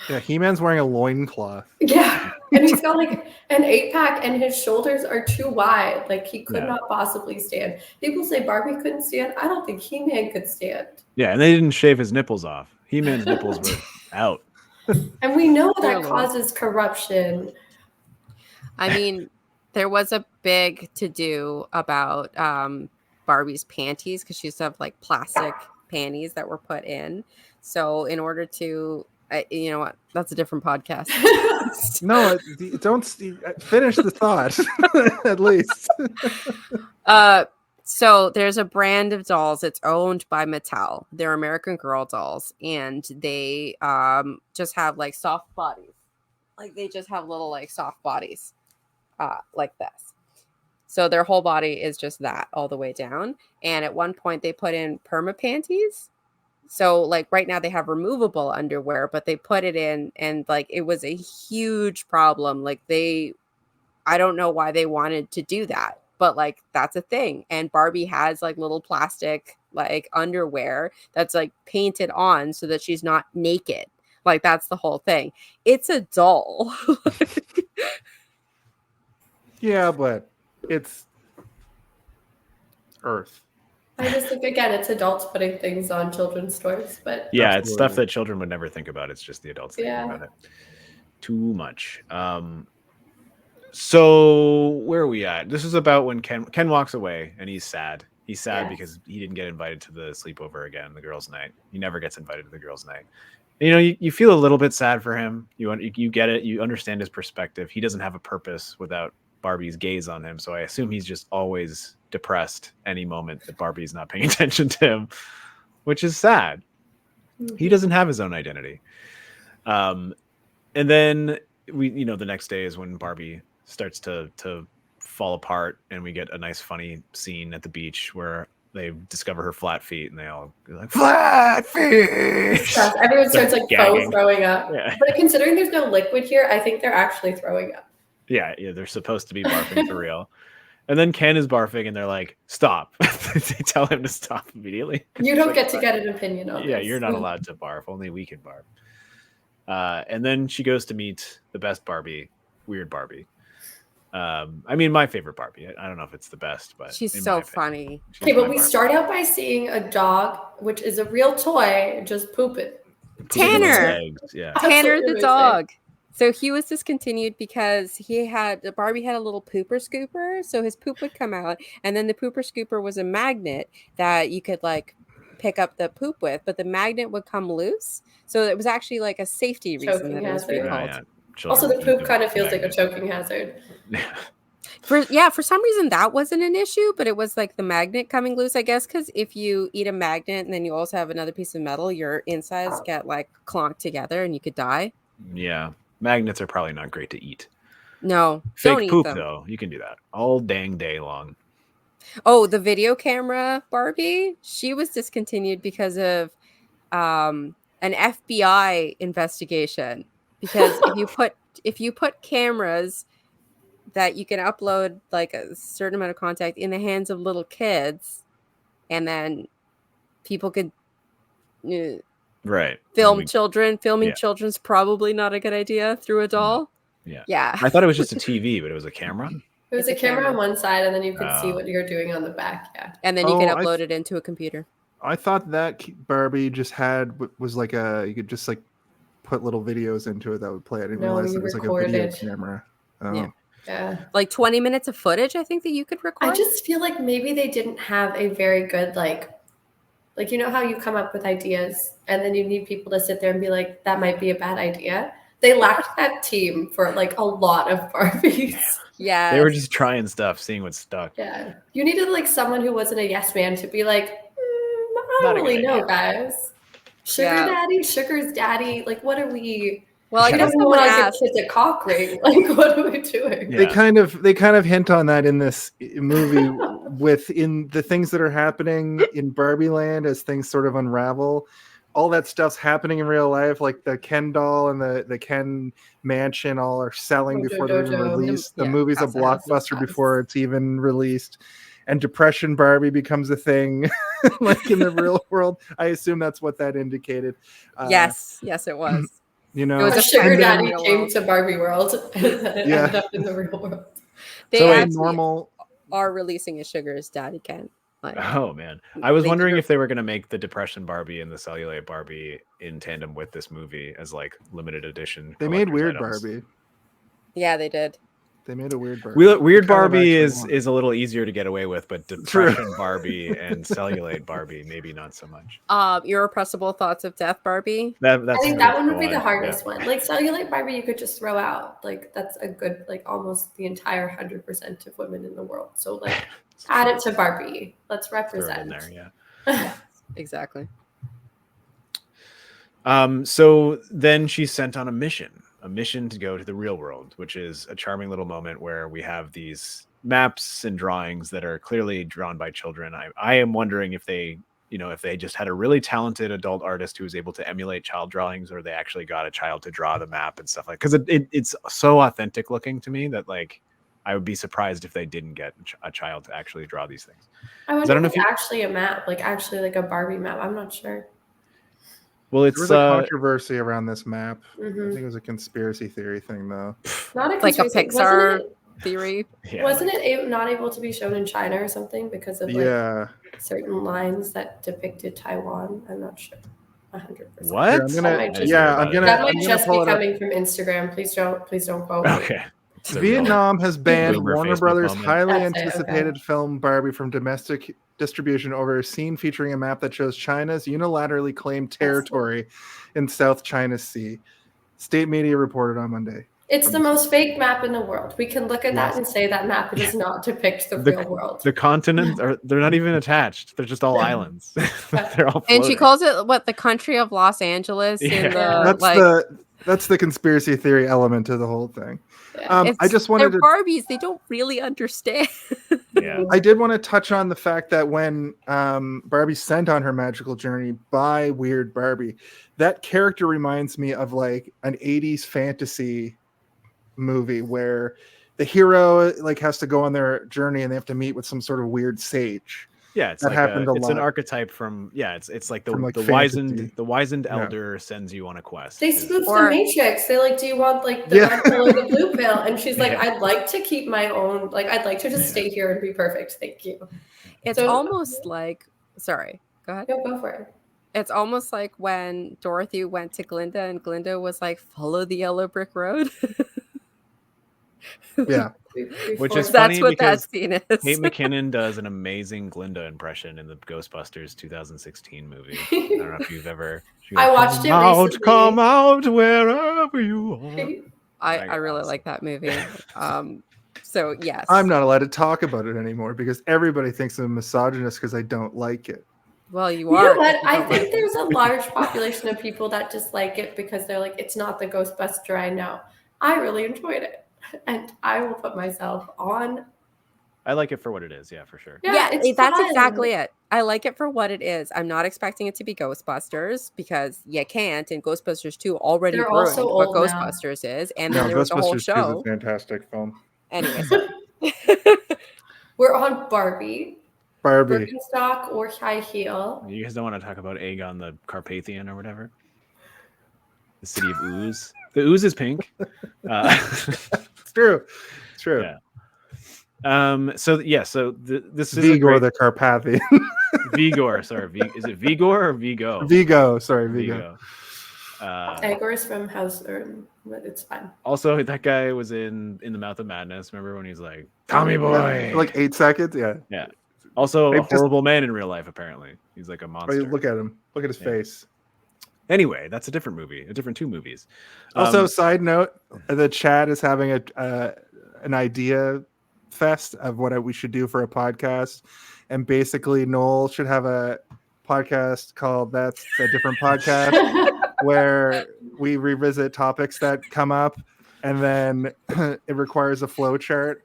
Yeah, He-Man's wearing a loincloth. Yeah. And he's got like an 8-pack and his shoulders are too wide. Like he could Yeah. not possibly stand. People say Barbie couldn't stand. I don't think He-Man could stand. Yeah, and they didn't shave his nipples off. He-Man's nipples were out. And we know that Clearly. causes corruption. I mean, there was a big to do about Barbie's panties because she used to have like plastic panties that were put in. So in order to, you know what, that's a different podcast. No, don't finish the thought. At least. So there's a brand of dolls. It's owned by Mattel. They're American Girl dolls, and they just have like soft bodies. Like they just have little like soft bodies, like this. So their whole body is just that all the way down. And at one point they put in perma panties. So like right now they have removable underwear, but they put it in and like it was a huge problem. Like I don't know why they wanted to do that, but like that's a thing. And Barbie has like little plastic like underwear that's like painted on so that she's not naked. Like that's the whole thing. It's a doll. Yeah, but it's Earth. I just think again, it's adults putting things on children's toys, but Yeah, it's stuff Absolutely. that children would never think about. It's just the adults thinking Yeah. about it. Too much. So where are we at? This is about when Ken walks away and he's sad. He's sad Yes. because he didn't get invited to the sleepover again, the girls' night. He never gets invited to the girls' night. You know, you feel a little bit sad for him. You get it. You understand his perspective. He doesn't have a purpose without Barbie's gaze on him. So I assume he's just always depressed any moment that Barbie's not paying attention to him, which is sad. He doesn't have his own identity. And then the next day is when Barbie starts to fall apart, and we get a nice funny scene at the beach where they discover her flat feet, and they all be like, flat feet. Yes, everyone starts like gagging. throwing up. Yeah. But considering there's no liquid here, I think they're actually throwing up. Yeah, they're supposed to be barfing for real. And then Ken is barfing, and they're like, "Stop!" They tell him to stop immediately. You don't get to get an opinion on Yeah, this. you're not allowed to barf. Only we can barf. And then she goes to meet the best Barbie, Weird Barbie. I mean, my favorite Barbie. I don't know if it's the best, but She's in so my opinion, funny. she's Okay, my but we Barbie. start out by seeing a dog, which is a real toy, just pooping. Tanner. Legs, yeah. Tanner Absolutely the amazing. dog. So he was discontinued because Barbie had a little pooper scooper, so his poop would come out, and then the pooper scooper was a magnet that you could like pick up the poop with, but the magnet would come loose. So it was actually like a safety reason Choking that it was hazard. recalled. Yeah. Also, the Children poop eat kind of the feels like a magnet. choking hazard. For some reason that wasn't an issue, but it was like the magnet coming loose, I guess, because if you eat a magnet and then you also have another piece of metal, your insides get like clonked together and you could die. Yeah. Magnets are probably not great to eat. No, Fake don't eat poop, them. though. You can do that all dang day long. Oh, the video camera Barbie, she was discontinued because of an FBI investigation. Because if you put cameras that you can upload like a certain amount of content in the hands of little kids, and then people could Right. film I mean, children. Filming yeah. children's probably not a good idea through a doll. Yeah. Yeah. I thought it was just a TV, but it was a camera. It was It's a a camera camera. on one side, and then you could see Oh. what you're doing on the back. Yeah. And then you can Oh, upload it into a computer. I thought that Barbie just was like you could just like put little videos into it that would play. I didn't No, realize you it was like a video recorded. camera. Oh. Yeah. Yeah. Like 20 minutes of footage, I think, that you could record. I just feel like maybe they didn't have a very good like you know how you come up with ideas and then you need people to sit there and be like, that might be a bad idea. They lacked that team for like a lot of Barbies. Yeah. They were just trying stuff, seeing what stuck. Yeah. You needed like someone who wasn't a yes man to be like, I Not a don't really good know, idea. guys. Sugar Yeah. daddy, sugar's daddy. Like, what are we? Well, I We guess don't someone want to asked. give kids a cock ring. Like, what are we doing? Yeah. They kind of hint on that in this movie within the things that are happening in Barbie Land as things sort of unravel. All that stuff's happening in real life, like the Ken doll and the Ken mansion all are selling Mojo before they're even Dojo. released. The Yeah, movie's a Casa House is blockbuster nice. before it's even released. And Depression Barbie becomes a thing like in the real world. I assume that's what that indicated. Yes, it was. You know, It was A a sugar friend in the daddy real came world. to Barbie World and then it Yeah. ended up in the real world. They So, actually normal. are releasing a Sugar's Daddy Ken. Like, Oh man, I was They wondering did- if they were going to make the Depression Barbie and the Cellulite Barbie in tandem with this movie as like limited edition. They made collector's Weird items. Barbie. Yeah, they did. They made a Weird Barbie. Weird Which I kind of Barbie actually is a little easier to get away with, but Depression Barbie and Cellulite Barbie maybe not so much. Irrepressible Thoughts of Death Barbie. That's I think a that good one would be the one, hardest yeah. one. Like cellulite Barbie, you could just throw out. Like that's a good, like almost the entire 100% of women in the world. So like add it to Barbie. Let's Throw it represent. in there, yeah. Exactly. So then she's sent on a mission to go to the real world, which is a charming little moment where we have these maps and drawings that are clearly drawn by children. I am wondering if they, if they just had a really talented adult artist who was able to emulate child drawings, or they actually got a child to draw the map and stuff like, because it's so authentic looking to me that like I would be surprised if they didn't get a child to actually draw these things. I wonder don't know if if it's you- actually a map, like actually like a Barbie map. I'm not sure. Well, There it's was a controversy around this map. I Mhm. think it was a conspiracy theory thing, though. Not a Like a conspiracy. Pixar theory. yeah, Wasn't like- it not able to be shown in China or something because of like Yeah. certain lines that depicted Taiwan? I'm not sure. 100%. What? Here, I'm gonna- That might just- yeah, I I'm didn't gonna- hear That about might it. just be pull it up. coming from Instagram. Please don't quote me. Okay. It's a real- Vietnam has banned Boomer Warner Facebook Brothers' moment. highly That's it, anticipated film Barbie from domestic distribution over a scene featuring a map that shows China's unilaterally claimed territory in South China Sea. State media reported on Monday. It's the most fake map in the world. We can look at that Yes. and say that map does not depict the real world. The continents they're not even attached. They're just all islands. They're all And she floating. calls it what, the country of Los Angeles in Yeah. the That's the conspiracy theory element to the whole thing. Yeah. I it's- just wanted they're to Barbies. They don't really understand. Yeah. I did want to touch on the fact that when Barbie's sent on her magical journey by Weird Barbie, that character reminds me of like an 80s fantasy movie where the hero like has to go on their journey and they have to meet with some sort of weird sage. Yeah, it's That like happened a it's an lot. archetype from it's like the From, like, the fantasy. wizened Yeah. elder sends you on a quest. They is- spoofed Or- the Matrix. They like, do you want like the Yeah. red pill or the blue pill? And she's like, Yeah. I'd like to keep my own. Like, I'd like to just Yeah. stay here and be perfect. Thank you. It's So- almost like, sorry, go ahead. No, go for it. It's almost like when Dorothy went to Glinda and Glinda was like, follow the yellow brick road. Yeah. Which is That's funny what that because scene is. Kate McKinnon does an amazing Glinda impression in the Ghostbusters 2016 movie. I don't know if you've ever. she I goes, watched it "Come out, recently." come out wherever you are. I really Awesome. like that movie. So yes, I'm not allowed to talk about it anymore because everybody thinks I'm a misogynist because I don't like it. Well, you You are. know what? 'cause you I don't think like it. there's a large population of people that just like it because they're like, it's not the Ghostbuster I know. I really enjoyed it. And I will put myself on. I like it for what it is. Yeah, for sure. Yeah, it's that's fun. exactly it. I like it for what it is. I'm not expecting it to be Ghostbusters because you can't. And Ghostbusters 2 already They're ruined also what old now. Ghostbusters is. And then No, there was a whole Ghostbusters 2 is show. a fantastic film. Anyway, We're on Barbie, Barbie. Birkenstock or high heel. You guys don't want to talk about Aegon the Carpathian or whatever? The city of Ooze. The Ooze is pink. It's true. It's true. Yeah. So this is Vigor the Carpathian. Vigor. Sorry, is it Vigor or Vigo? Vigo. Sorry, Vigo. Vigo. Egor's from House Earn, but it's fine. Also, that guy was in The Mouth of Madness. Remember when he's like, Tommy boy? Like 8 seconds. Yeah. Yeah. Also, They a just- horrible man in real life, apparently. He's like a Oh, monster. look at him. Look at his Yeah. face. Anyway, that's a different movie, a different two movies. Also, side note, the chat is having an idea fest of what we should do for a podcast. And basically, Noel should have a podcast called That's a Different Podcast, where we revisit topics that come up. And then it requires a flow chart.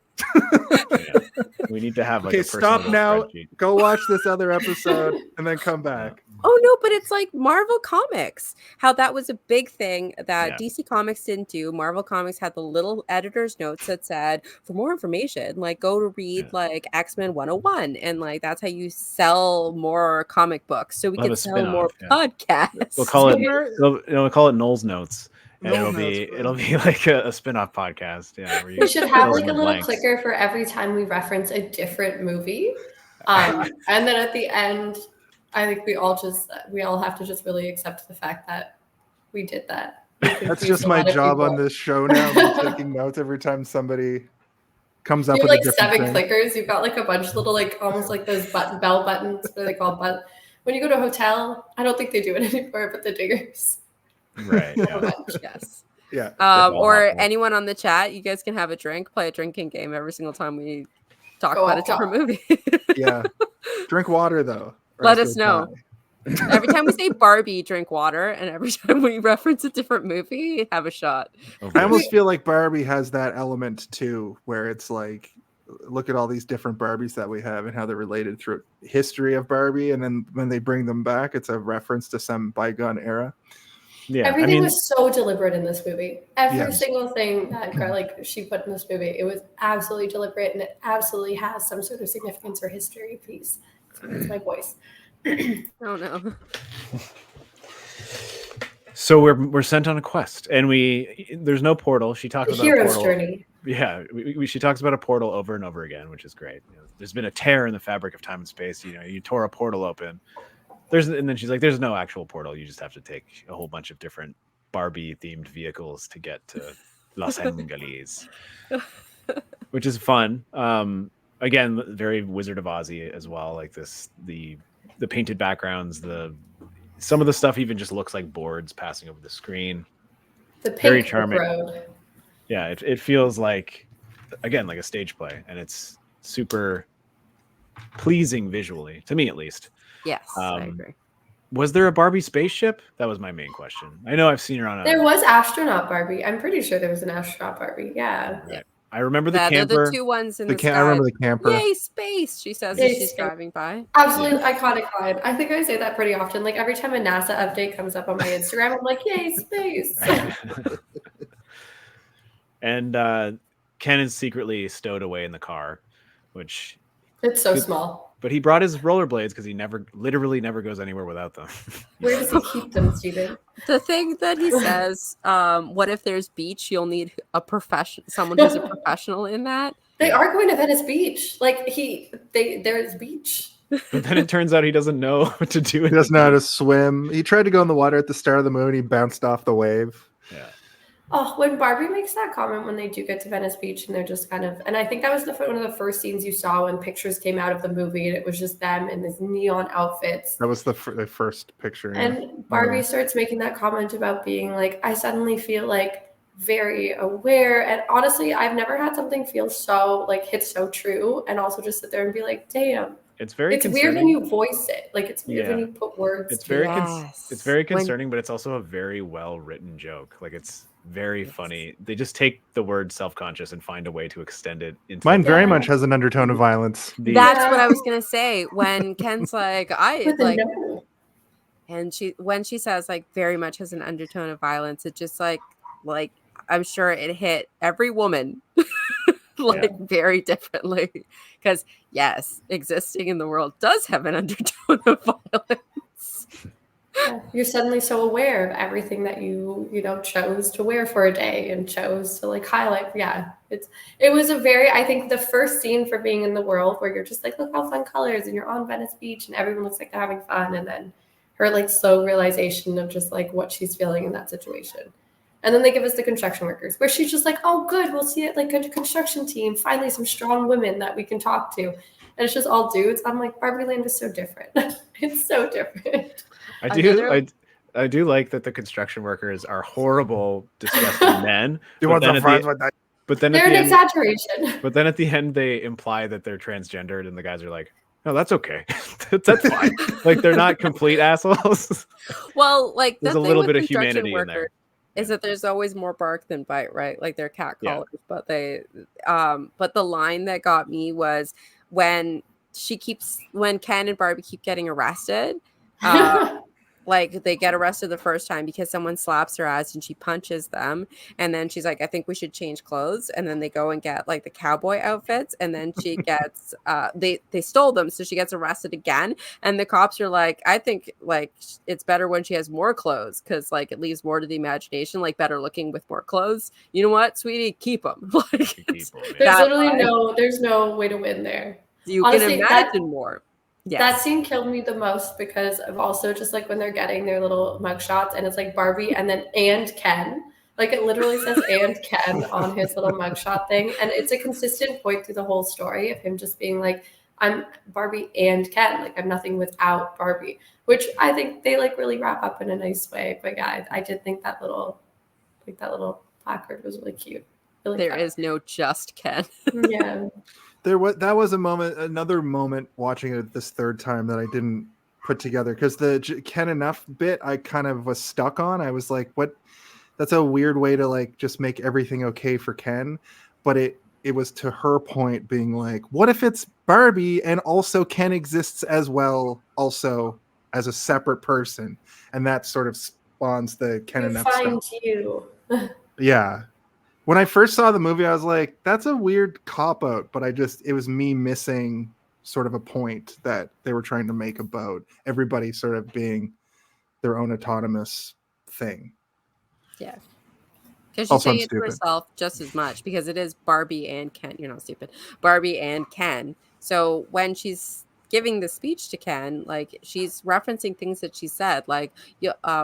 we need to have like Okay, a stop personal now. spreadsheet. Go watch this other episode and then come back. oh no, but it's like Marvel Comics. How that was a big thing that Yeah. DC Comics didn't do. Marvel Comics had the little editor's notes that said, for more information, like go to read Yeah. like X-Men 101. And like that's how you sell more comic books. So we We'll have can a sell more spin-off, podcasts. We'll call it Remember- we'll call it Noel's Notes. And Noel's Notes, it'll be like a spin-off podcast. Yeah. Where you We should have fill like in a the little blanks. clicker for every time we reference a different movie. And then at the end, I think we all have to just really accept the fact that we did that. We That's confused just a my lot of job on people. this show now. I'm taking notes every time somebody comes up You have with like a different 7 thing. clickers. You've got like a bunch of little, like almost like those bell buttons. What are they called? But when you go to a hotel, I don't think they do it anymore, but the dingers. Right. A Yeah. bunch. Yes. Yeah. all Or happen. anyone on the chat, you guys can have a drink, play a drinking game every single time we talk Go about a off different top. movie. Yeah. Drink water though. or Let else us you'll know. die. Every time we say Barbie, drink water, and every time we reference a different movie, have a shot. Okay. I almost feel like Barbie has that element too, where it's like, look at all these different Barbies that we have and how they're related through history of Barbie, and then when they bring them back, it's a reference to some bygone era. Yeah. Everything I mean, was so deliberate in this movie. Every Yes. single thing that she put in this movie, it was absolutely deliberate, and it absolutely has some sort of significance or history piece. It's my voice. Oh no. so we're sent on a quest, and there's no portal. She talks The about a hero's portal. journey. Yeah, she talks about a portal over and over again, which is great. There's been a tear in the fabric of time and space. You tore a portal open. And then she's like, "There's no actual portal. You just have to take a whole bunch of different Barbie-themed vehicles to get to Los Angeles," which is fun. Again, very Wizard of Ozzy as well. Like the painted backgrounds, some of the stuff even just looks like boards passing over the screen. The Very pink charming. road. Yeah, it feels like, again, like a stage play, and it's super pleasing visually, to me at least. Yes, I Um, agree. Was there a Barbie spaceship? That was my main question. I know I've seen her on a. There was astronaut Barbie. I'm pretty sure there was an astronaut Barbie. Yeah. Right. I remember the Yeah, they're camper. the two ones in the sky. I remember the camper. Yay, space! She says Yay, as she's space. driving by. Absolutely iconic line. I think I say that pretty often. Like every time a NASA update comes up on my Instagram, I'm like, yay, space. And Ken is secretly stowed away in the car, which It's so small. but he brought his rollerblades because he literally never goes anywhere without them. Where does he keep them, Steven? The thing that he says, what if there's beach? You'll need someone who's a professional in that. They are going to Venice Beach. Like there's beach. But then it turns out he doesn't know what to do. He doesn't know how to swim. He tried to go in the water at the start of the movie. He bounced off the wave. Yeah. Oh, when Barbie makes that comment when they do get to Venice Beach and they're just kind of, and I think that was one of the first scenes you saw when pictures came out of the movie and it was just them in these neon outfits. That was the first picture. And Barbie starts making that comment about being like, I suddenly feel like very aware. And honestly, I've never had something feel so like hit so true and also just sit there and be like, damn. It's weird when you voice it. Like it's weird when you put words. It's very it's very concerning, but it's also a very well written joke. Like it's very funny. They just take the word self-conscious and find a way to extend it into mine very much has an undertone of violence. That's what I was gonna say when Ken's like and when she says like very much has an undertone of violence, it just like I'm sure it hit every woman very differently, because yes, existing in the world does have an undertone of violence. Yeah, you're suddenly so aware of everything that you chose to wear for a day and chose to like highlight. Yeah, it was a very, I think the first scene for being in the world where you're just like, look how fun colors and you're on Venice Beach and everyone looks like they're having fun, and then her like slow realization of just like what she's feeling in that situation. And then they give us the construction workers where she's just like, oh good, we'll see it like a construction team, finally some strong women that we can talk to. And it's just all dudes. I'm like, Barbie Land is so different. It's so different. I do like that the construction workers are horrible, disgusting men. But then they're an exaggeration. But then at the end, they imply that they're transgendered, and the guys are like, "No, that's okay. that's fine." Like they're not complete assholes. Well, like there's a little bit of humanity in there. Is that there's always more bark than bite, right? Like they're cat collars, but but the line that got me was when Ken and Barbie keep getting arrested. Like they get arrested the first time because someone slaps her ass and she punches them, and then she's like, I think we should change clothes, and then they go and get like the cowboy outfits, and then she gets they stole them, so she gets arrested again, and the cops are like, I think like it's better when she has more clothes because like it leaves more to the imagination, like better looking with more clothes. You know what, sweetie, keep them. Like, there's literally there's no way to win there. You honestly, can imagine more. Yes. That scene killed me the most because of also just like when they're getting their little mugshots and it's like Barbie and then and Ken. Like it literally says and Ken on his little mugshot thing. And it's a consistent point through the whole story of him just being like, I'm Barbie and Ken. Like I'm nothing without Barbie, which I think they like really wrap up in a nice way. But yeah, I did think that little placard was really cute. Really there is no just Ken. Yeah. That was another moment watching it this third time that I didn't put together because the Ken enough bit I kind of was stuck on. I was like, what? That's a weird way to like just make everything okay for Ken. But it was to her point being like, what if it's Barbie and also Ken exists as well, also as a separate person? And that sort of spawns the Ken enough stuff. You. Yeah. When I first saw the movie, I was like, that's a weird cop-out, but it was me missing sort of a point that they were trying to make about everybody sort of being their own autonomous thing. Yeah. Because she's saying it to herself just as much because it is Barbie and Ken. You're not stupid. Barbie and Ken. So when she's giving the speech to Ken, like she's referencing things that she said, like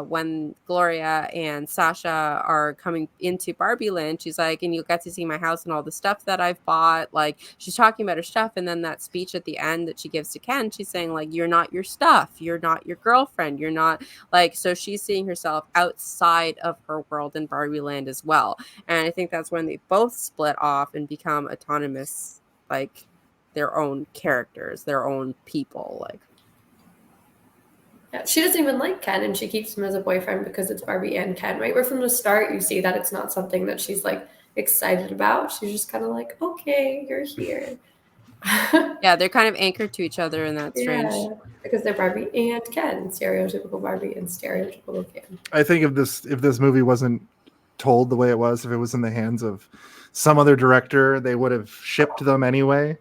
when Gloria and Sasha are coming into Barbie Land, she's like, and you'll get to see my house and all the stuff that I've bought. Like she's talking about her stuff, and then that speech at the end that she gives to Ken, she's saying like, you're not your stuff, you're not your girlfriend, you're not like, so she's seeing herself outside of her world in Barbie Land as well. And I think that's when they both split off and become autonomous, like their own characters, their own people. Like, yeah, she doesn't even like Ken, and she keeps him as a boyfriend because it's Barbie and Ken, right? Where from the start you see that it's not something that she's like excited about. She's just kind of like, okay, you're here. Yeah, they're kind of anchored to each other, and that's strange. Yeah, because they're Barbie and Ken, stereotypical Barbie and stereotypical Ken. I think if this movie wasn't told the way it was. If it was in the hands of some other director, they would have shipped them anyway.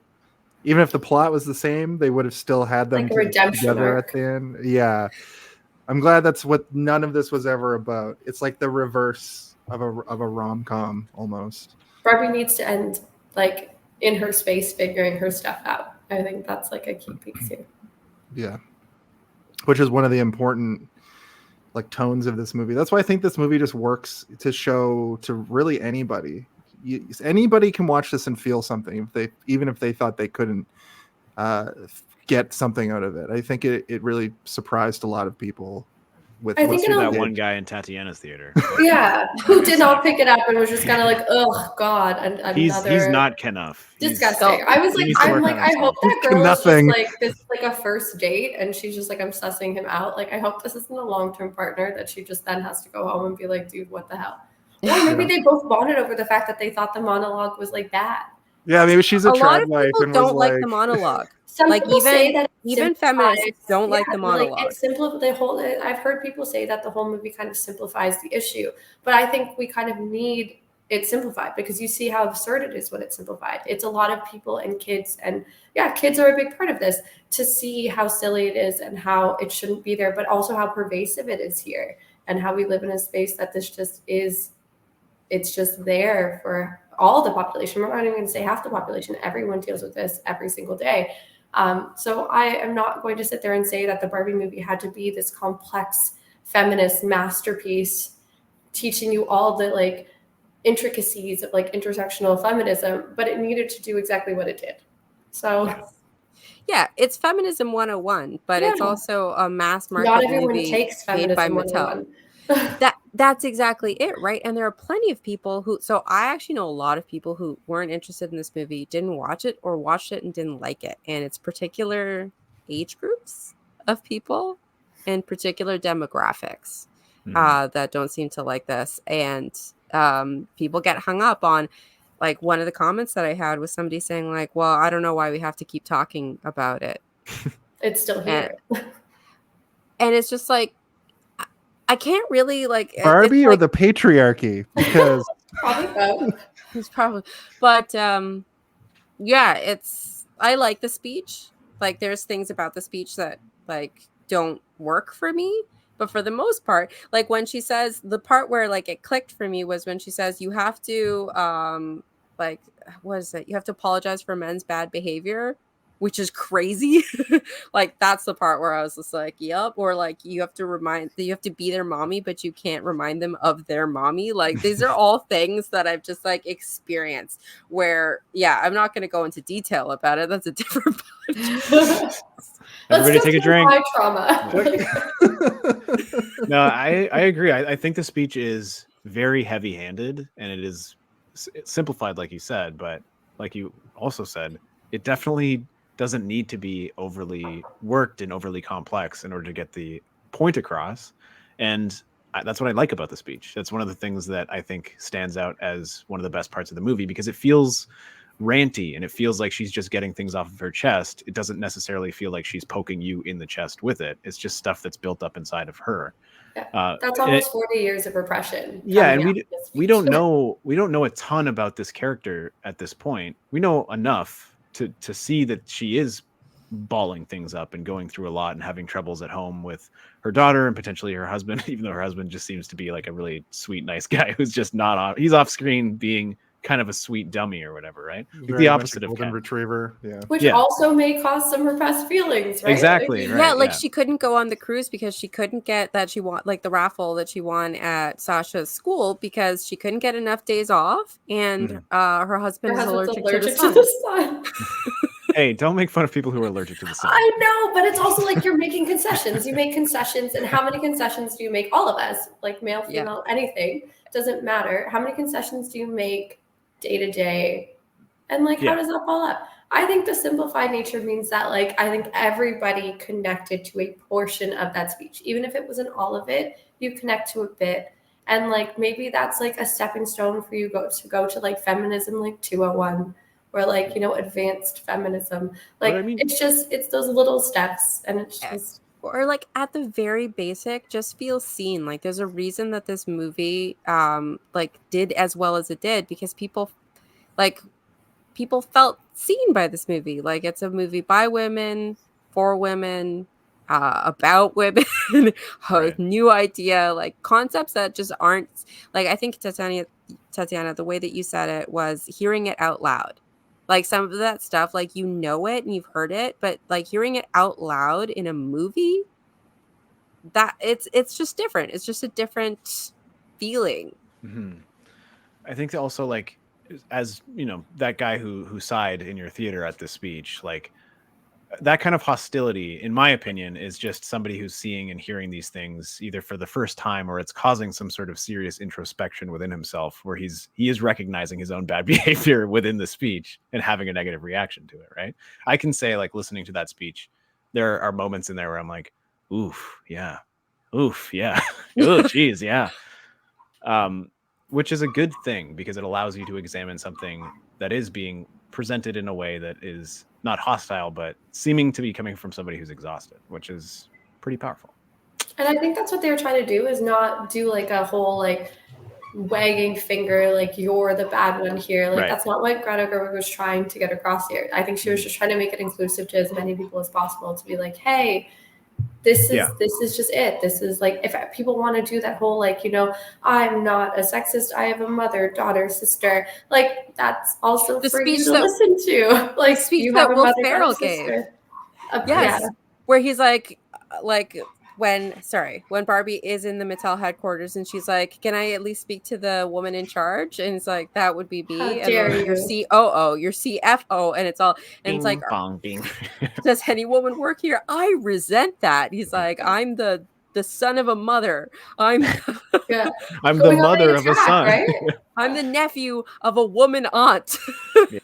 Even if the plot was the same, they would have still had them Like a redemption together arc. at the end. Yeah. I'm glad that's what none of this was ever about. It's like the reverse of a rom-com almost. Barbie needs to end like in her space figuring her stuff out. I think that's like a key piece here. Yeah. Which is one of the important like tones of this movie. That's why I think this movie just works to show to really anybody. Anybody can watch this and feel something even if they thought they couldn't get something out of it. I think it really surprised a lot of people. With I think that one guy in Tatiana's theater. Yeah, who did not pick it up and was just kind of like, oh god, and he's another not Kenough. disgusting. I was like, I'm like, I hope that girl is just like this is like a first date, and she's just like, I'm sussing him out. Like, I hope this isn't a long-term partner that she just then has to go home and be like, dude, what the hell? Or maybe they both bonded over the fact that they thought the monologue was like bad. Yeah, maybe she's a lot of trad wife people and don't was like the monologue. Some Like people say that even feminists don't like the monologue. Like it's simple. The whole I've heard people say that the whole movie kind of simplifies the issue, but I think we kind of need it simplified because you see how absurd it is when it's simplified. It's a lot of people and kids, and yeah, kids are a big part of this to see how silly it is and how it shouldn't be there, but also how pervasive it is here and how we live in a space that this just is. It's just there for all the population. We're not even going to say half the population. Everyone deals with this every single day. So I am not going to sit there and say that the Barbie movie had to be this complex feminist masterpiece teaching you all the like intricacies of like intersectional feminism, but it needed to do exactly what it did. So yeah, it's feminism 101, but it's also a mass market not everyone movie takes made by feminism Mattel. 101. That's exactly it, right? And there are plenty of people who, so I actually know a lot of people who weren't interested in this movie, didn't watch it, or watched it and didn't like it. And it's particular age groups of people and particular demographics that don't seem to like this. And people get hung up on, like, one of the comments that I had was somebody saying like, well, I don't know why we have to keep talking about it. It's still here. And it's just like, I can't really like Barbie or the patriarchy, because probably both. It's probably, but yeah, I like the speech. Like, there's things about the speech that like don't work for me, but for the most part, like when she says, the part where like it clicked for me was when she says you have to like, what is it? You have to apologize for men's bad behavior, which is crazy. Like, that's the part where I was just like, yep. Or like, you have to be their mommy, but you can't remind them of their mommy. Like, these are all things that I've just like experienced where, yeah, I'm not going to go into detail about it. That's a different podcast. Everybody take a drink. My trauma. No, I agree. I think the speech is very heavy-handed and it is simplified, like you said, but like you also said, it definitely doesn't need to be overly worked and overly complex in order to get the point across. And that's what I like about the speech. That's one of the things that I think stands out as one of the best parts of the movie, because it feels ranty and it feels like she's just getting things off of her chest. It doesn't necessarily feel like she's poking you in the chest with it. It's just stuff that's built up inside of her. Yeah, that's almost 40 years of repression. Yeah, and we don't know a ton about this character at this point. We know enough to see that she is balling things up and going through a lot and having troubles at home with her daughter and potentially her husband, even though her husband just seems to be like a really sweet, nice guy who's just not on. He's off screen being kind of a sweet dummy or whatever, right? Very the opposite of golden Ken. retriever, yeah. Which also may cause some repressed feelings, right? Exactly. Like, right, yeah, like she couldn't go on the cruise because she couldn't get that she won, like the raffle that she won at Sasha's school, because she couldn't get enough days off, and her husband is allergic to the sun. Hey, don't make fun of people who are allergic to the sun. I know, but it's also like you're making concessions. You make concessions, and how many concessions do you make? All of us, like male, female, anything, doesn't matter. How many concessions do you make day to day? And like, how does that fall up? I think the simplified nature means that, like, I think everybody connected to a portion of that speech. Even if it wasn't all of it, you connect to a bit. And like, maybe that's like a stepping stone for you to go to like feminism, like 201. Or like, you know, advanced feminism. Like, it's those little steps, and it's just or like at the very basic, just feel seen. Like there's a reason that this movie like did as well as it did, because people felt seen by this movie. Like it's a movie by women, for women, about women, a Right. new idea, like concepts that just aren't like, I think Tatiana, the way that you said it was hearing it out loud. Like some of that stuff, like you know it and you've heard it, but like hearing it out loud in a movie, that it's just different. It's just a different feeling. Mm-hmm. I think that also, like, as you know, that guy who sighed in your theater at this speech, like that kind of hostility, in my opinion, is just somebody who's seeing and hearing these things either for the first time, or it's causing some sort of serious introspection within himself, where he is recognizing his own bad behavior within the speech and having a negative reaction to it. Right? I can say, like, listening to that speech, there are moments in there where I'm like, oof, yeah, oh, geez, yeah. Which is a good thing, because it allows you to examine something that is being presented in a way that is not hostile, but seeming to be coming from somebody who's exhausted, which is pretty powerful. And I think that's what they were trying to do, is not do like a whole like wagging finger, like you're the bad one here. Like Right. that's not what Greta Gerwig was trying to get across here. I think she was just trying to make it inclusive to as many people as possible, to be like, hey, this is just it. This is like, if people want to do that whole like, you know, I'm not a sexist, I have a mother, daughter, sister, like that's also The for you speech to that- listen to. Like speech you that have a Will mother, Ferrell daughter, sister. Yes, Yeah. where he's like when Barbie is in the Mattel headquarters and she's like, can I at least speak to the woman in charge? And it's like, that would be me. How And dare then your you. COO, your CFO, and it's all, and it's like, bong, bing. does any woman work here? I resent that. He's like, I'm the son of a mother. I'm Yeah. I'm the Going on mother the of a attack, son. right? I'm the nephew of a woman aunt.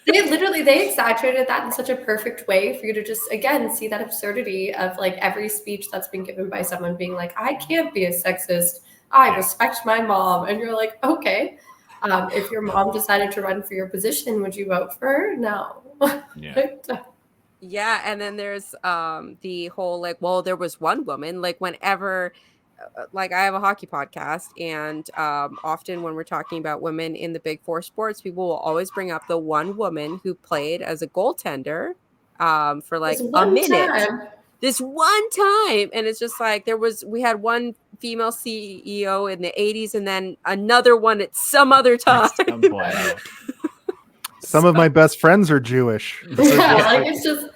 They exaggerated that in such a perfect way for you to just again see that absurdity of like every speech that's been given by someone being like, I can't be a sexist, I respect my mom, and you're like, okay, if your mom decided to run for your position, would you vote for her? No. Yeah. Yeah, and then there's the whole like, well, there was one woman, like whenever like I have a hockey podcast, and often when we're talking about women in the big four sports, people will always bring up the one woman who played as a goaltender for like a minute. This one time, and it's just like we had one female CEO in the 80s and then another one at some other time. At some point. Some of my best friends are Jewish. Yeah, like it's just,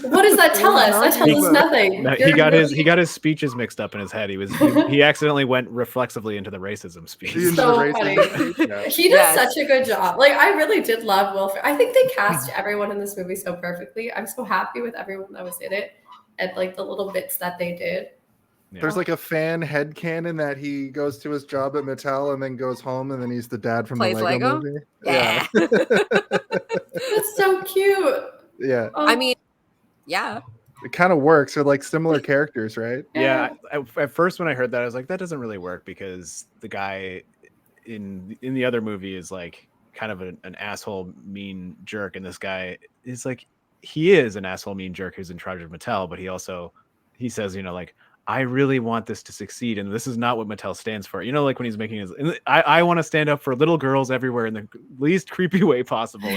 what does that tell us? That tells us nothing. No, he got his speeches mixed up in his head. He accidentally went reflexively into the racism speech. So funny. He does such a good job. Like I really did love Will Ferrell. I think they cast everyone in this movie so perfectly. I'm so happy with everyone that was in it, and like the little bits that they did. Yeah. There's like a fan headcanon that he goes to his job at Mattel and then goes home and then he's the dad from Plays the Lego Lego? movie. Yeah. That's so cute. Yeah. Oh. I mean, yeah. It kind of works. They're like similar characters, right? Yeah. At first, when I heard that, I was like, that doesn't really work, because the guy in the other movie is like kind of an asshole, mean jerk, and this guy is like, he is an asshole, mean jerk who's in charge of Mattel, but he says, you know, like, I really want this to succeed, and this is not what Mattel stands for. You know, like when he's making his, I want to stand up for little girls everywhere in the least creepy way possible.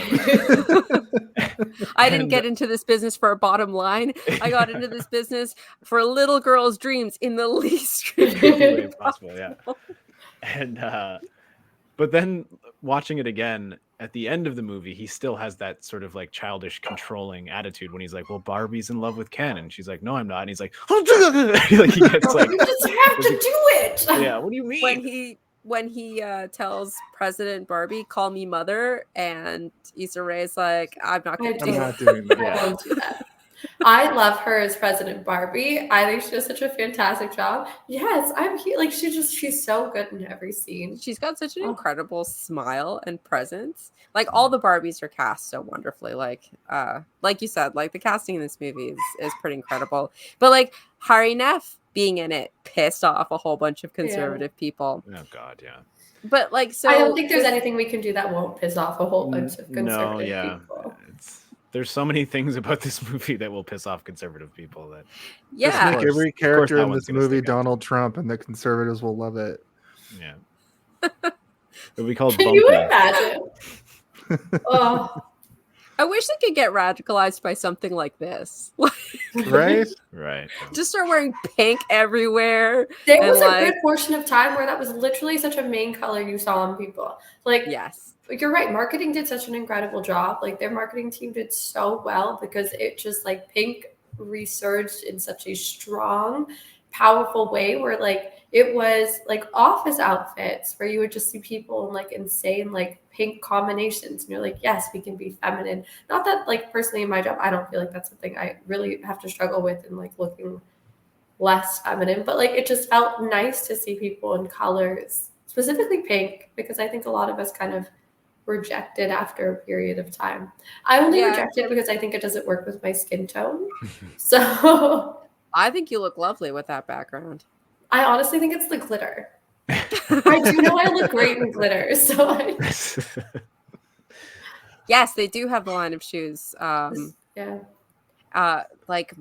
I didn't get into this business for a bottom line. I got into this business for little girls' dreams in the least creepy way possible. Yeah. And but then watching it again at the end of the movie, he still has that sort of like childish, controlling attitude when he's like, "Well, Barbie's in love with Ken," and she's like, "No, I'm not." And he's like, like he gets like, you just have to do it. Yeah. What do you mean? When he tells President Barbie, "Call me mother," and Issa Rae's like, "I'm not going to do not doing that. I won't do that. I love her as President Barbie. I think she does such a fantastic job. Yes, I'm here. Like she's so good in every scene. She's got such an incredible smile and presence. Like all the Barbies are cast so wonderfully. Like you said, like the casting in this movie is pretty incredible. But like Hari Nef being in it pissed off a whole bunch of conservative people. Oh God, yeah. But like, so I don't think there's anything we can do that won't piss off a whole bunch of conservative people. there's so many things about this movie that will piss off conservative people. That Just Yeah. make every Of course character that in one's this gonna movie stick out. Donald Trump, and the conservatives will love it. yeah, it'll be called Can you Bumpy. imagine? Oh, I wish they could get radicalized by something like this. Right? Right. Just start wearing pink everywhere. there And, was a like- good portion of time where that was literally such a main color you saw on people. Like, Yes. you're right. Marketing did such an incredible job. Like, their marketing team did so well because it just like pink resurged in such a strong, powerful way where like it was like office outfits where you would just see people in like insane like pink combinations and you're like, yes, we can be feminine. Not that like personally in my job I don't feel like that's something I really have to struggle with and like looking less feminine, but like it just felt nice to see people in colors, specifically pink, because I think a lot of us kind of rejected after a period of time. I only reject it because I think it doesn't work with my skin tone. So I think you look lovely with that background. I honestly think it's the glitter. I do know I look great in glitter, so Yes, they do have the line of shoes. yeah. Like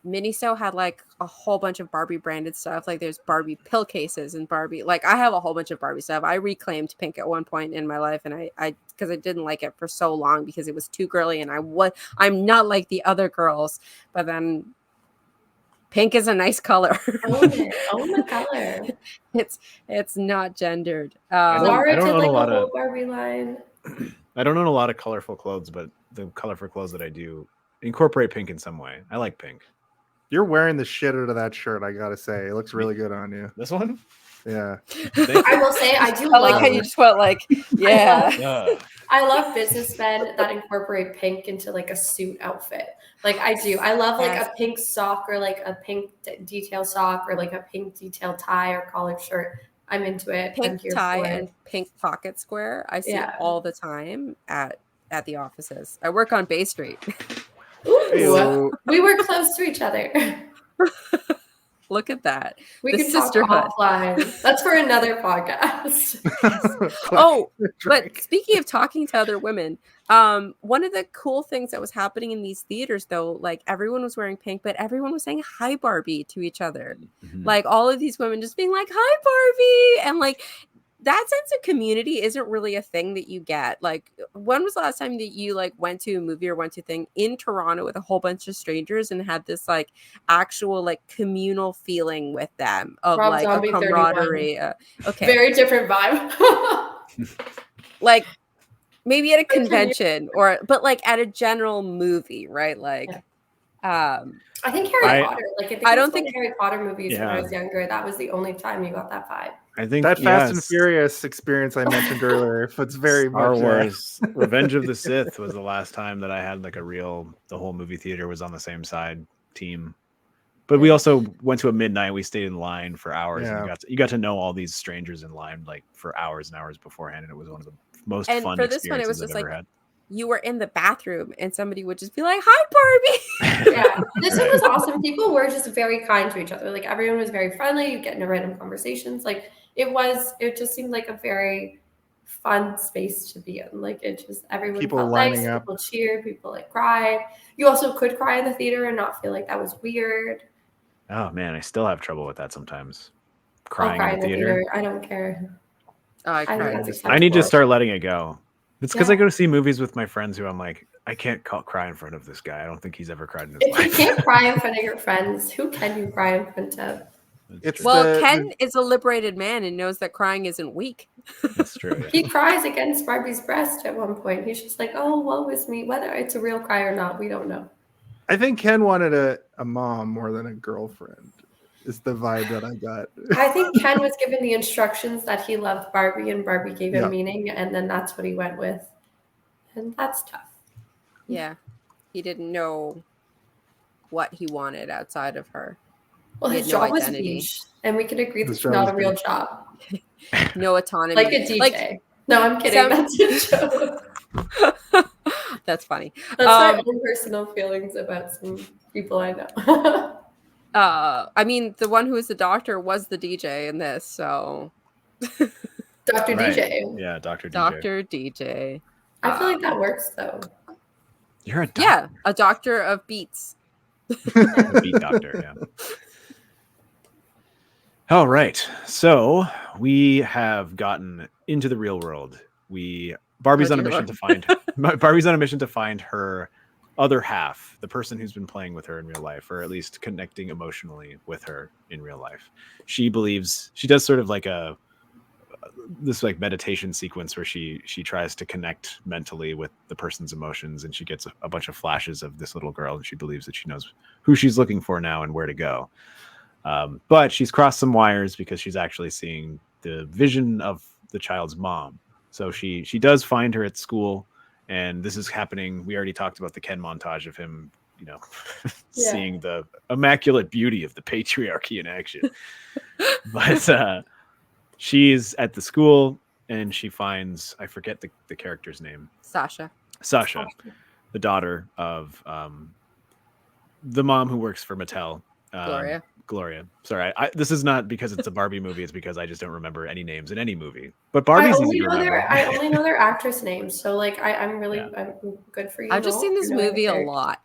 Miniso had like a whole bunch of Barbie branded stuff. Like there's Barbie pill cases and Barbie. Like I have a whole bunch of Barbie stuff. I reclaimed pink at one point in my life, and I because I didn't like it for so long because it was too girly, and I'm not like the other girls. But then pink is a nice color. Own it. Own the color. It's not gendered. Zara I don't did own like a lot whole of- Barbie line. I don't own a lot of colorful clothes, but the colorful clothes that I do incorporate pink in some way. I like pink. You're wearing the shit out of that shirt, I gotta say. It looks really good on you. This one? Yeah. I will say I do I like love how you just went like, yeah. Yeah. I love businessmen that incorporate pink into like a suit outfit. Like I do. I love like Yes. a pink sock or like a pink detail sock or like a pink detail tie or collared shirt. I'm into it. I'm Pink here tie for it. and pink pocket square. I see Yeah. all the time at the offices. I work on Bay Street. Ooh, Ew. we were close to each other. Look at that. We The can talk sisterhood. offline. That's for another podcast. Oh, but speaking of talking to other women, one of the cool things that was happening in these theaters, though, like everyone was wearing pink, but everyone was saying "Hi, Barbie" to each other. Mhm. Like all of these women just being like, "Hi, Barbie," and like that sense of community isn't really a thing that you get. Like, when was the last time that you like went to a movie or went to a thing in Toronto with a whole bunch of strangers and had this like actual like communal feeling with them of Rob like Zombie a 31. camaraderie? Okay, Very different vibe. like maybe at a Continue. convention but like at a general movie, right? Like, I think Harry I- Potter. Like I think I I don't don't think- Harry Potter movies when I Yeah. was younger. That was the only time you got that vibe. I think That Fast and yes, Furious experience I mentioned earlier, if it's very Star much Wars Revenge of the Sith was the last time that I had like the whole movie theater was on the same side team. But we also went to a midnight. We stayed in line for hours. Yeah. And you got to know all these strangers in line like for hours and hours beforehand, and it was one of the most And fun for this one, it was experiences just I've ever like- had. you were in the bathroom and somebody would just be like, "Hi, Barbie." Yeah, this one was awesome. People were just very kind to each other. Like everyone was very friendly. You get into random conversations. Like it just seemed like a very fun space to be in. Like it just everyone People felt lining nice. up. People cheered. People like cried. You also could cry in the theater and not feel like that was weird. Oh man, I still have trouble with that sometimes. I'll Crying cry in the theater. I don't care. Oh, I I think cried. that's I acceptable. need to start letting it go. It's because I Yeah. go to see movies with my friends who I'm like, I can't cry in front of this guy. I don't think he's ever cried in his If you life. can't cry in front of your friends, who can you cry in front of? It's Well, the- Ken is a liberated man and knows that crying isn't weak. That's true. Yeah. He cries against Barbie's breast at one point. He's just like, "Oh, woe is me." Whether it's a real cry or not, we don't know. I think Ken wanted a mom more than a girlfriend. Is the vibe that I got. I think Ken was given the instructions that he loved Barbie, and Barbie gave him Yeah. meaning, and then that's what he went with, and that's tough. Yeah. He didn't know what he wanted outside of her. Well, He his had no job was identity. beach, and we could agree His that's job not was a real beach. job. No autonomy. Like a DJ. No, I'm kidding. Some- That's a joke. That's funny. That's my Um, own personal feelings about some people I know. I mean, the one who was the doctor was the DJ in this, so Dr. Right. DJ. Yeah, Dr. DJ. Dr. DJ. I feel like that works though. You're a doctor. Yeah, a doctor of beats. A beat doctor, yeah. All right. So we have gotten into the real world. Barbie's Oh, on a dear mission Lord. Barbie's on a mission to find her other half, the person who's been playing with her in real life, or at least connecting emotionally with her in real life. She believes she does sort of like this like meditation sequence where she tries to connect mentally with the person's emotions, and she gets a bunch of flashes of this little girl, and she believes that she knows who she's looking for now and where to go. But she's crossed some wires because she's actually seeing the vision of the child's mom. So she does find her at school, and this is happening. We already talked about the Ken montage of him, seeing the immaculate beauty of the patriarchy in action. But she's at the school, and she finds, I forget the character's name. Sasha, the daughter of the mom who works for Mattel. Gloria. Sorry, this is not because it's a Barbie movie. It's because I just don't remember any names in any movie. But Barbie's easy to remember. I only know their actress names, so like I'm good for you. I've just seen this movie a lot.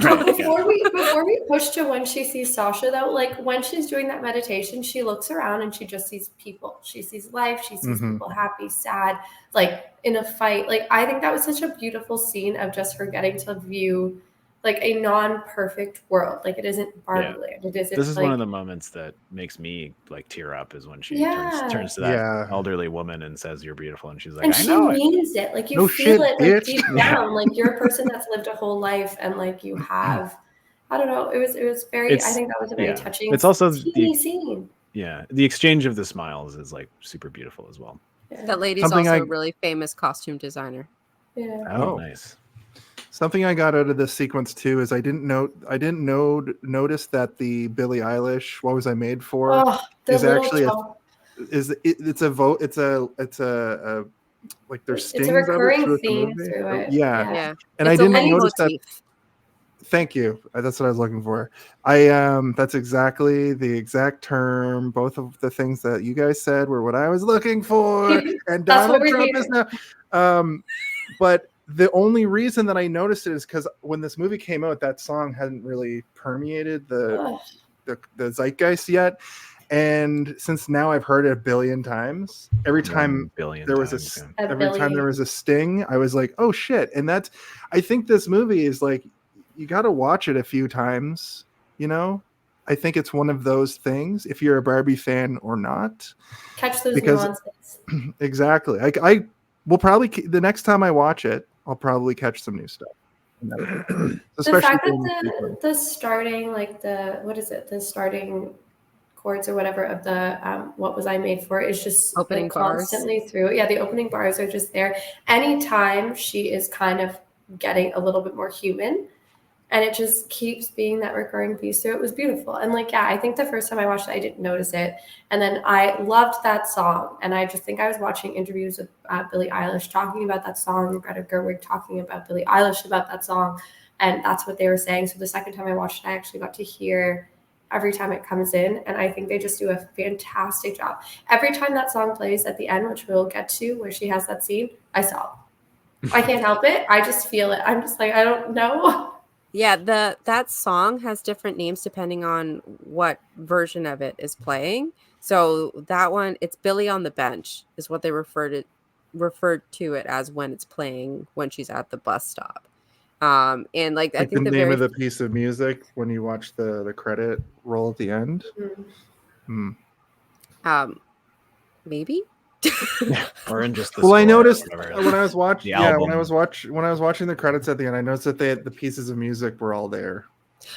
Right, before we push to when she sees Sasha, though, like when she's doing that meditation, she looks around and she just sees people. She sees life. She sees people happy, sad, like in a fight. Like I think that was such a beautiful scene of just her getting to view like a non-perfect world. Like it isn't Barbie Land. It isn't. This is like, one of the moments that makes me like tear up is when she turns to that elderly woman and says, "You're beautiful," and she's like, and "I she know means it. Like you feel it like deep down. Like you're a person that's lived a whole life, and like you have. I don't know. It was very. I think that was a very touching. It's also the scene. Yeah, the exchange of the smiles is like super beautiful as well. Yeah. That lady's also a really famous costume designer. Yeah. Oh, nice. Something I got out of this sequence too is I didn't notice that the Billie Eilish "What Was I Made For" is actually it's a like there's stings. It's a recurring of it theme through it. Yeah. And it's I didn't notice motif. that. Thank you. That's what I was looking for. That's exactly the exact term. Both of the things that you guys said were what I was looking for. And Donald Trump is now. But the only reason that I noticed it is because when this movie came out, that song hadn't really permeated the zeitgeist yet. And since now I've heard it a billion times, every time there was a sting, I was like, oh shit. And I think this movie is like, you got to watch it a few times, I think it's one of those things, if you're a Barbie fan or not. Catch those nuances. Exactly. I will probably, the next time I watch it, I'll probably catch some new stuff. The fact that the starting, like the starting chords or whatever of the "What Was I Made For" is just opening like bars constantly through. Yeah, the opening bars are just there. Anytime she is kind of getting a little bit more human, and it just keeps being that recurring piece. So it was beautiful. And I think the first time I watched it, I didn't notice it. And then I loved that song. And I just think I was watching interviews with Billie Eilish talking about that song, and Greta Gerwig talking about Billie Eilish about that song. And that's what they were saying. So the second time I watched it, I actually got to hear every time it comes in. And I think they just do a fantastic job. Every time that song plays at the end, which we'll get to, where she has that scene, I sob. I can't help it. I just feel it. I'm just like, I don't know. Yeah, that song has different names depending on what version of it is playing. So that one, it's Billy on the Bench is what they referred to it as when it's playing when she's at the bus stop. And I think the name of the piece of music when you watch the credit roll at the end. Maybe. Or in just the I noticed whatever, when I was watching when I was watching the credits at the end, I noticed that the pieces of music were all there.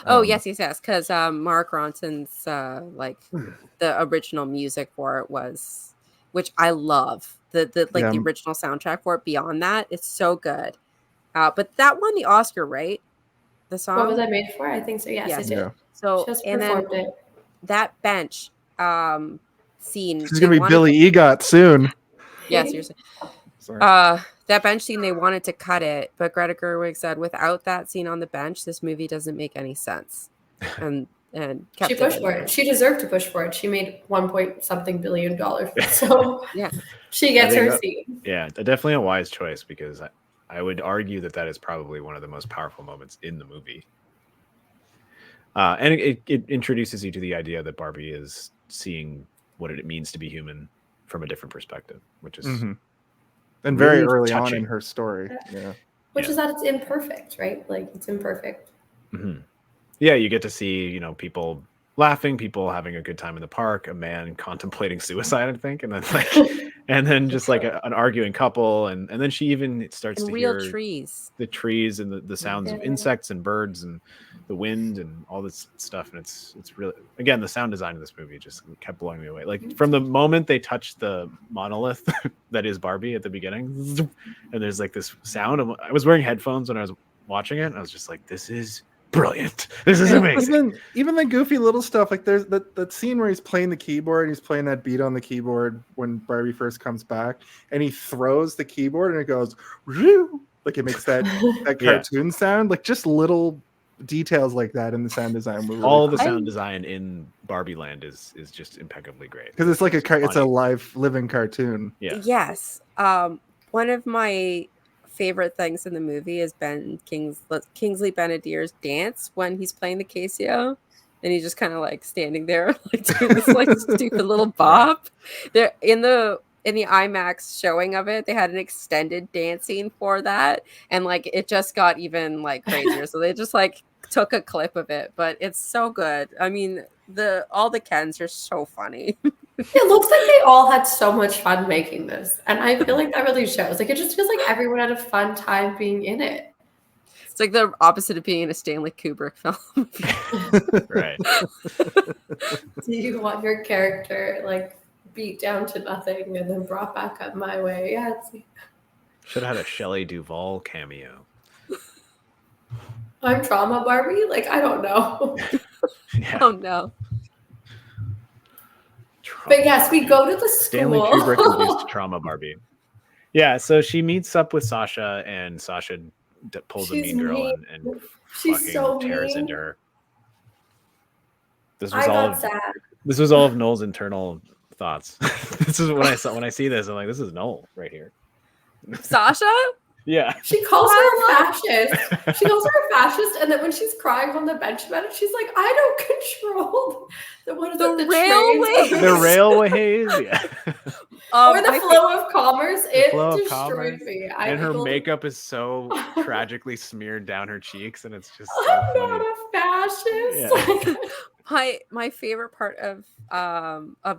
Yes, because Mark Ronson's the original music for it was, which I love, the original soundtrack for it. Beyond that, it's so good. But that won the Oscar, right? The song. What Was I Made For? I think so. Yes, it did. Yeah. So just and performed then it. that bench scene. She's gonna be Billy Egot soon. Yes, seriously. Sorry. That bench scene, they wanted to cut it, but Greta Gerwig said, without that scene on the bench, this movie doesn't make any sense. And kept she pushed for it. She deserved to push for it. She made $1 billion. So yeah, she gets her scene. Yeah, definitely a wise choice because I would argue that is probably one of the most powerful moments in the movie. And it introduces you to the idea that Barbie is seeing what it means to be human from a different perspective, which is and really very early touching. on in her story. Yeah. Which is that it's imperfect, right? Like it's imperfect. Mm-hmm. Yeah, you get to see, people laughing, people having a good time in the park, a man contemplating suicide, I think, and then just like an arguing couple, and then she even starts to real hear trees, the trees and the sounds of insects and birds and the wind and all this stuff, and it's really, again, the sound design of this movie just kept blowing me away. Like from the moment they touched the monolith that is Barbie at the beginning, and there's like this sound. I was wearing headphones when I was watching it, and I was just like, this is brilliant. This is amazing. Even the goofy little stuff, like there's that scene where he's playing the keyboard, he's playing that beat on the keyboard when Barbie first comes back, and he throws the keyboard and it goes like it makes that cartoon sound. Like just little details like that in the sound design. All the sound design in Barbie Land is just impeccably great because it's like it's a live living cartoon. Yes. One of my favorite things in the movie is Kingsley Benadir's dance when he's playing the Casio, and he's just kind of like standing there like doing this like stupid little bop. There in the IMAX showing of it, they had an extended dance scene for that, and like it just got even like crazier. So they just like took a clip of it, but it's so good. I mean, all the Kens are so funny. It looks like they all had so much fun making this, and I feel like that really shows. Like it just feels like everyone had a fun time being in it. It's like the opposite of being in a Stanley Kubrick film. Right. Do you want your character like beat down to nothing and then brought back up my way? Yeah. Should have had a Shelley Duvall cameo. I'm trauma Barbie? Like, I don't know. Yeah. Oh no. But yes, we go to the school. Stanley Kubrick induced trauma Barbie. Yeah, so she meets up with Sasha, and Sasha pulls a mean girl and she's so tears mean. into her. This was all of Noel's internal thoughts. This is when I see this, I'm like, this is Noel right here. Sasha? Yeah. She calls her a fascist. She calls her a fascist, and then when she's crying on the bench about it, she's like, "I don't control the railways." The railways, yeah. Or the flow of commerce. It destroyed me. And her makeup is so tragically smeared down her cheeks, and it's just so I'm funny. not a fascist. Yeah. My favorite part of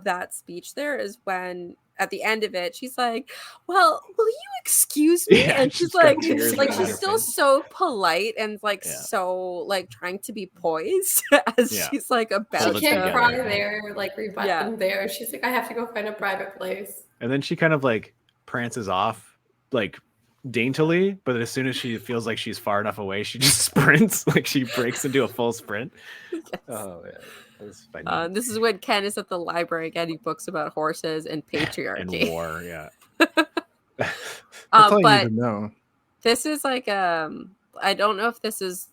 that speech there is when at the end of it she's like, "Well, will you excuse me?" Yeah, and she's like she's still face. so polite and so like trying to be poised as she's like about she can't to cry there, like rebut them there. She's like, I have to go find a private place. And then she kind of like prances off like daintily, but as soon as she feels like she's far enough away, she just sprints, like she breaks into a full sprint. Yes. Oh yeah. This is when Ken is at the library getting books about horses and patriarchy and war. Yeah. That's all you need to know. This is like I don't know if this is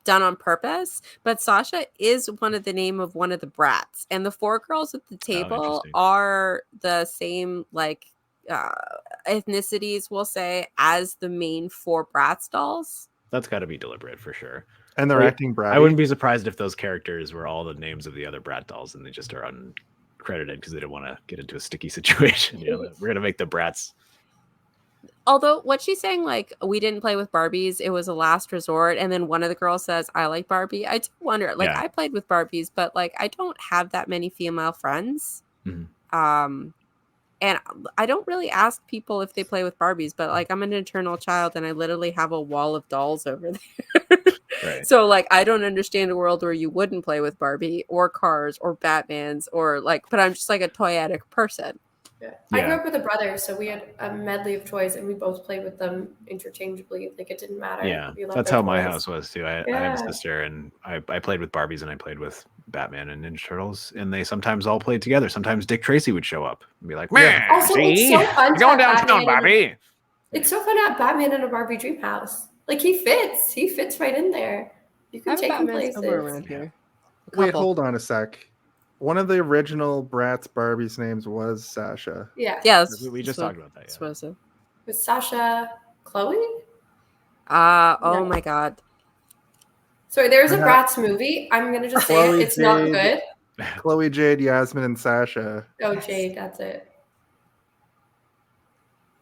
done on purpose, but Sasha is the name of one of the brats, and the four girls at the table are the same like ethnicities, we'll say, as the main four Bratz dolls. That's got to be deliberate for sure. And they're acting bratty. I wouldn't be surprised if those characters were all the names of the other brat dolls, and they just are uncredited because they don't want to get into a sticky situation. We're gonna make the brats. Although what she's saying, like, we didn't play with Barbies, it was a last resort, and then one of the girls says, "I like Barbie." I do wonder, like, I played with Barbies, but like, I don't have that many female friends. Mm-hmm. And I don't really ask people if they play with Barbies, but like, I'm an eternal child, and I literally have a wall of dolls over there. Right. So like, I don't understand a world where you wouldn't play with Barbie or cars or Batmans or like, but I'm just like a toyetic person. Yeah. I grew up with a brother, so we had a medley of toys, and we both played with them interchangeably. Like it didn't matter. Yeah, that's how my house was too. I have a sister, and I played with Barbies, and I played with Batman and Ninja Turtles, and they sometimes all played together. Sometimes Dick Tracy would show up and be like, "Man, also, see, it's so fun you're going downtown, Barbie." It's so fun to have Batman in a Barbie dream house. Like he fits right in there. You can take him places. Around here. Wait, hold on a sec. One of the original Bratz Barbies names was Sasha. Yeah. Yeah. We just talked about that. Yeah. Was Sasha Chloe? Oh Yeah. my god. Sorry, there's a Bratz movie. I'm gonna just say Chloe it. It's not Jade. good. Chloe, Jade, Yasmin, and Sasha. Oh, Jade, that's it.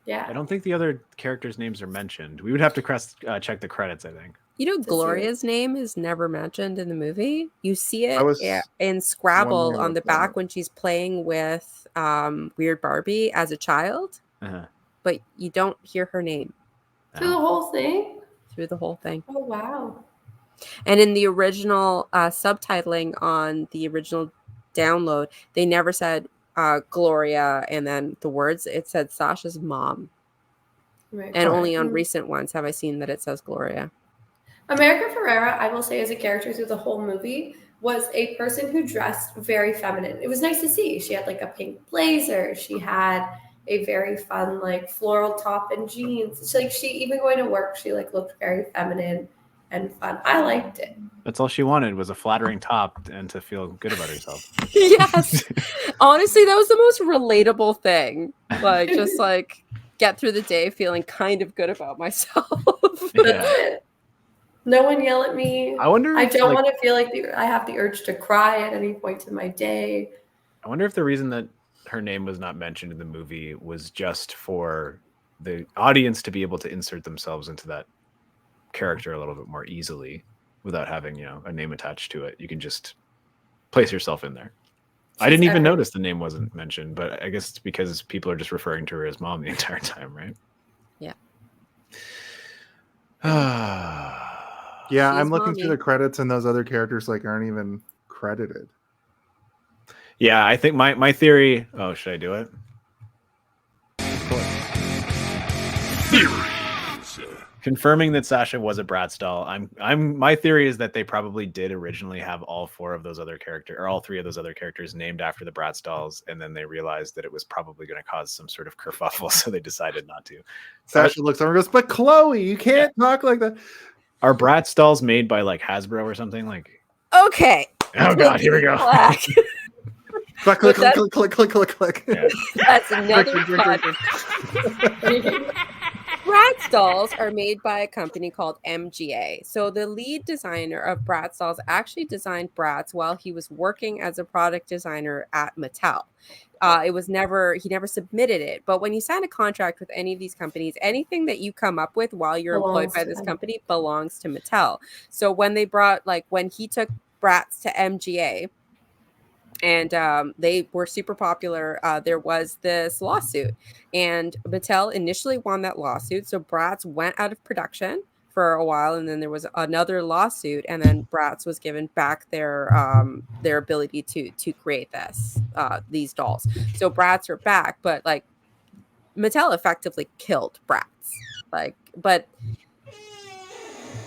Yeah. I don't think the other characters' names are mentioned. We would have to check the credits, I think. You know, To see Gloria's name is never mentioned in the movie. You see I it was in Scrabble wondering on the about back that. when she's playing with Weird Barbie as a child, Uh-huh. but you don't hear her name Through the whole thing. through the whole thing. Oh wow. And in the original subtitling on the original download, they never said Gloria and then the words. It said Sasha's mom. And only on recent ones have I seen that it says Gloria. America Ferrera, I will say, as a character through the whole movie, was a person who dressed very feminine. It was nice to see. She had like a pink blazer. She had a very fun like floral top and jeans. She even going to work, she like looked very feminine and fun. I liked it. That's all she wanted was a flattering top and to feel good about herself. Yes. Honestly, that was the most relatable thing. Like, just like get through the day feeling kind of good about myself. That's it. No one yell at me. I wonder. I If, don't like, want to feel like I have the urge to cry at any point in my day. I wonder if the reason that her name was not mentioned in the movie was just for the audience to be able to insert themselves into that character a little bit more easily without having, a name attached to it. You can just place yourself in there. I didn't even notice the name wasn't mentioned, but I guess it's because people are just referring to her as mom the entire time, right? Yeah. Yeah, She's I'm looking mommy. through the credits, and those other characters aren't even credited. Yeah, I think my theory. Oh, should I do it? Confirming that Sasha was a Bratz doll. My theory is that they probably did originally have all three of those other characters named after the Bratz dolls, and then they realized that it was probably going to cause some sort of kerfuffle, so they decided not to. Sasha looks over and goes, "But Chloe, you can't talk like that." Are Bratz dolls made by like Hasbro or something? Like, Okay. oh god, here we go. Click, click, click, click, click, click, click, click. Yeah. That's another fun. Bratz dolls are made by a company called MGA. So the lead designer of Bratz dolls actually designed Bratz while he was working as a product designer at Mattel. He never submitted it. But when you sign a contract with any of these companies, anything that you come up with while you're employed by this company belongs to Mattel. So when he took Bratz to MGA, and they were super popular. There was this lawsuit, and Mattel initially won that lawsuit. So Bratz went out of production for a while, and then there was another lawsuit, and then Bratz was given back their ability to create these dolls. So Bratz are back, but like Mattel effectively killed Bratz. But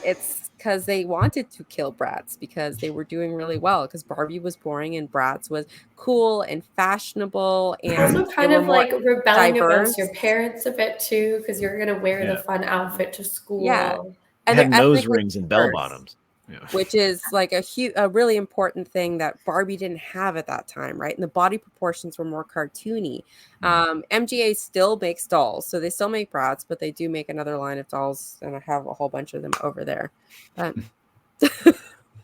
it's because they wanted to kill Bratz because they were doing really well, because Barbie was boring and Bratz was cool and fashionable and also kind of like rebelling diverse against your parents a bit too, because you're gonna wear the fun outfit to school. Yeah, and had nose rings and bell bottoms. Yeah. Which is like a really important thing that Barbie didn't have at that time, right? And the body proportions were more cartoony. MGA still makes dolls, so they still make Bratz, but they do make another line of dolls, and I have a whole bunch of them over there. But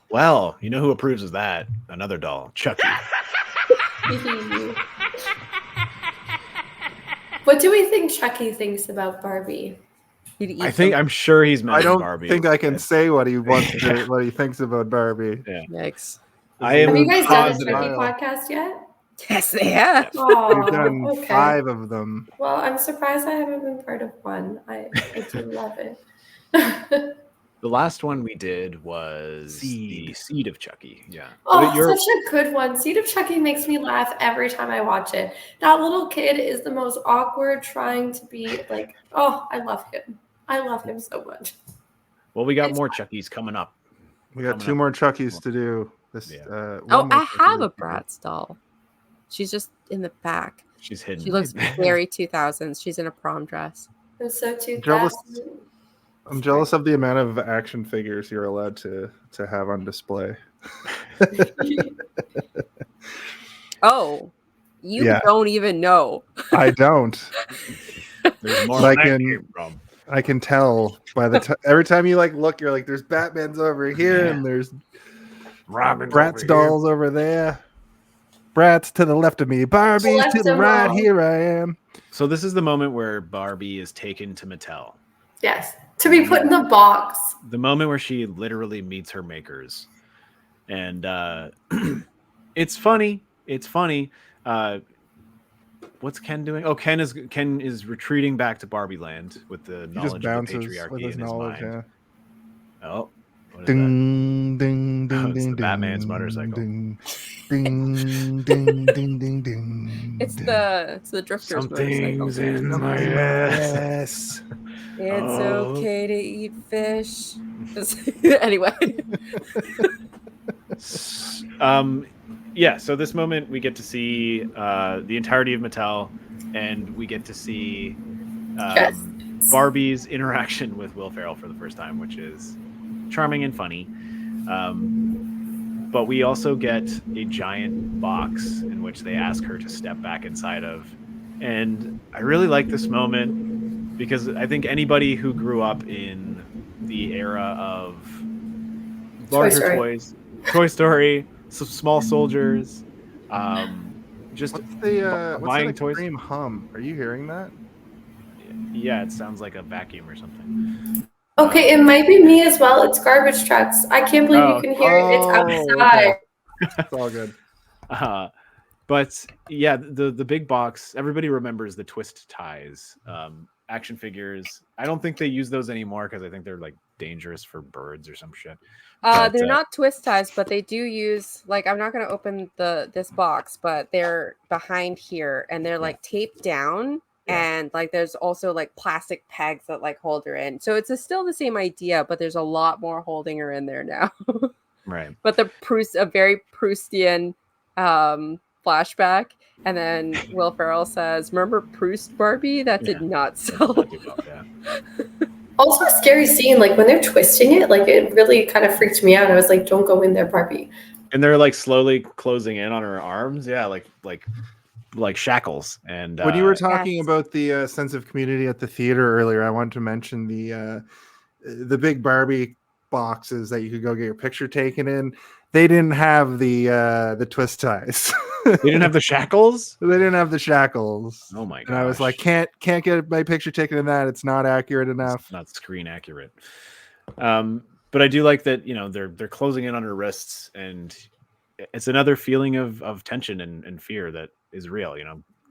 well, you know who approves of that? Another doll, Chucky. What do we think Chucky thinks about Barbie? I'm sure he's meant Barbie. I don't think I can say what he wants to, what he thinks about Barbie. Yeah. Yikes. Have you guys done a Chucky podcast yet? Yes, they have. We've done 5 of them. Well, I'm surprised I haven't been part of one. I do love it. The last one we did was the Seed of Chucky. Yeah. Oh, such a good one. Seed of Chucky makes me laugh every time I watch it. That little kid is the most awkward, trying to be like, oh, I love him. I love him so much. Well, we got more Chuckies coming up. We got 2 more Chuckies to do. I have a Bratz doll. She's just in the back. She's hidden. She looks very 2000s. She's in a prom dress. I'm so 2000. I'm jealous of the amount of action figures you're allowed to have on display. Oh, you don't even know. I don't. There's more like where in that came from. I can tell by the time every time you like look, you're like, there's Batman's over here, and there's Robin's Bratz over dolls over there. Bratz to the left of me, Barbie's Left to the them right. all. Here I am. So this is the moment where Barbie is taken to Mattel. Yes. To be put in the box. The moment where she literally meets her makers. And it's funny. It's funny. What's Ken doing? Oh, Ken is retreating back to Barbie Land with the He knowledge just of the bounces patriarchy with in his his knowledge. mind. Yeah. Oh, what is that? Ding, ding, ding, Oh, it's ding, the Batman's ding, motorcycle. Ding, ding, ding, ding, ding, ding. It's ding. the drifter's motorcycle. Something's in my My ass. ass. It's Oh. okay to eat fish. Anyway. Yeah, so this moment we get to see the entirety of Mattel, and we get to see Yes. Barbie's interaction with Will Ferrell for the first time, which is charming and funny. But we also get a giant box in which they ask her to step back inside of. And I really like this moment because I think anybody who grew up in the era of larger Story. toys, Toy Story, some Small Soldiers, just What's that buying toys. extreme hum? Are you hearing that? Yeah, it sounds like a vacuum or something. Okay, it might be me as well. It's garbage trucks. I can't believe you can hear it. It's outside. Okay. It's all good. But yeah, the big box. Everybody remembers the twist ties, action figures. I don't think they use those anymore because I think they're like dangerous for birds or some shit. They're not twist ties, but they do use, like, I'm not going to open this box, but they're behind here and they're like taped down. Yeah. And like there's also like plastic pegs that like hold her in. So it's still the same idea, but there's a lot more holding her in there now. Right. But a very Proustian flashback. And then Will Ferrell says, "Remember Proust, Barbie? That did not sell." Yeah. Also a scary scene, like when they're twisting it, like it really kind of freaked me out. I was like, don't go in there, Barbie. And they're like slowly closing in on her arms. Yeah, like shackles. And when you were talking about the sense of community at the theater earlier, I wanted to mention the big Barbie boxes that you could go get your picture taken in. They didn't have the twist ties. They didn't have the shackles. They didn't have the shackles. Oh my god! And I was like, can't get my picture taken in that. It's not accurate enough. It's not screen accurate. But I do like that. They're closing in on her wrists, and it's another feeling of tension and fear that is real.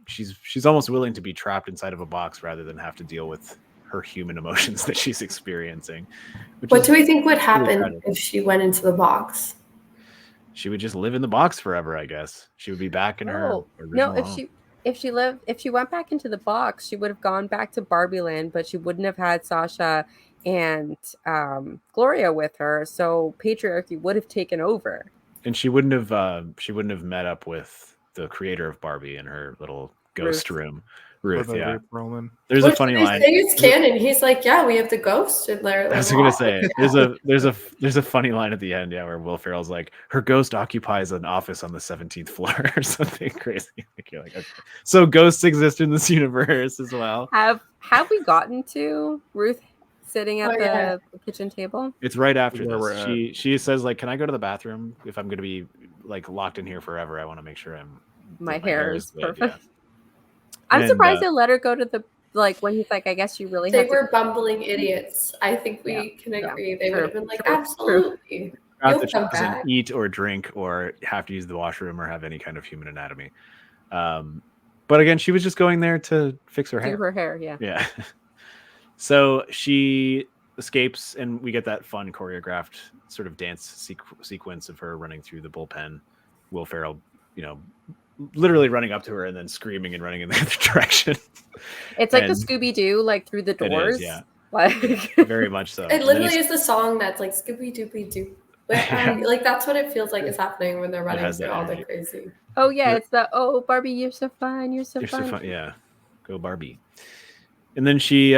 She's almost willing to be trapped inside of a box rather than have to deal with her human emotions that she's experiencing. What do we think would happen if she went into the box? She would just live in the box forever, I guess. She would be back in her original home. If she went back into the box, she would have gone back to Barbie Land, but she wouldn't have had Sasha and Gloria with her. So patriarchy would have taken over. And she wouldn't have met up with the creator of Barbie in her little ghost room. Ruth, yeah. Perlman. There's a funny line. It's canon. He's like, yeah, we have the ghost in there. I was gonna say there's a funny line at the end, yeah, where Will Ferrell's like, her ghost occupies an office on the 17th floor or something crazy. Like, you're like, okay. So ghosts exist in this universe as well. Have we gotten to Ruth sitting at the kitchen table? It's right after this. She says, like, can I go to the bathroom if I'm gonna be like locked in here forever? I want to make sure my hair is perfect. Yeah. I'm surprised they let her go to the, like, when he's like, I guess you really They were bumbling idiots. I think we can agree. They would have been like, absolutely. That she doesn't eat or drink or have to use the washroom or have any kind of human anatomy. But again, she was just going there to fix her hair. Do her hair, yeah. Yeah. So she escapes, and we get that fun choreographed sort of dance sequence of her running through the bullpen. Will Ferrell, literally running up to her and then screaming and running in the other direction. It's like the Scooby-Doo, like through the doors. It is, yeah. Like very much so. It literally is the song that's like Scooby-Dooby-Doo. Like that's what it feels like is happening when they're running through all the crazy. Oh yeah, it's the Barbie, you're so fun, you're so fun. Yeah, go Barbie. And then she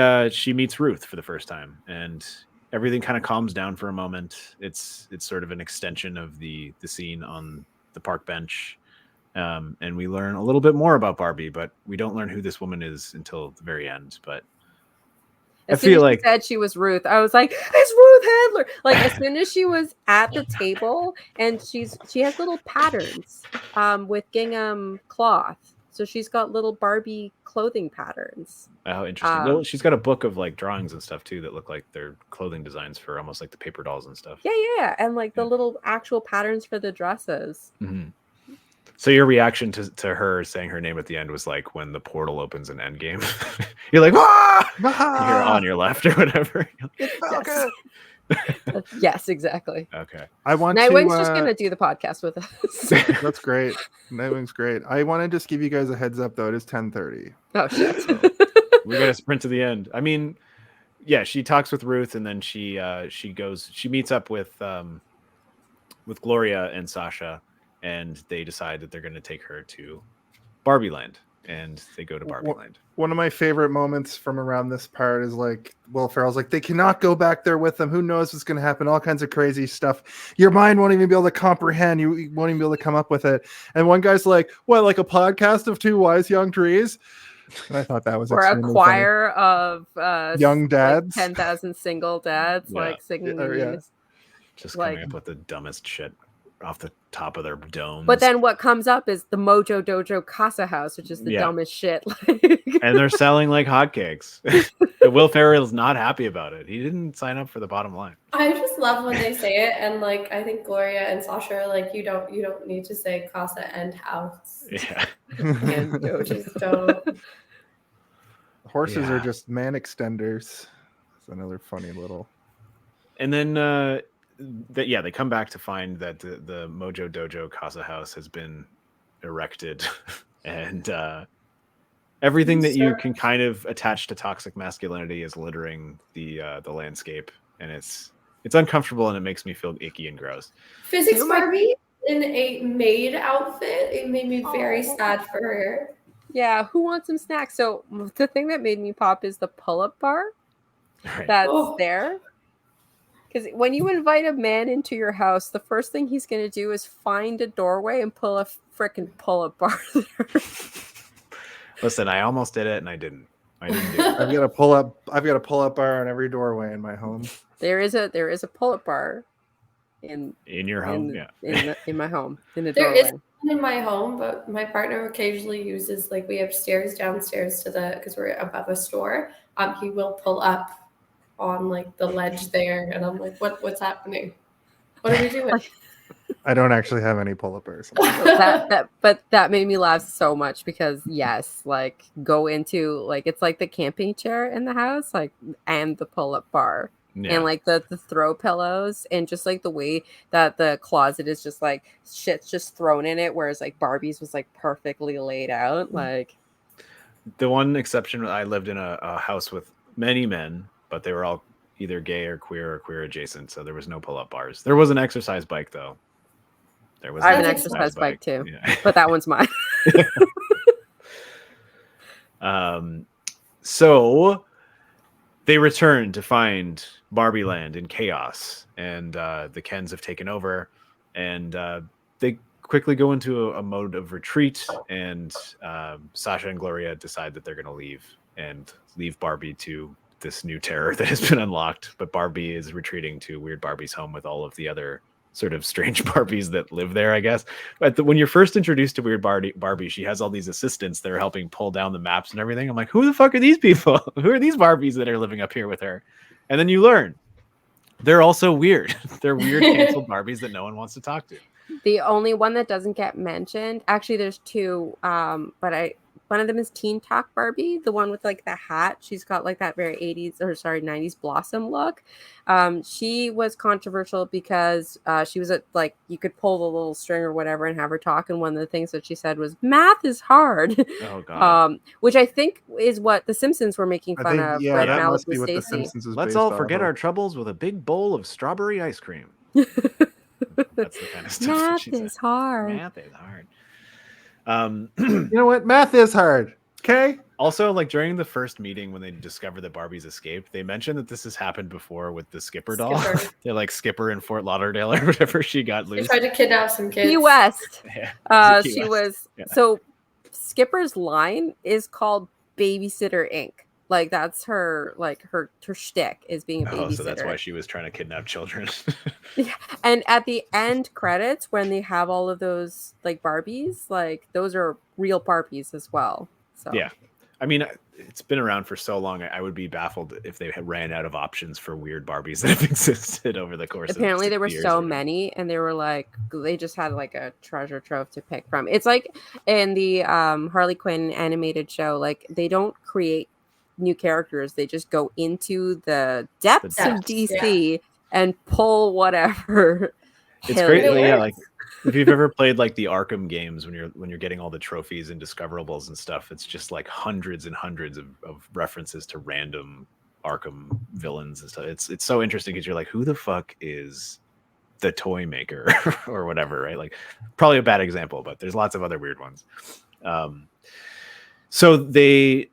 meets Ruth for the first time, and everything kind of calms down for a moment. It's sort of an extension of the scene on the park bench. And we learn a little bit more about Barbie, but we don't learn who this woman is until the very end. But As soon as she said she was Ruth, I was like, it's Ruth Handler. Like as soon as she was at the table, and she has little patterns with gingham cloth. So she's got little Barbie clothing patterns. Oh, interesting. Well, she's got a book of like drawings and stuff too that look like they're clothing designs for almost like the paper dolls and stuff. Yeah. And like the little actual patterns for the dresses. Mm-hmm. So your reaction to her saying her name at the end was like when the portal opens in Endgame. You're like, ah! You're on your left or whatever. Yes. Yes, exactly. Okay. Nightwing's just gonna do the podcast with us. That's great. Nightwing's great. I want to just give you guys a heads up though. It is 10:30. Oh shit. We gotta sprint to the end. I mean, yeah, she talks with Ruth and then she meets up with Gloria and Sasha, and they decide that they're gonna take her to Barbie Land. And they go to Barbie Land. One of my favorite moments from around this part is like Will Ferrell's like, they cannot go back there with them. Who knows what's going to happen? All kinds of crazy stuff. Your mind won't even be able to comprehend. You won't even be able to come up with it. And one guy's like, what, like a podcast of two wise young trees? And I thought that was or a choir of young dads, like 10,000 single dads, like singing the news. Just coming up with the dumbest shit off the top of their domes. But then what comes up is the Mojo Dojo Casa House, which is the dumbest shit. And they're selling like hotcakes. Will Ferrell is not happy about it. He didn't sign up for the bottom line. I just love when they say it, and like I think Gloria and Sasha are like, you don't need to say casa and house. Yeah. And just don't. Horses are just man extenders. It's another funny little. And then they come back to find that the Mojo Dojo Casa House has been erected, and everything that you can kind of attach to toxic masculinity is littering the landscape, and it's uncomfortable and it makes me feel icky and gross. Physics Barbie in a maid outfit, it made me very sad for her. Yeah, who wants some snacks? So the thing that made me pop is the pull-up bar that's there. Because when you invite a man into your house, the first thing he's going to do is find a doorway and pull a freaking pull-up bar there. Listen, I almost did it and I didn't do it. I've got a pull-up bar on every doorway in my home. There is a pull-up bar in your home, in my home, in the there doorway. is one in my home, but my partner occasionally uses, like, we have stairs downstairs because we're above a store. He will pull up on like the ledge there, and I'm like, what's happening? What are we doing? I don't actually have any pull-up bars. But that made me laugh so much because yes, like go into like it's like the camping chair in the house, like and the pull-up bar. Yeah. And like the throw pillows, and just like the way that the closet is just like shit's just thrown in it, whereas like Barbie's was like perfectly laid out. Like the one exception, I lived in a house with many men, but they were all either gay or queer adjacent, so there was no pull-up bars. There was an exercise bike though. I have an exercise bike too, but that one's mine. So they return to find Barbie Land in chaos, and the Kens have taken over, and they quickly go into a mode of retreat, and Sasha and Gloria decide that they're going to leave Barbie to this new terror that has been unlocked, but Barbie is retreating to Weird Barbie's home with all of the other sort of strange Barbies that live there, I guess. But when you're first introduced to Weird Barbie, she has all these assistants that are helping pull down the maps and everything. I'm like, who the fuck are these people? Who are these Barbies that are living up here with her? And then you learn they're also weird. They're weird canceled Barbies that no one wants to talk to. The only one that doesn't get mentioned, actually there's two, but one of them is Teen Talk Barbie, the one with like the hat. She's got like that very 90s Blossom look. She was controversial because she was like, you could pull the little string or whatever and have her talk. And one of the things that she said was, math is hard. Oh, God. Which I think is what the Simpsons were making fun of. Yeah, that must be what the Simpsons is. Let's all forget our troubles with a big bowl of strawberry ice cream. That's the kind of stuff. Math is hard. Math is hard. You know what? Math is hard. Okay. Also, like during the first meeting when they discover that Barbie's escaped, they mentioned that this has happened before with the Skipper doll. They're like Skipper in Fort Lauderdale or whatever. She got loose. She tried to kidnap some kids. Key West. Yeah. She was so Skipper's line is called Babysitter Inc. Like that's her shtick is being a babysitter. Oh, so that's why she was trying to kidnap children. Yeah. And at the end credits, when they have all of those like Barbies, like those are real Barbies as well. So Yeah. I mean, it's been around for so long. I would be baffled if they had ran out of options for weird Barbies that have existed over the course apparently of there were 60 so years. many, and they were like they just had like a treasure trove to pick from. It's like in the Harley Quinn animated show, like they don't create new characters, they just go into the depths of DC and pull whatever. It's great. Yeah, like if you've ever played like the Arkham games when you're getting all the trophies and discoverables and stuff, it's just like hundreds and hundreds of references to random Arkham villains and stuff. It's so interesting because you're like, who the fuck is the toy maker or whatever, right? Like probably a bad example, but there's lots of other weird ones. So they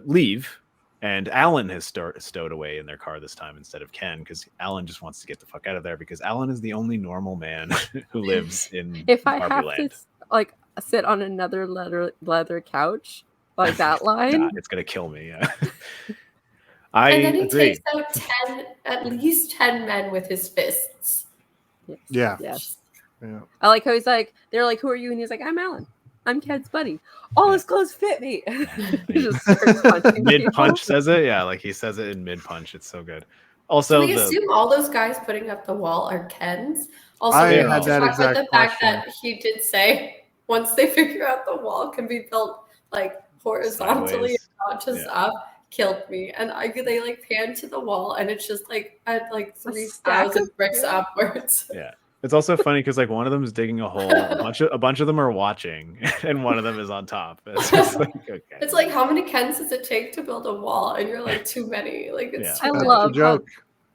leave. And Alan has stowed away in their car this time instead of Ken, because Alan just wants to get the fuck out of there, because Alan is the only normal man who lives in if Barbie I have Land. to like sit on another leather couch, like that line, it's gonna kill me. Yeah. And then he agree. takes out at least 10 men with his fists. Yeah. Yes. Yeah. I like how he's like, they're like, who are you? And he's like, I'm Alan. I'm Ken's buddy. All his clothes fit me. He just starts punching Mid people. punch says it. Yeah, like he says it in mid punch. It's so good. Also, Do we assume all those guys putting up the wall are Ken's? Also, I we had should that talk exact about the fact question. that he did say once they figure out the wall can be built like horizontally, Sideways. not just up, killed me. And they like pan to the wall, and it's just like at like 3,000 bricks upwards. Yeah. It's also funny because like one of them is digging a hole, a bunch of them are watching, and one of them is on top. It's just like, okay. It's like, how many Kens does it take to build a wall? And you're like, too many. Like it's I too many. love the joke.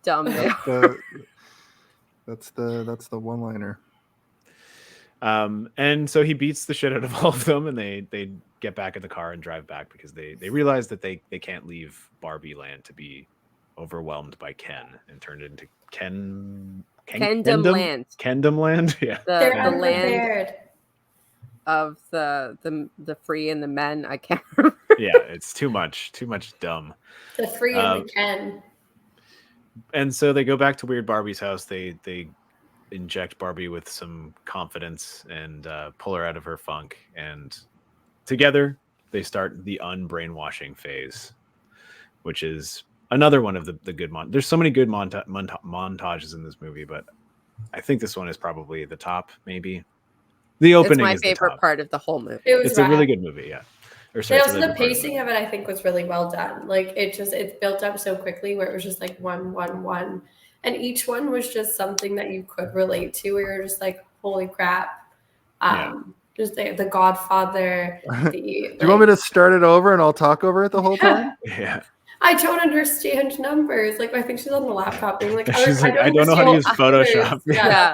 how dumb they That's the one-liner. And so he beats the shit out of all of them, and they get back in the car and drive back because they realize that they can't leave Barbie Land to be overwhelmed by Ken and turned it into Kendom Land. Kendom Land. Yeah. They're The land unprepared. of the free and the men. I can't remember. Yeah, it's too much dumb. The free and the Ken. And so they go back to Weird Barbie's house. They inject Barbie with some confidence and pull her out of her funk. And together they start the unbrainwashing phase, which is another one of the good there's so many good montages in this movie, but I think this one is probably the top. Maybe the opening it's my is favorite part of the whole movie. It's a really good movie. Yeah. And also the pacing of it, I think, was really well done. Like it built up so quickly, where it was just like one, and each one was just something that you could relate to. Where you're just like, holy crap! Just the Godfather. Do you want me to start it over and I'll talk over it the whole time? Yeah. I don't understand numbers. Like I think she's on the laptop being like, she's like, I don't know how to use Photoshop. Yeah.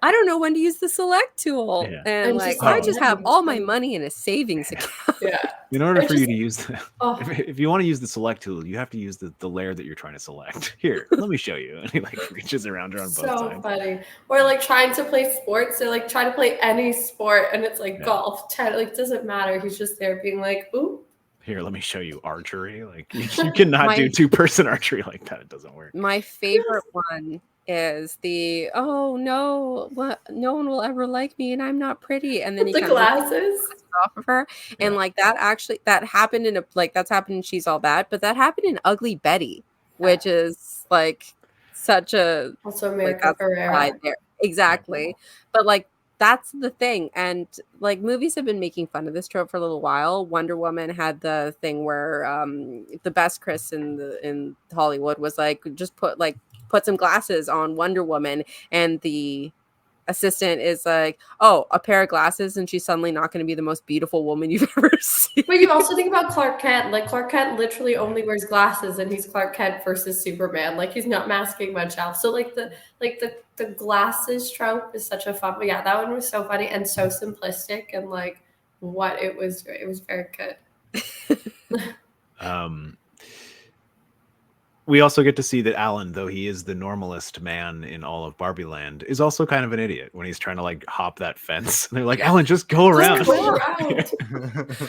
I don't know when to use the select tool. Yeah. And like, I just have all my money in a savings account. Yeah. In order for you to use if you want to use the select tool, you have to use the layer that you're trying to select. Here, let me show you. And he like reaches around her on both sides. So funny. Or like trying to play sports. They're like trying to play any sport, and it's like golf, tennis. Like doesn't matter. He's just there being like, ooh. Here, let me show you archery. Like you cannot do 2-person archery like that. It doesn't work. My favorite one is the no one will ever like me and I'm not pretty, and then he the glasses off of her, and like that happened in that's happened in She's All Bad, but that happened in Ugly Betty, which is like such a also America Ferrera. Exactly, but like that's the thing. And like movies have been making fun of this trope for a little while. Wonder Woman had the thing where the best Chris in Hollywood was like, just put some glasses on Wonder Woman, and the assistant is like, oh, a pair of glasses, and she's suddenly not going to be the most beautiful woman you've ever seen. But you also think about Clark Kent. Like Clark Kent literally only wears glasses, and he's Clark Kent versus Superman. Like he's not masking much else. So like the glasses trope is such a fun. But yeah, that one was so funny and so simplistic, and like what it was very good. we also get to see that Alan, though he is the normalest man in all of Barbie Land, is also kind of an idiot when he's trying to like hop that fence. And they're like, Alan, just go around. Just go around.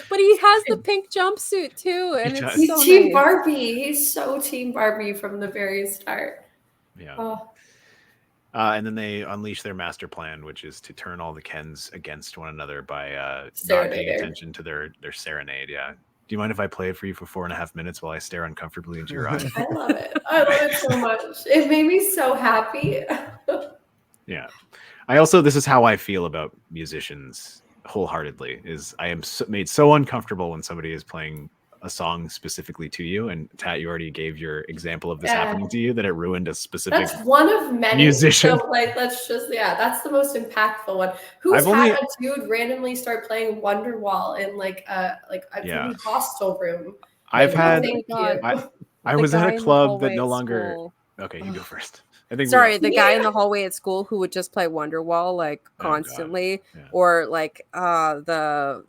But he has the pink jumpsuit too, and He it's does. He's so Team nice. Barbie. He's so Team Barbie from the very start. Yeah. Oh, And then they unleash their master plan, which is to turn all the Kens against one another by not paying Serenader. attention to their serenade. Yeah. Do you mind if I play it for you for 4.5 minutes while I stare uncomfortably into your eyes? I love it. I love it so much. It made me so happy. Yeah. I also, this is how I feel about musicians wholeheartedly, is I am made so uncomfortable when somebody is playing a song specifically to you. And Tat, you already gave your example of this happening to you, that it ruined a specific That's one of many. musician. So, like, let's just, that's the most impactful one. Who's had a dude randomly start playing Wonderwall in like a hostel room? I've had, Thank you. I was at a club that no longer, okay, you go first. I think the guy in the hallway at school who would just play Wonderwall like constantly, or like the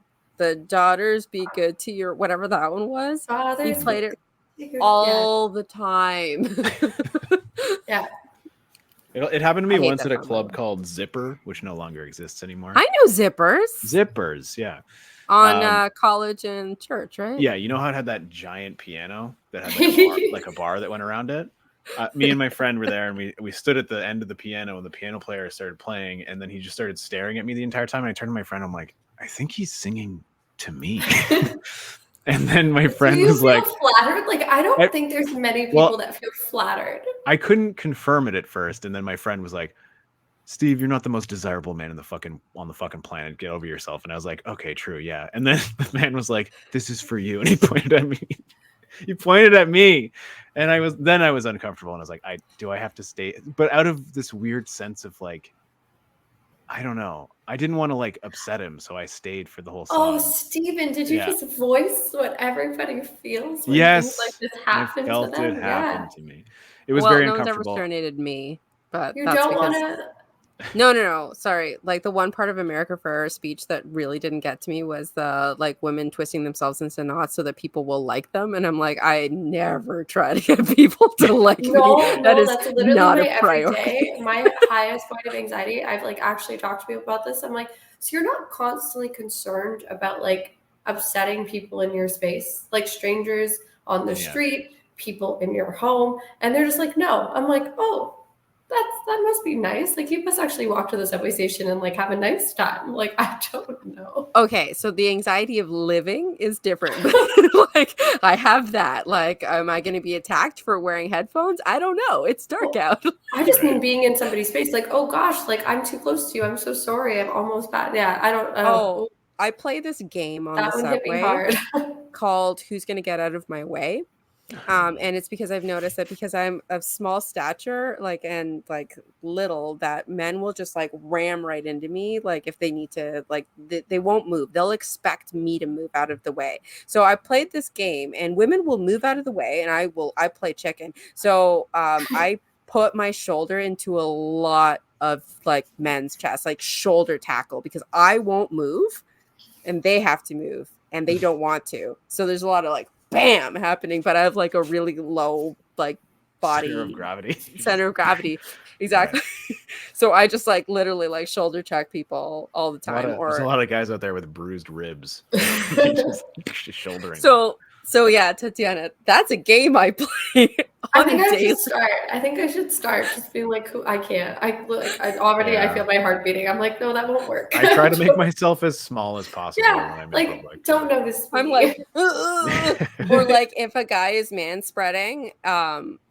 daughters be good to your whatever that one was. He played it all the time. Yeah. It happened to me once at a club called Zipper, which no longer exists anymore. I know Zippers. Zippers, yeah. On college and church, right? Yeah, you know how it had that giant piano that had like a bar that went around it? Me and my friend were there, and we stood at the end of the piano, and the piano player started playing, and then he just started staring at me the entire time. And I turned to my friend, I'm like, I think he's singing to me. And then my friend was like, flattered? Like, I don't think there's many people that feel flattered. I couldn't confirm it at first, and then my friend was like, Steve, you're not the most desirable man on the fucking planet. Get over yourself. And I was like, okay, true, yeah. And then the man was like, this is for you, and he pointed at me. He pointed at me, and I was uncomfortable, and I was like, do I have to stay? But out of this weird sense of like, I don't know, I didn't want to like upset him, so I stayed for the whole song. Oh, Steven, did you just voice what everybody feels when yes, things like this happen to them? It happened to me. It was very uncomfortable. No one's ever serenaded me, but you that's don't because... want to. No. Sorry. Like the one part of America Ferrera's speech that really didn't get to me was the like women twisting themselves into knots so that people will like them. And I'm like, I never try to get people to like me. That is that's literally not my a priority. everyday. My highest point of anxiety. I've like actually talked to people about this. I'm like, so you're not constantly concerned about like upsetting people in your space, like strangers on the street, people in your home, and they're just like, no. I'm like, oh. That must be nice. Like you must actually walk to the subway station and like have a nice time. Like I don't know. Okay, so the anxiety of living is different. Like I have that. Like, am I going to be attacked for wearing headphones? I don't know. It's dark out. I just mean being in somebody's space. Like, oh gosh, like I'm too close to you. I'm so sorry. I'm almost bad. Yeah, I don't. Oh, I play this game on the subway called "Who's Going to Get Out of My Way." And it's because I've noticed that because I'm of small stature, like, and like little, that men will just like ram right into me. Like if they need to, like they won't move. They'll expect me to move out of the way. So I played this game and women will move out of the way and I play chicken. So I put my shoulder into a lot of like men's chest, like shoulder tackle, because I won't move and they have to move and they don't want to. So there's a lot of like bam happening, but I have like a really low like body center of gravity. Exactly. Right. So I just like literally like shoulder check people all the time. There's a lot of guys out there with bruised ribs. just shouldering. So yeah, Tatiana, that's a game I play. I think I should start just being like, I can't. I feel my heart beating. I'm like, no, that won't work. I try to make myself as small as possible. Yeah, when I'm like, don't notice me. I'm like, or like if a guy is man spreading,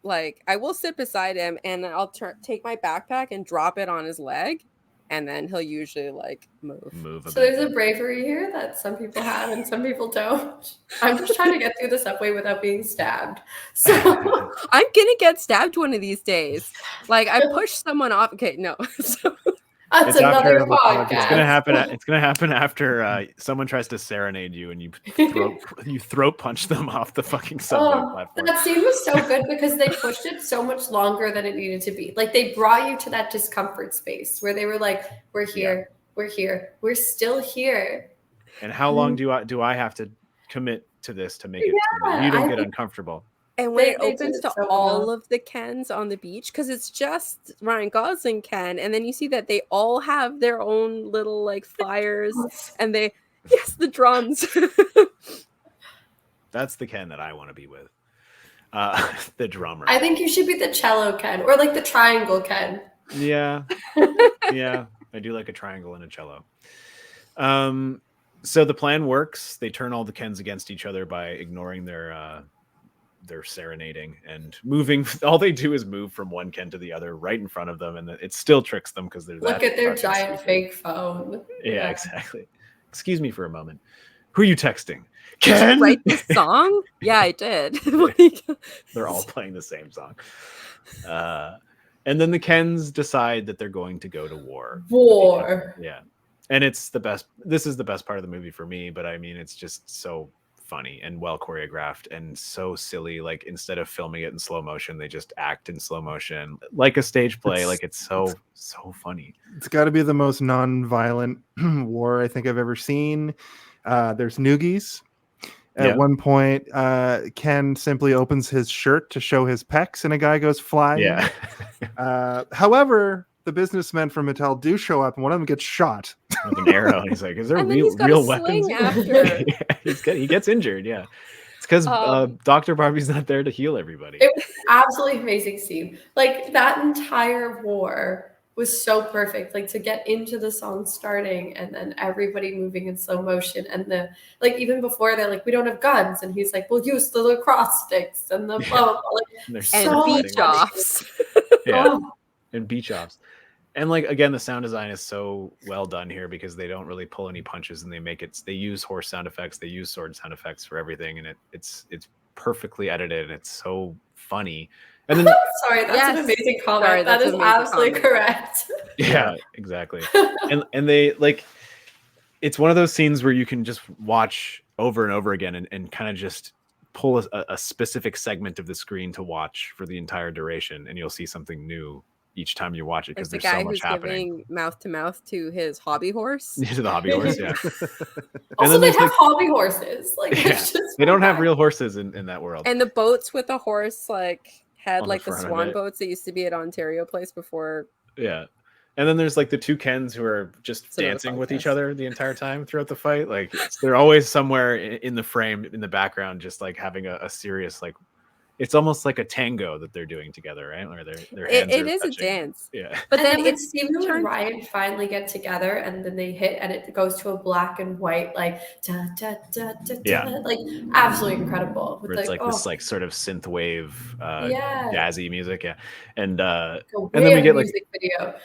like I will sit beside him and I'll take my backpack and drop it on his leg. And then he'll usually like move. So there's a bravery here that some people have and some people don't. I'm just trying to get through the subway without being stabbed. So I'm gonna get stabbed one of these days. Like I pushed someone off. Okay, no. That's another podcast. It's gonna happen after someone tries to serenade you and you throat punch them off the fucking subway platform. That scene was so good because they pushed it so much longer than it needed to be. Like they brought you to that discomfort space where they were like, "We're here, we're here, we're still here." And how long do I have to commit to this to make it? So you don't get uncomfortable. And when it They did opens it to so all well. of the Kens on the beach, because it's just Ryan Gosling Ken, and then you see that they all have their own little like fires, and the drums. That's the Ken that I want to be with. The drummer. I think you should be the cello Ken or like the triangle Ken. Yeah. Yeah. I do like a triangle and a cello. So the plan works. They turn all the Kens against each other by ignoring their serenading and moving. All they do is move from one Ken to the other right in front of them, and it still tricks them because they're Look at their giant fake phone. Yeah, exactly. Excuse me for a moment. Who are you texting? Did Ken? you write this song? Yeah, I did. They're all playing the same song. And then the Kens decide that they're going to go to war. War. And it's the best. This is the best part of the movie for me, but I mean, it's just so funny and well choreographed and so silly. Like, instead of filming it in slow motion, they just act in slow motion like a stage play. It's so funny. It's got to be the most non-violent war I think I've ever seen. There's noogies. At one point, Ken simply opens his shirt to show his pecs, and a guy goes flying. Yeah. However, the businessmen from Mattel do show up, and one of them gets shot with an arrow. And he's like, "Is there real weapons?" After. He gets injured. Yeah, it's because Dr. Barbie's not there to heal everybody. It was an absolutely amazing scene. Like, that entire war was so perfect. Like, to get into the song starting and then everybody moving in slow motion, and even before they're like, we don't have guns, and he's like, we'll use the lacrosse sticks and the blah blah blah. Like, and beach offs. And beach offs. And like, again, the sound design is so well done here because they don't really pull any punches, and they use horse sound effects, they use sword sound effects for everything, and it's perfectly edited, and it's so funny. And then sorry, that's an amazing comment. That is absolutely correct. Yeah, exactly. and they like, it's one of those scenes where you can just watch over and over again and kind of just pull a specific segment of the screen to watch for the entire duration, and you'll see something new each time you watch it because there's so much happening. The guy who's giving mouth to mouth to his hobby horse. To the hobby horse, yeah. Also, they have hobby horses. Like, they don't have real horses in that world. And the boats with the horse had like the swan boats that used to be at Ontario Place before. Yeah. And then there's like the two Kens who are just dancing with each other the entire time throughout the fight. Like, they're always somewhere in the frame, in the background, just like having a serious, like, it's almost like a tango that they're doing together, right? Where their hands it is touching. A dance. Yeah. But then it's Steven and Ryan finally get together, and then they hit, and it goes to a black and white, like da da da da da, like absolutely incredible. Where it's like this like sort of synth wave, jazzy music, and then we get music video.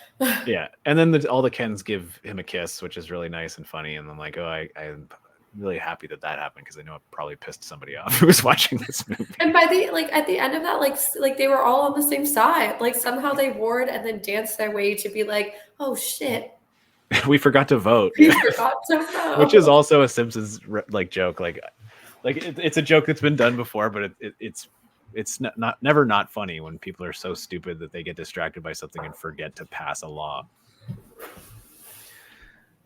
Yeah, and then all the Kens give him a kiss, which is really nice and funny, and I'm like, I'm really happy that happened because I know it probably pissed somebody off who was watching this movie. And by at the end of that, like they were all on the same side. Like, somehow they warred and then danced their way to be like, oh shit, we forgot to vote. We forgot to vote. Which is also a Simpsons like joke. Like it's a joke that's been done before, but it's never not funny when people are so stupid that they get distracted by something and forget to pass a law.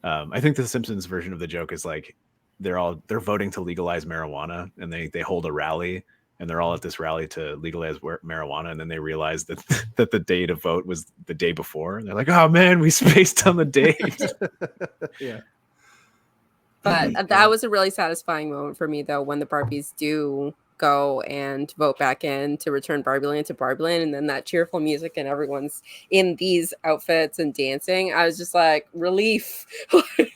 I think the Simpsons version of the joke is like, they're voting to legalize marijuana, and they hold a rally, and they're all at this rally to legalize marijuana, and then they realize that the day to vote was the day before, and they're like, oh man, we spaced on the date. Yeah. But that was a really satisfying moment for me, though, when the Barbies do go and vote back in to return Barbie Land to Barbie Land, and then that cheerful music and everyone's in these outfits and dancing. I was just like, relief.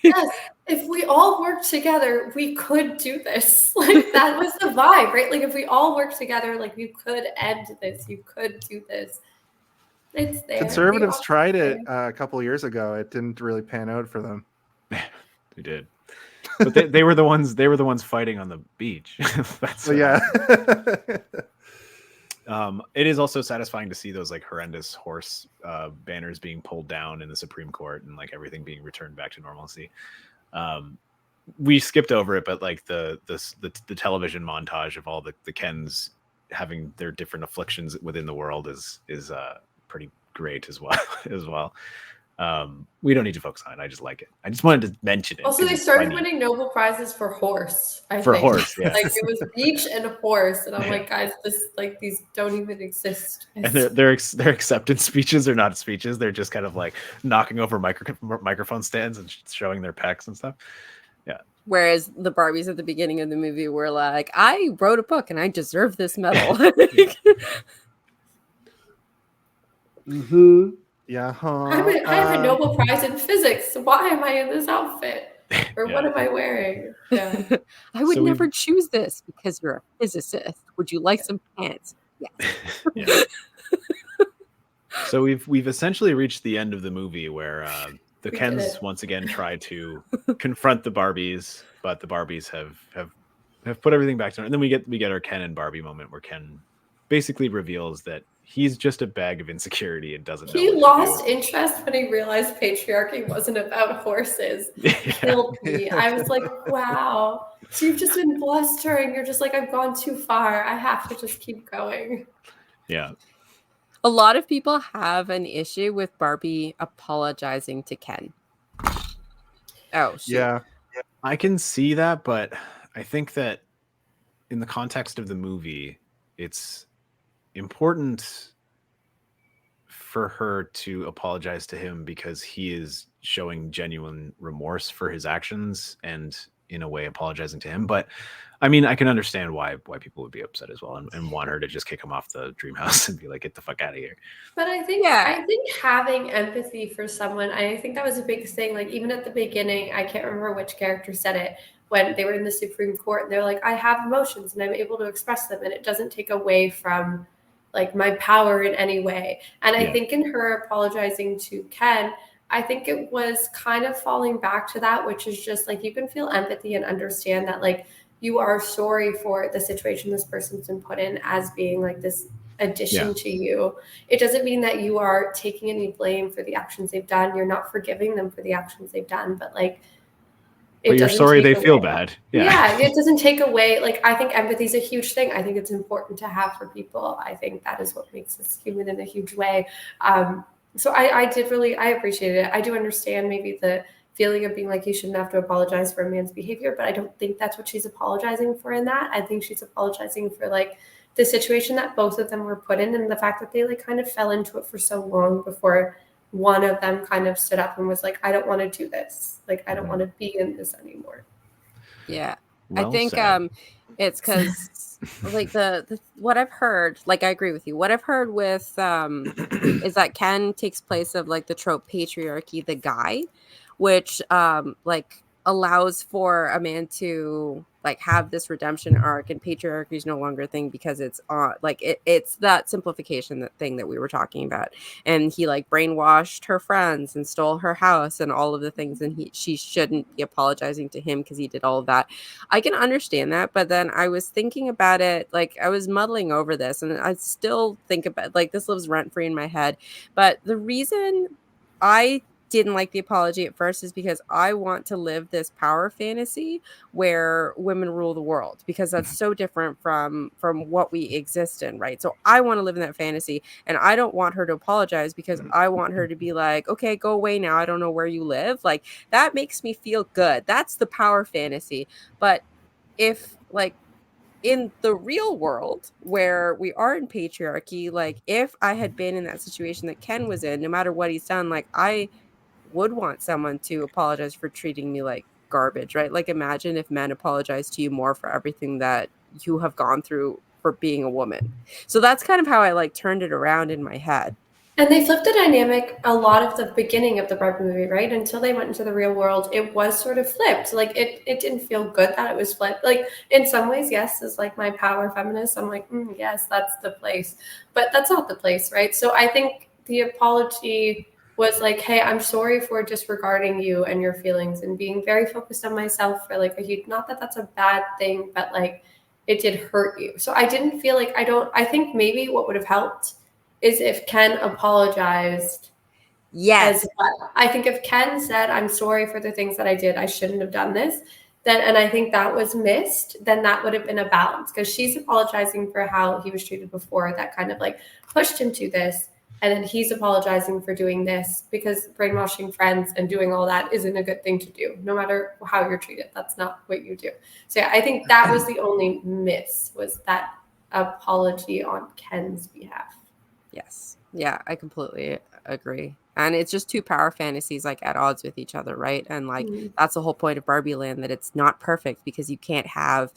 Yes, if we all worked together, we could do this. Like, that was the vibe, right? Like, if we all worked together, like, you could end this. You could do this. It's there. Conservatives tried it a couple years ago. It didn't really pan out for them. They did. But they were the ones fighting on the beach. It is also satisfying to see those like horrendous horse banners being pulled down in the Supreme Court and like everything being returned back to normalcy. We skipped over it, but like the television montage of all the Kens having their different afflictions within the world is pretty great as well. We don't need to focus on it. I just like it. I just wanted to mention it. Also, they started winning Nobel Prizes for horse. I think. Horse, yeah. Like it was beach and horse, and I'm like, guys, these don't even exist. And their acceptance speeches are not speeches. They're just kind of like knocking over microphone stands and showing their pecs and stuff. Yeah. Whereas the Barbies at the beginning of the movie were like, I wrote a book and I deserve this medal. Mm-hmm. Yeah. Huh. I have a Nobel Prize in physics. Why am I in this outfit? Or what am I wearing? Yeah. I would never choose this because you're a physicist. Would you like some pants? Yes. Yeah. So we've essentially reached the end of the movie where the Kens once again try to confront the Barbies, but the Barbies have put everything back to normal. And then we get our Ken and Barbie moment where Ken basically reveals that he's just a bag of insecurity and doesn't know. He lost interest when he realized patriarchy wasn't about horses. Killed me. I was like, wow. So you've just been blustering. You're just like, I've gone too far. I have to just keep going. Yeah. A lot of people have an issue with Barbie apologizing to Ken. Oh, shoot. Yeah. I can see that, but I think that in the context of the movie, it's important for her to apologize to him because he is showing genuine remorse for his actions and in a way apologizing to him. But I mean, I can understand why people would be upset as well and want her to just kick him off the dream house and be like, get the fuck out of here. But I think having empathy for someone, I think that was a big thing. Like even at the beginning, I can't remember which character said it when they were in the Supreme Court and they're like, I have emotions and I'm able to express them and it doesn't take away from like my power in any way. And I think in her apologizing to Ken, I think it was kind of falling back to that, which is just like, you can feel empathy and understand that like you are sorry for the situation this person's been put in as being like this addition to you. It doesn't mean that you are taking any blame for the actions they've done. You're not forgiving them for the actions they've done, but like, but you're sorry they feel bad. Yeah, it doesn't take away. Like, I think empathy is a huge thing. I think it's important to have for people. I think that is what makes us human in a huge way. So I appreciated it. I do understand maybe the feeling of being like, you shouldn't have to apologize for a man's behavior, but I don't think that's what she's apologizing for in that. I think she's apologizing for like the situation that both of them were put in and the fact that they like kind of fell into it for so long before one of them kind of stood up and was like, I don't want to do this. Like, I don't want to be in this anymore. Yeah. Well I think said. it's because like the what I've heard, like I agree with you. What I've heard with is that Ken takes place of like the trope patriarchy, the guy, which like allows for a man to like have this redemption arc, and patriarchy is no longer a thing because it's it's that simplification, that thing that we were talking about. And he like brainwashed her friends and stole her house and all of the things, and she shouldn't be apologizing to him because he did all of that. I can understand that, but then I was thinking about it, like I was muddling over this, and I still think about like this lives rent free in my head. But the reason I didn't like the apology at first is because I want to live this power fantasy where women rule the world, because that's so different from what we exist in, right? So I want to live in that fantasy, and I don't want her to apologize because I want her to be like, okay, go away now, I don't know where you live. Like that makes me feel good. That's the power fantasy. But if like in the real world where we are in patriarchy, like if I had been in that situation that Ken was in, no matter what he's done, like I would want someone to apologize for treating me like garbage, right? Like imagine if men apologize to you more for everything that you have gone through for being a woman. So that's kind of how I like turned it around in my head. And they flipped the dynamic a lot of the beginning of the Barbie movie, right? Until they went into the real world, it was sort of flipped. Like it didn't feel good that it was flipped. Like in some ways, yes, as like my power feminist, I'm like, yes, that's the place. But that's not the place, right? So I think the apology was like, hey, I'm sorry for disregarding you and your feelings and being very focused on myself for like a huge, not that that's a bad thing, but like it did hurt you. So I didn't feel like I think maybe what would have helped is if Ken apologized. Yes. As well. I think if Ken said, I'm sorry for the things that I did, I shouldn't have done this, then, and I think that was missed, then that would have been a balance, because she's apologizing for how he was treated before, that kind of like pushed him to this. And then he's apologizing for doing this because brainwashing friends and doing all that isn't a good thing to do, no matter how you're treated. That's not what you do. So yeah, I think that was the only miss, was that apology on Ken's behalf. Yes. Yeah, I completely agree. And it's just two power fantasies like at odds with each other, right? And like that's the whole point of Barbie Land, that it's not perfect because you can't have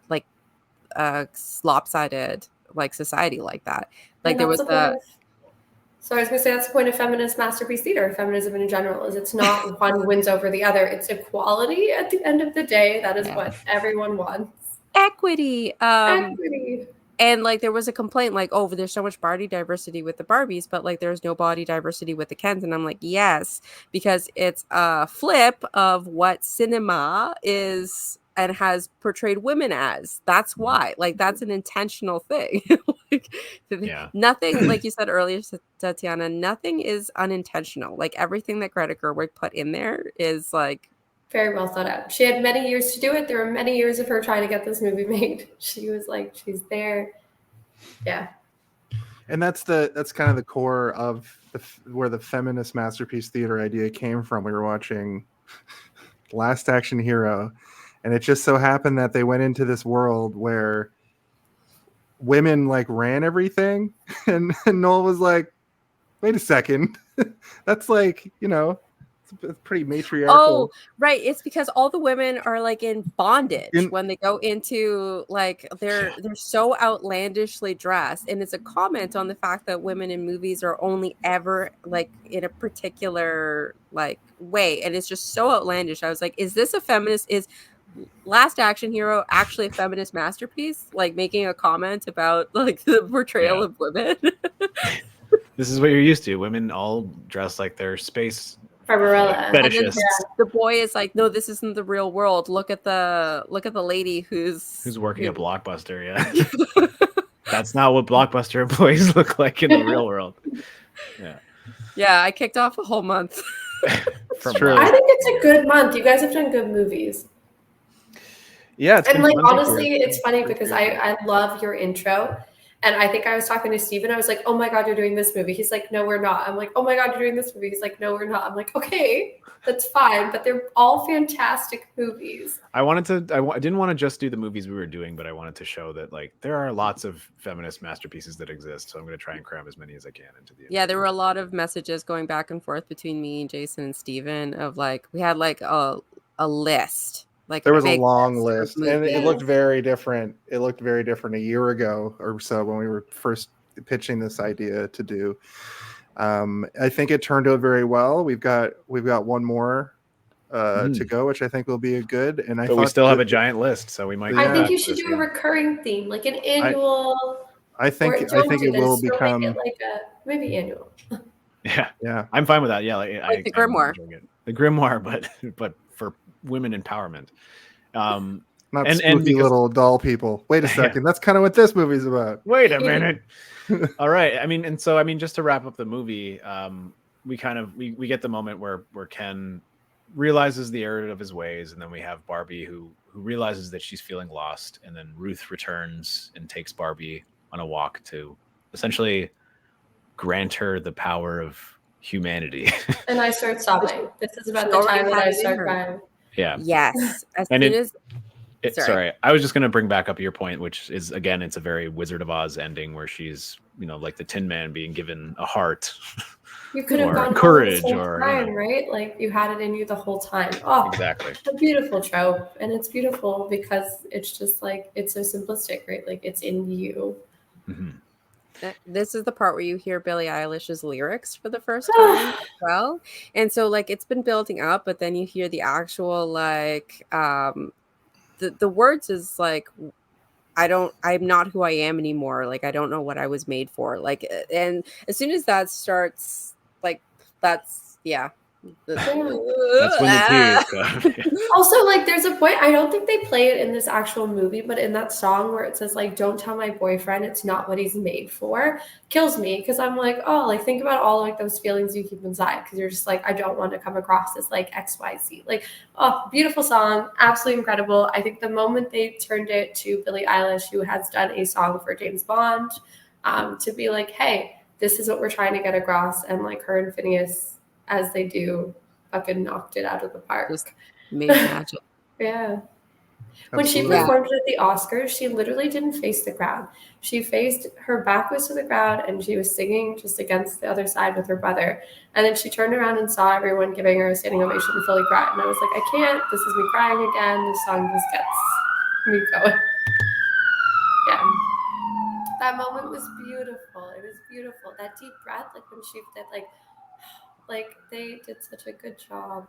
like a lopsided like society like that. Like there was So I was going to say that's the point of feminist masterpiece theater, feminism in general, is it's not one wins over the other. It's equality at the end of the day. That is what everyone wants. Equity. Equity. And like there was a complaint like, oh, there's so much body diversity with the Barbies, but like there's no body diversity with the Kens. And I'm like, yes, because it's a flip of what cinema is and has portrayed women as. That's why. Like that's an intentional thing. Nothing, like you said earlier, Tatiana, nothing is unintentional. Like everything that Greta Gerwig put in there is like very well thought out. She had many years to do it. There were many years of her trying to get this movie made. She was like, she's there. Yeah. And that's kind of the core of where the feminist masterpiece theater idea came from. We were watching Last Action Hero, and it just so happened that they went into this world where women like ran everything, and Noel was like, wait a second, that's like, it's pretty matriarchal. Oh, right. It's because all the women are like in bondage when they go into like they're so outlandishly dressed, and it's a comment on the fact that women in movies are only ever like in a particular like way, and it's just so outlandish. I was like, is this a feminist? Is Last Action Hero actually a feminist masterpiece? Like making a comment about like the portrayal of women. This is what you're used to. Women all dress like they're space fetishists. The boy is like, no, this isn't the real world. Look at the lady who's working at Blockbuster. Yeah, that's not what Blockbuster employees look like in the real world. Yeah. I kicked off a whole month. True. I think it's a good month. You guys have done good movies. Yeah, and like honestly, it's funny because I love your intro. And I think I was talking to Steven. I was like, oh my God, you're doing this movie. He's like, no, we're not. I'm like, oh my God, you're doing this movie. He's like, no, we're not. I'm like, okay, that's fine. But they're all fantastic movies. I didn't want to just do the movies we were doing, but I wanted to show that like there are lots of feminist masterpieces that exist. So I'm going to try and cram as many as I can into the. Yeah, there were a lot of messages going back and forth between me and Jason and Steven of like, we had like a list. Like there was a long list, and it looked very different. It looked very different a year ago or so when we were first pitching this idea to do. I think it turned out very well. We've got one more to go, which I think will be a good. And but we still have a giant list, so we might. I think you should do a recurring theme, like an annual. I think it will become like maybe annual. Yeah. I'm fine with that. Yeah, like, the grimoire. The grimoire, but for women empowerment. Not spooky little doll people. Wait a second. That's kind of what this movie's about. Wait a minute. All right. I mean, just to wrap up the movie, we get the moment where Ken realizes the error of his ways, and then we have Barbie who realizes that she's feeling lost, and then Ruth returns and takes Barbie on a walk to essentially grant her the power of humanity. And I start sobbing. This is about the time that I start crying. Yeah. Yes. Sorry, I was just going to bring back up your point, which is, again, it's a very Wizard of Oz ending where she's, like the Tin Man being given a heart. You could have gone courage, the whole time, right? Like you had it in you the whole time. Oh, exactly. It's a beautiful trope, and it's beautiful because it's just like it's so simplistic, right? Like it's in you. Mm-hmm. This is the part where you hear Billie Eilish's lyrics for the first time as well. And so like it's been building up, but then you hear the actual like the words is like I'm not who I am anymore. Like I don't know what I was made for. Like, and as soon as that starts, like that's that's when the tears come. Also, like there's a point, I don't think they play it in this actual movie, but in that song where it says like, don't tell my boyfriend it's not what he's made for, kills me because I'm like, oh, like think about all like those feelings you keep inside because you're just like, I don't want to come across as like XYZ. Like, oh, beautiful song, absolutely incredible. I think the moment they turned it to Billie Eilish, who has done a song for James Bond, to be like, hey, this is what we're trying to get across. And like her and Phineas, as they do, fucking knocked it out of the park. Just made magic. Yeah. When she Absolutely. performed at the Oscars, she literally didn't face the crowd. Her back was to the crowd, and she was singing just against the other side with her brother. And then she turned around and saw everyone giving her a standing ovation and fully cried. And I was like, I can't. This is me crying again. This song just gets me going. Yeah. That moment was beautiful. It was beautiful. That deep breath, like when she did, like they did such a good job.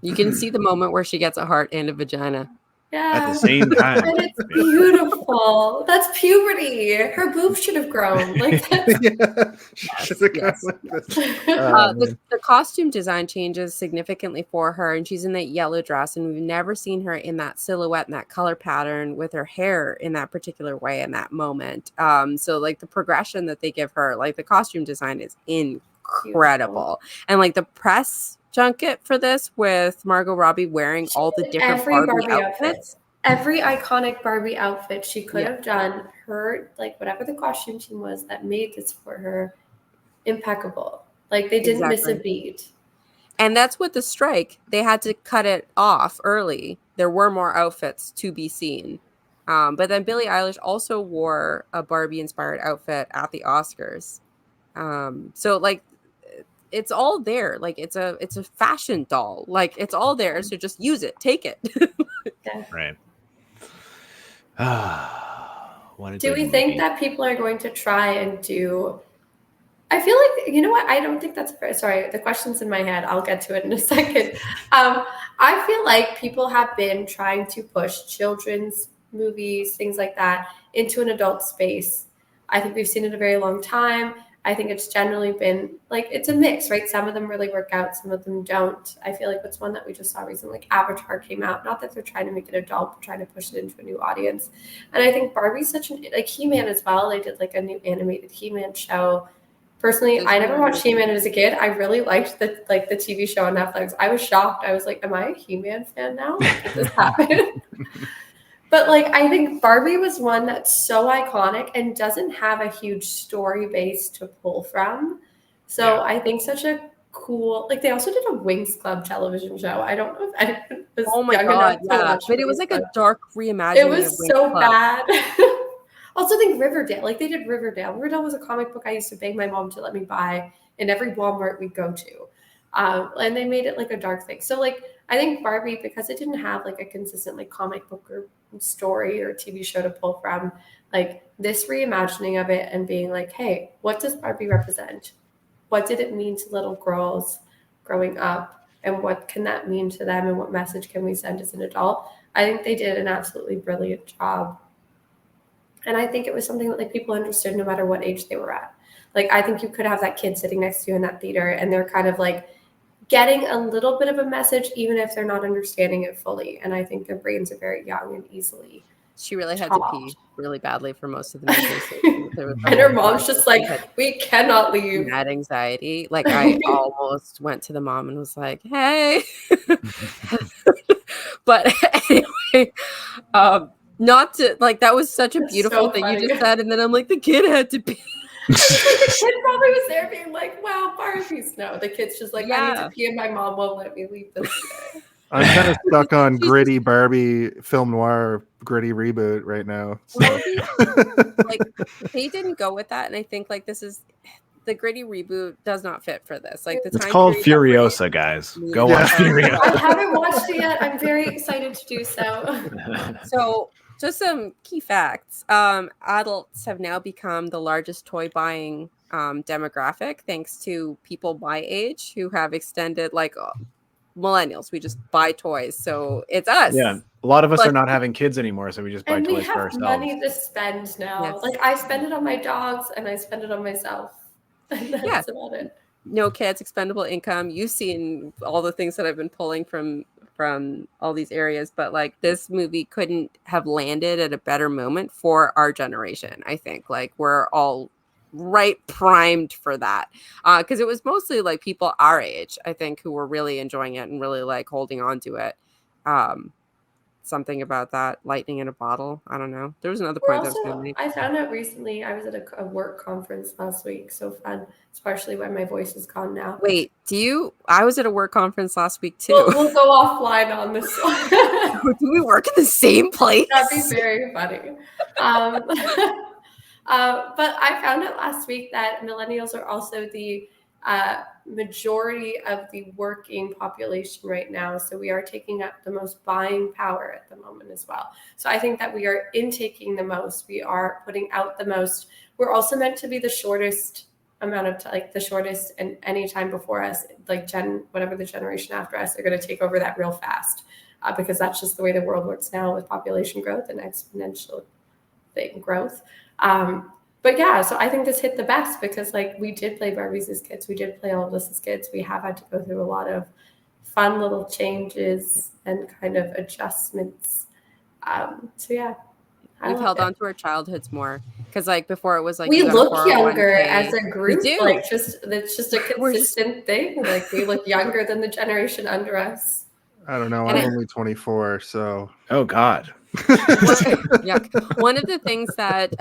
You can see the moment where she gets a heart and a vagina. Yeah. At the same time. And it's beautiful. That's puberty. Her boobs should have grown. Like that's Yes. The costume design changes significantly for her, and she's in that yellow dress, and we've never seen her in that silhouette and that color pattern with her hair in that particular way in that moment. So like the progression that they give her, like the costume design is incredible. And like the press junket for this with Margot Robbie wearing all the different Barbie outfits. Every iconic Barbie outfit she could have done, her, like whatever the costume team was that made this for her, impeccable. Like they didn't miss a beat. And that's what the strike, they had to cut it off early. There were more outfits to be seen. But then Billie Eilish also wore a Barbie inspired outfit at the Oscars. So like it's all there. Like it's a fashion doll. Like it's all there. So just use it. Take it. Yeah. Right. Do we think that people are going to try and do? I feel like, you know what? I don't think that's sorry. The question's in my head. I'll get to it in a second. I feel like people have been trying to push children's movies, things like that, into an adult space. I think we've seen it a very long time. I think it's generally been like, it's a mix, right? Some of them really work out, some of them don't. I feel like what's one that we just saw recently, like Avatar came out. Not that they're trying to make it adult, but trying to push it into a new audience. And I think Barbie's such an, like He-Man as well. They did like a new animated He-Man show. Personally, I never watched He-Man as a kid. I really liked the TV show on Netflix. I was shocked. I was like, am I a He-Man fan now? Did this happen? But like, I think Barbie was one that's so iconic and doesn't have a huge story base to pull from. So I think such a cool, like they also did a Winx Club television show. I don't know if anyone was young enough to watch but it was like a dark reimagining. It was so bad. Also think Riverdale, like they did Riverdale. Riverdale was a comic book I used to beg my mom to let me buy in every Walmart we go to. And they made it like a dark thing. So like, I think Barbie, because it didn't have like a consistent like comic book or story or TV show to pull from, like this reimagining of it and being like, hey, what does Barbie represent? What did it mean to little girls growing up? And what can that mean to them? And what message can we send as an adult? I think they did an absolutely brilliant job. And I think it was something that like people understood no matter what age they were at. Like, I think you could have that kid sitting next to you in that theater and they're kind of like getting a little bit of a message, even if they're not understanding it fully. And I think their brains are very young and easily. She really had to pee really badly for most of the movie. And her mom's just like, we cannot leave. Mad anxiety. Like I almost went to the mom and was like, hey. But anyway, not to like, that was such a beautiful thing you just said. And then I'm like, the kid had to pee. The kid probably was there being like, wow, Barbies. No, the kid's just like, I need to pee and my mom won't let me leave this today. I'm kind of stuck on gritty Barbie film noir gritty reboot right now. So. Like they didn't go with that, and I think like this is the gritty reboot does not fit for this. Like it's called Furiosa, guys. Go watch Furiosa. I haven't watched it yet. I'm very excited to do so. So just some key facts. Adults have now become the largest toy buying demographic, thanks to people my age who have extended like millennials. We just buy toys, so it's us. Yeah, a lot of us are not having kids anymore, so we just buy toys for ourselves. We have money to spend now. Yes. Like I spend it on my dogs and I spend it on myself. And that's about it. No kids, expendable income. You've seen all the things that I've been pulling from all these areas, but like this movie couldn't have landed at a better moment for our generation. I think like we're all right primed for that, because it was mostly like people our age, I think, who were really enjoying it and really like holding on to it. something about that lightning in a bottle. I don't know. There was another We're point that I was going to also, make. I found out recently, I was at a work conference last week. So fun. It's partially why my voice is gone now. Wait, I was at a work conference last week too. We'll go offline on this one. Do we work in the same place? That'd be very funny. But I found out last week that millennials are also the majority of the working population right now. So we are taking up the most buying power at the moment as well. So I think that we are intaking the most. We are putting out the most. We're also meant to be the shortest amount of the shortest and any time before us, like whatever the generation after us, they're going to take over that real fast because that's just the way the world works now with population growth and exponential growth. But yeah, so I think this hit the best because like we did play Barbies as kids. We did play all of this as kids. We have had to go through a lot of fun little changes and kind of adjustments. So yeah. We've held on to our childhoods more because like before it was like we look younger 401k. as a group. We do. Like it's just a consistent thing. Like we look younger than the generation under us. I don't know. I'm only 24, so. Oh God. Yuck. One of the things that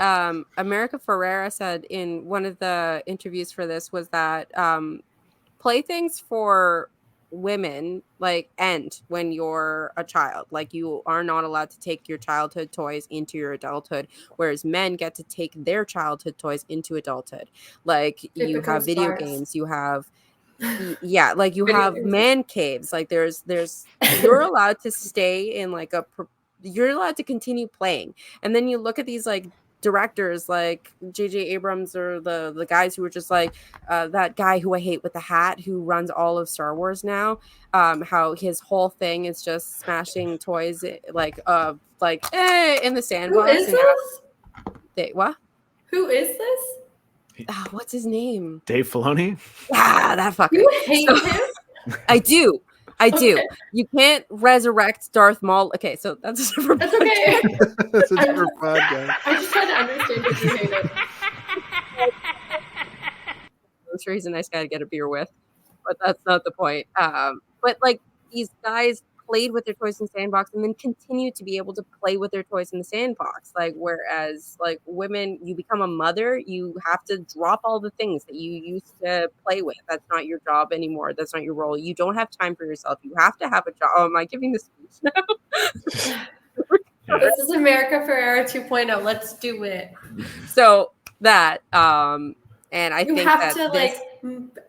America Ferrera said in one of the interviews for this was that playthings for women like end when you're a child. Like you are not allowed to take your childhood toys into your adulthood, whereas men get to take their childhood toys into adulthood. Like you have video games, you have like you have man caves. Like there's you're allowed to stay in like you're allowed to continue playing. And then you look at these like directors like J.J. Abrams or the guys who were just like that guy who I hate with the hat who runs all of Star Wars now, how his whole thing is just smashing toys in the sandbox. Who is this? What? Who is this? What's his name? Dave Filoni? Yeah, that fucker. You hate him? I do. Okay. You can't resurrect Darth Maul. Okay, so that's a different That's okay. That's a different podcast. I'm just trying to understand if you hate it. I'm sure he's a nice guy to get a beer with, but that's not the point. But like these guys played with their toys in the sandbox and then continue to be able to play with their toys in the sandbox. Like whereas like women, you become a mother, you have to drop all the things that you used to play with. That's not your job anymore. That's not your role. You don't have time for yourself. You have to have a job. Oh, am I giving this speech now? This is America Ferrera 2.0. Let's do it. So that and I You think have that to like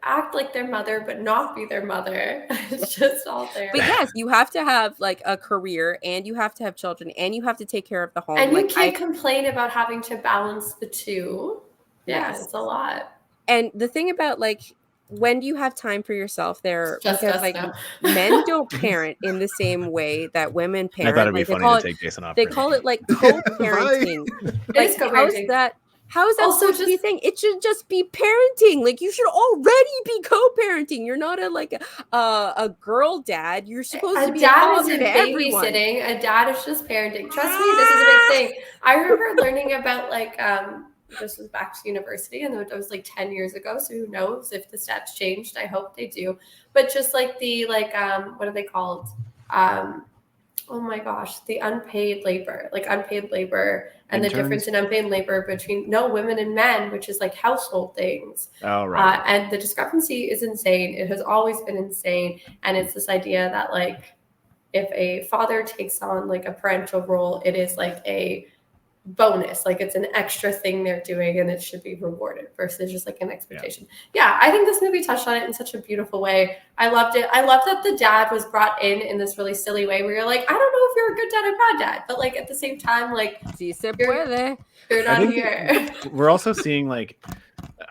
act like their mother, but not be their mother. It's just all there. But yes, you have to have like a career and you have to have children and you have to take care of the home. And like, you can't complain about having to balance the two. Yeah, Yes. it's a lot. And the thing about like, when do you have time for yourself there? Just Because us like now. men don't parent in the same way that women I parent. thought it'd be Like, they funny call to it- take Jason off. They for a call minute. it like co-parenting. It Like, is co-parenting. How is that Also, supposed to be a thing? It should just be parenting. Like you should already be co-parenting. You're not a girl dad. You're supposed to A be dad a isn't father to everyone. babysitting. A dad is just parenting. Trust me, this is a big thing. I remember learning about like this was back to university, and it was like 10 years ago. So who knows if the stats changed? I hope they do. But just like the what are they called? Oh my gosh, the unpaid labor, and the Interns? difference in unpaid labor between women and men, which is like household things. Oh, right. And the discrepancy is insane. It has always been insane. And it's this idea that like if a father takes on like a parental role, it is like a bonus, like it's an extra thing they're doing and it should be rewarded versus just like an expectation. Yeah, I think this movie touched on it in such a beautiful way. I loved it. I love that the dad was brought in this really silly way where you're like, I don't know if you're a good dad or bad dad, but like at the same time, like Si se puede. you're I not think here. We're also seeing like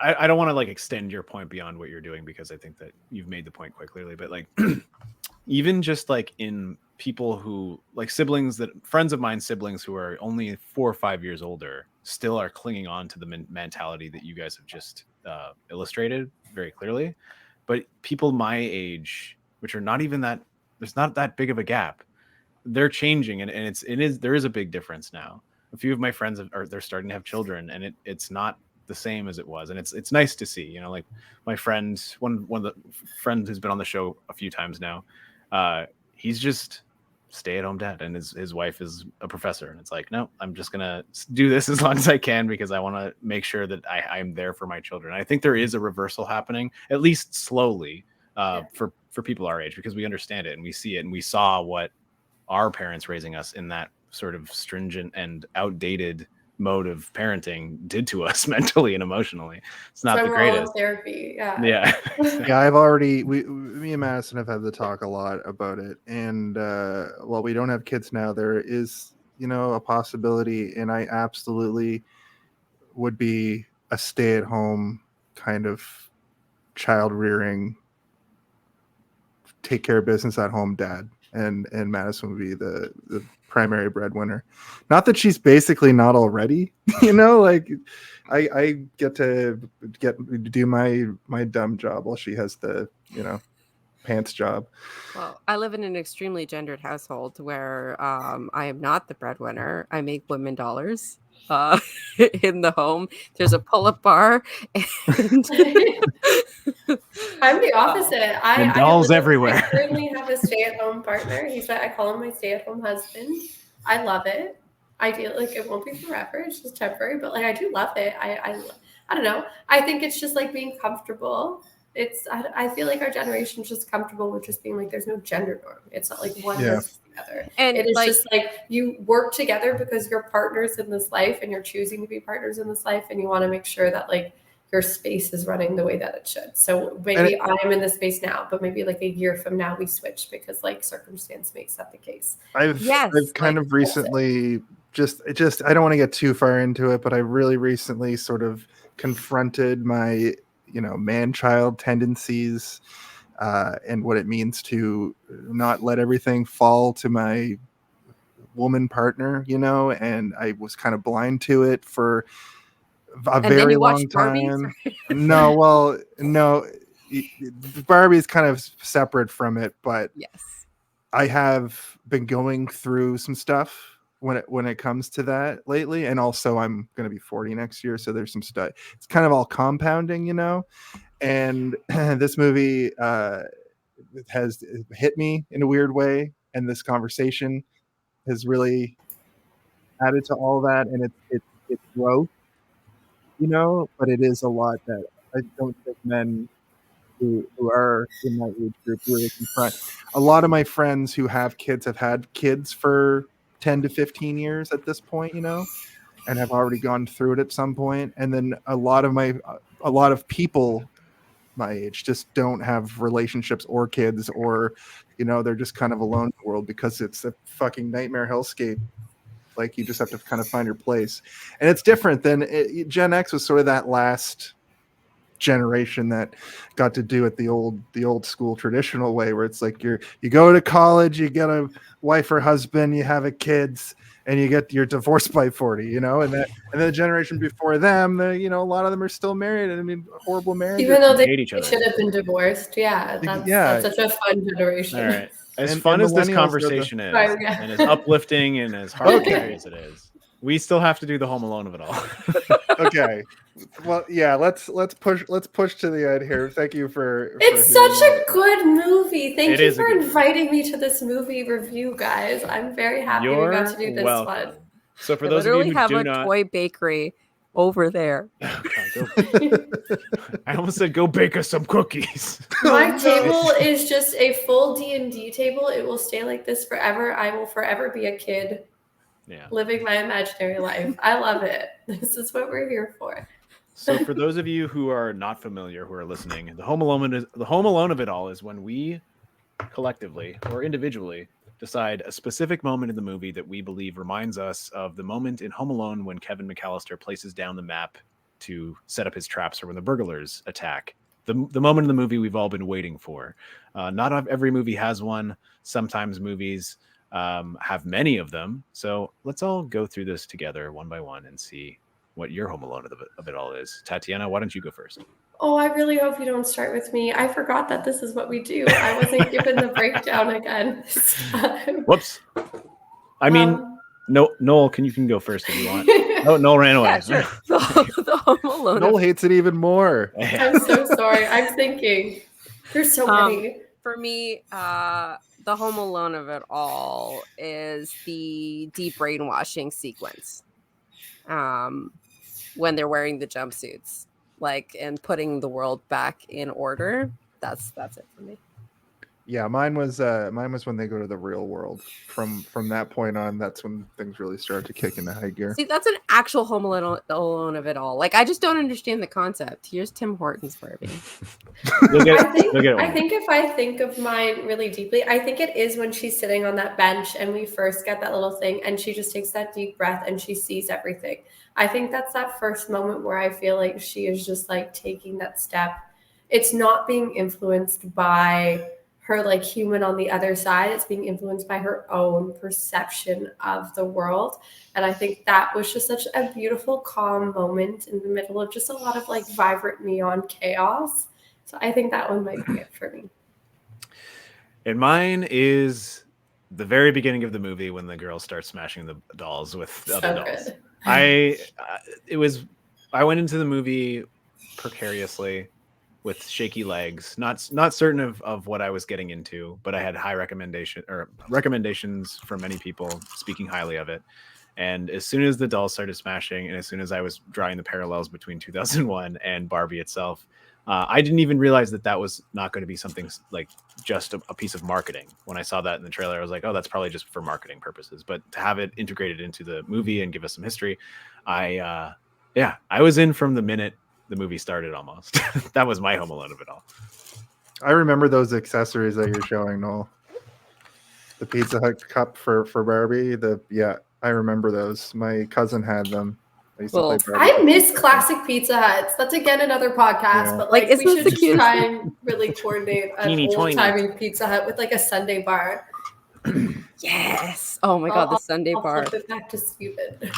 I don't want to like extend your point beyond what you're doing because I think that you've made the point quite clearly, but like even just like in people who like friends of mine, siblings who are only 4 or 5 years older still are clinging on to the mentality that you guys have just illustrated very clearly. But people my age, which are not even that, there's not that big of a gap. They're changing and there is a big difference now. A few of my friends they're starting to have children and it's not the same as it was. And it's nice to see, like my friend, one of the friends who's been on the show a few times now, he's stay-at-home dad, and his wife is a professor, and it's like, no, I'm just gonna do this as long as I can because I want to make sure that I'm there for my children. I think there is a reversal happening, at least slowly, for people our age, because we understand it and we see it, and we saw what our parents raising us in that sort of stringent and outdated mode of parenting did to us mentally and emotionally. It's not So the we're all in greatest. therapy. Yeah. Yeah. I've already me and Madison have had the talk a lot about it, and while we don't have kids now, there is a possibility, and I absolutely would be a stay-at-home kind of child rearing, take care of business at home dad, and Madison would be the primary breadwinner. Not that she's basically not already, like I get to do my dumb job while she has the pants job. Well, I live in an extremely gendered household where I am not the breadwinner. I make women dollars in the home. There's a pull-up bar, and I'm the opposite. And dolls everywhere. I currently have a stay-at-home partner. I call him my stay-at-home husband. I love it. I feel like it won't be forever. It's just temporary, but like I do love it. I don't know. I think it's just like being comfortable. I feel like our generation's just comfortable with just being like there's no gender norm. It's not like one versus the other. And it is just like you work together because you're partners in this life and you're choosing to be partners in this life, and you want to make sure that like your space is running the way that it should. So maybe I'm in the space now, but maybe like a year from now we switch because like circumstance makes that the case. I've kind of recently just I don't want to get too far into it, but I really recently sort of confronted my man-child tendencies and what it means to not let everything fall to my woman partner, and I was kind of blind to it for a very long time. No, Barbie is kind of separate from it, but yes, I have been going through some stuff when it comes to that lately, and also I'm going to be 40 next year, so there's some stuff. It's kind of all compounding, and this movie has hit me in a weird way, and this conversation has really added to all that, and it's growth, but it is a lot that I don't think men who are in my age group really confront. A lot of my friends who have kids have had kids for 10 to 15 years at this point, and have already gone through it at some point. And then a lot of people my age just don't have relationships or kids, or, they're just kind of alone in the world because it's a fucking nightmare hellscape. Like you just have to kind of find your place. And it's different than Gen X was sort of that last generation that got to do it the old school traditional way, where it's like you go to college, you get a wife or husband, you have a kids, and you're divorced by 40, and then the generation before them, a lot of them are still married, and I mean horrible marriages, even though they hate each other. should have been divorced. That's such a fun generation. All right, as fun as this conversation is, and as uplifting and as heartwarming as it is, we still have to do the Home Alone of it all. Okay. Well, yeah, let's push to the end here. Thank you for it's such a good movie. Thank you for movie. inviting me to this movie review, guys. I'm very happy we got to do this one. So for those of you who have do a not, toy bakery over there. I almost said go bake us some cookies. My table is just a full D&D table. It will stay like this forever. I will forever be a kid. Yeah. Living my imaginary life. I love it. This is what we're here for. So for those of you who are not familiar, who are listening, the Home Alone of it all is when we collectively or individually decide a specific moment in the movie that we believe reminds us of the moment in Home Alone when Kevin McAllister places down the map to set up his traps for when the burglars attack. The moment in the movie we've all been waiting for. Not every movie has one. Sometimes movies have many of them. So let's all go through this together one by one and see what your Home Alone of it all is. Tatiana, why don't you go first? Oh, I really hope you don't start with me. I forgot that this is what we do. I wasn't given the breakdown again. Whoops. I mean, no, Noel, you can go first if you want. No, Noel ran away. Yeah, sure. The Home Alone. Noel hates it even more. I'm so sorry. I'm thinking. There's so many. For me, the Home Alone of it all is the deep brainwashing sequence. When they're wearing the jumpsuits, like, and putting the world back in order. That's it for me. Yeah, mine was when they go to the real world. From that point on, that's when things really start to kick into high gear. See, that's an actual Home Alone of it all. Like, I just don't understand the concept. Here's Tim Hortons Barbie. I think if I think of mine really deeply, I think it is when she's sitting on that bench and we first get that little thing and she just takes that deep breath and she sees everything. I think that's that first moment where I feel like she is just like taking that step. It's not being influenced by her like human on the other side. It's being influenced by her own perception of the world. And I think that was just such a beautiful, calm moment in the middle of just a lot of like vibrant neon chaos. So I think that one might be it for me. And mine is the very beginning of the movie when the girls start smashing the dolls with the other dolls. Good. I went into the movie precariously with shaky legs, not certain of what I was getting into, but I had high recommendations from many people speaking highly of it. And as soon as the dolls started smashing, and as soon as I was drawing the parallels between 2001 and Barbie itself, I didn't even realize that was not going to be something like just a piece of marketing. When I saw that in the trailer, I was like, oh, that's probably just for marketing purposes. But to have it integrated into the movie and give us some history, I was in from the minute the movie started almost. That was my Home Alone of it all. I remember those accessories that you're showing, Noel. The Pizza Hut cup for Barbie. I remember those. My cousin had them. I used to play Barbie. I miss classic Pizza Huts. That's again another podcast, but like we should just try and really coordinate an old-timey Pizza Hut with like a Sunday bar. Yes. Oh my God, the Sunday bar. Flip it back to stupid.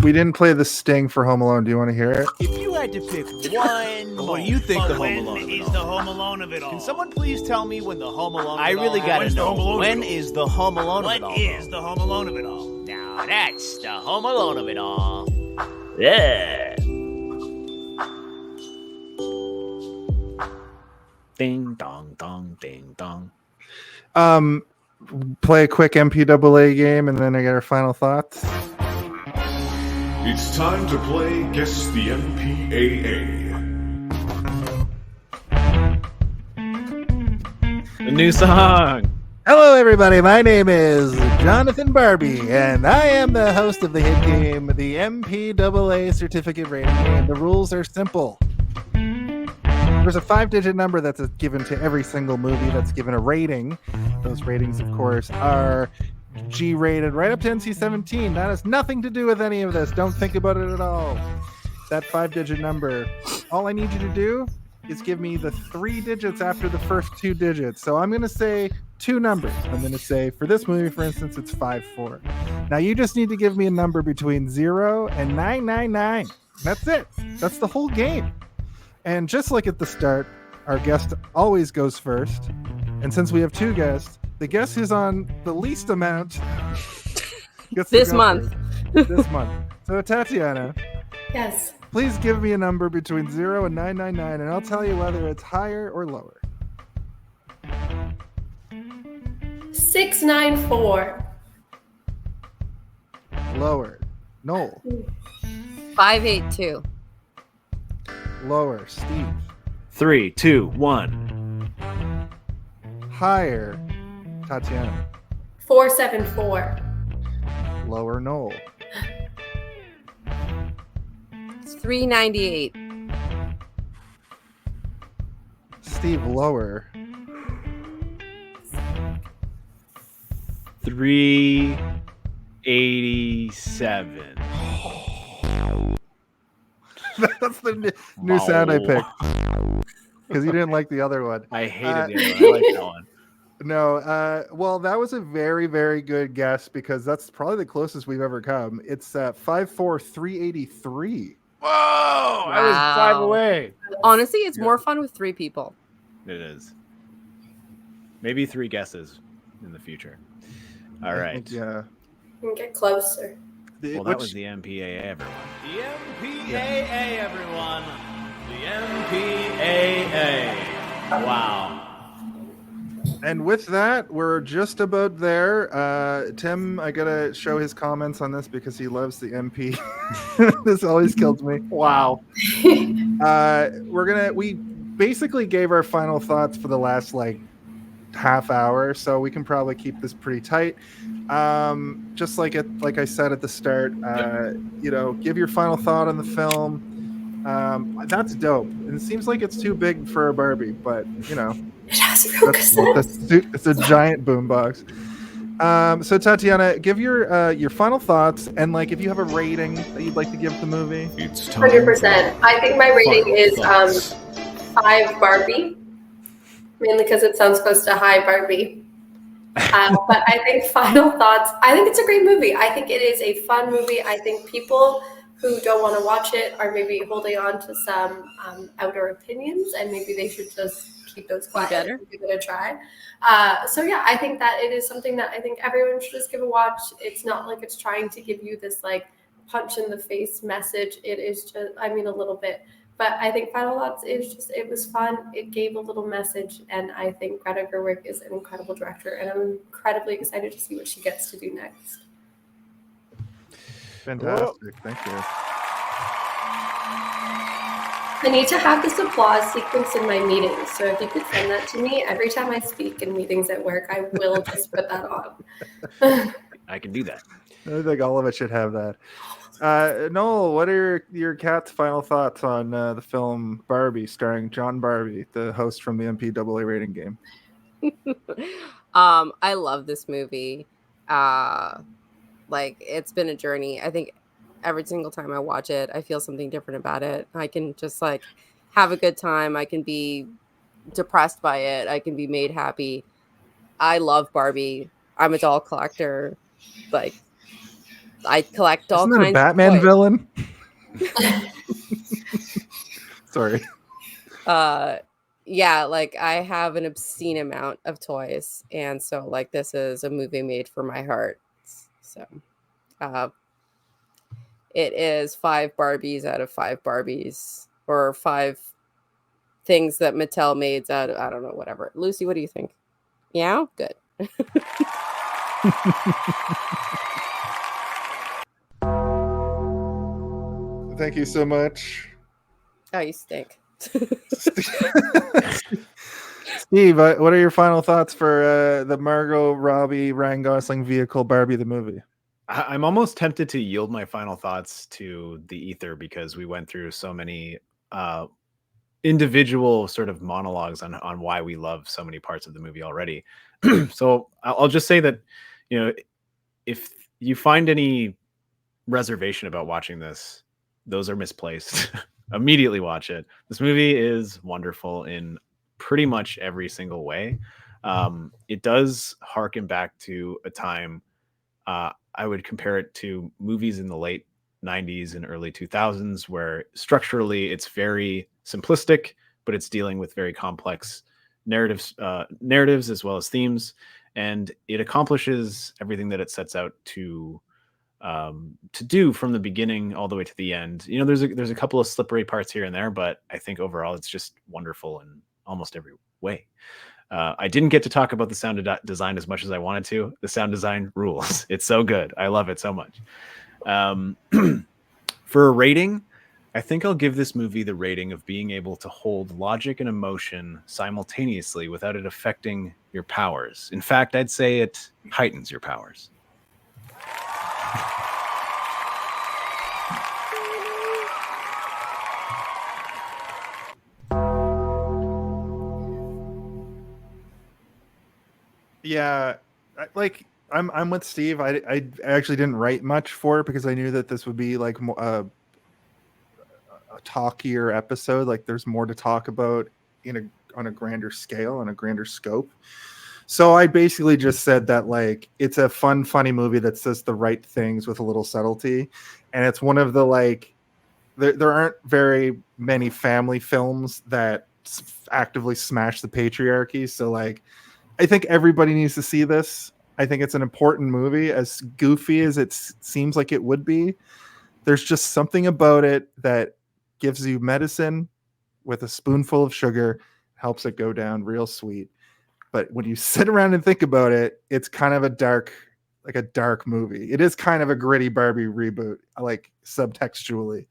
We didn't play the sting for Home Alone. Do you want to hear it? If you had to pick one, what do you think the Home Alone when is the Home Alone of it all? Can someone please tell me when the Home Alone? I really gotta know. When is the Home Alone of it all? What is the Home Alone of it all? Now that's the Home Alone of it all. Yeah. Ding dong dong ding dong. Play a quick MPAA game, and then I get our final thoughts. It's time to play Guess the MPAA. The new song. Hello, everybody. My name is Jonathan Barbie, and I am the host of the hit game, the MPAA Certificate Rating Game. The rules are simple. There's a 5-digit number that's given to every single movie that's given a rating. Those ratings, of course, are G-rated right up to NC-17. That has nothing to do with any of this. Don't think about it at all. That 5-digit number, all I need you to do is give me the 3 digits after the first 2 digits. So I'm going to say 2 numbers. I'm going to say, for this movie, for instance, it's 5-4. Now you just need to give me a number between 0 and 999. That's it. That's the whole game. And just like at the start, our guest always goes first. And since we have 2 guests, the guest who's on the least amount gets this month. This month. So Tatiana. Yes. Please give me a number between 0 and 999, and I'll tell you whether it's higher or lower. 694. Lower. Noel. 582. Lower. Steve. 3, 2, 1. Higher. Tatiana. 474. Lower. Noel. It's 398. Steve. Lower. 387. That's the new sound I picked. Because you didn't like the other one. I hated the other one. I like that one. No, well, that was a very, very good guess because that's probably the closest we've ever come. It's 54383. Whoa! I was 5 away. Honestly, it's more fun with 3 people. It is. Maybe 3 guesses in the future. All right. Yeah. We can get closer. Well, that was the MPAA, everyone. The MPAA, everyone. The MPAA. Wow. And with that, we're just about there. Tim, I gotta show his comments on this because he loves the MP. This always kills me. Wow. We basically gave our final thoughts for the last like half hour, so we can probably keep this pretty tight. Just like I said at the start, give your final thought on the film. That's dope. And it seems like it's too big for a Barbie, but It has real cassettes. it's a giant boombox. So Tatiana, give your final thoughts, and like if you have a rating that you'd like to give the movie. It's time 100%. I think my rating is thoughts. 5 Barbie, mainly because it sounds close to Hi Barbie. But I think final thoughts. I think it's a great movie. I think it is a fun movie. I think people who don't want to watch it are maybe holding on to some outer opinions, and maybe they should just keep those quiet and give it a try. So yeah, I think that it is something that I think everyone should just give a watch. It's not like it's trying to give you this like punch in the face message. It is just, a little bit. But I think Final Thoughts is just, it was fun. It gave a little message, and I think Greta Gerwig is an incredible director, and I'm incredibly excited to see what she gets to do next. Fantastic. Thank you. I need to have this applause sequence in my meetings, so if you could send that to me every time I speak in meetings at work, I will just put that on. I can do that. I think all of us should have that. Noel, what are your cat's final thoughts on the film Barbie, starring John Barbie, the host from the MPAA rating game? I love this movie. It's been a journey. I think every single time I watch it, I feel something different about it. I can just have a good time. I can be depressed by it. I can be made happy. I love Barbie. I'm a doll collector. I collect all Isn't that kinds a Batman of toys. villain? Sorry. Yeah, I have an obscene amount of toys, and so this is a movie made for my heart. So it is 5 Barbies out of 5 Barbies, or 5 things that Mattel made out of, I don't know, whatever. Lucy, what do you think? Yeah? Good. Thank you so much. Oh, you stink. Steve, what are your final thoughts for the Margot Robbie Ryan Gosling vehicle Barbie the movie? I'm almost tempted to yield my final thoughts to the ether because we went through so many individual sort of monologues on why we love so many parts of the movie already. So I'll just say that, if you find any reservation about watching this, those are misplaced. Immediately watch it. This movie is wonderful in pretty much every single way. It does harken back to a time, I would compare it to movies in the late 90s and early 2000s, where structurally it's very simplistic, but it's dealing with very complex narratives as well as themes, and it accomplishes everything that it sets out to do from the beginning all the way to the end. There's a couple of slippery parts here and there, but I think overall it's just wonderful in almost every way. I didn't get to talk about the sound design as much as I wanted to. The sound design rules. It's so good. I love it so much. For a rating, I think I'll give this movie the rating of being able to hold logic and emotion simultaneously without it affecting your powers. In fact, I'd say it heightens your powers. Yeah, I'm with Steve. I actually didn't write much for it because I knew that this would be a talkier episode. There's more to talk about on a grander scale, on a grander scope. So I basically just said that it's a fun, funny movie that says the right things with a little subtlety, and it's one of the there aren't very many family films that actively smash the patriarchy. So I think everybody needs to see this. I think it's an important movie, as goofy as it seems like it would be. There's just something about it that gives you medicine with a spoonful of sugar, helps it go down real sweet. but when you sit around and think about it, it's kind of a dark movie. It is kind of a gritty Barbie reboot, like subtextually.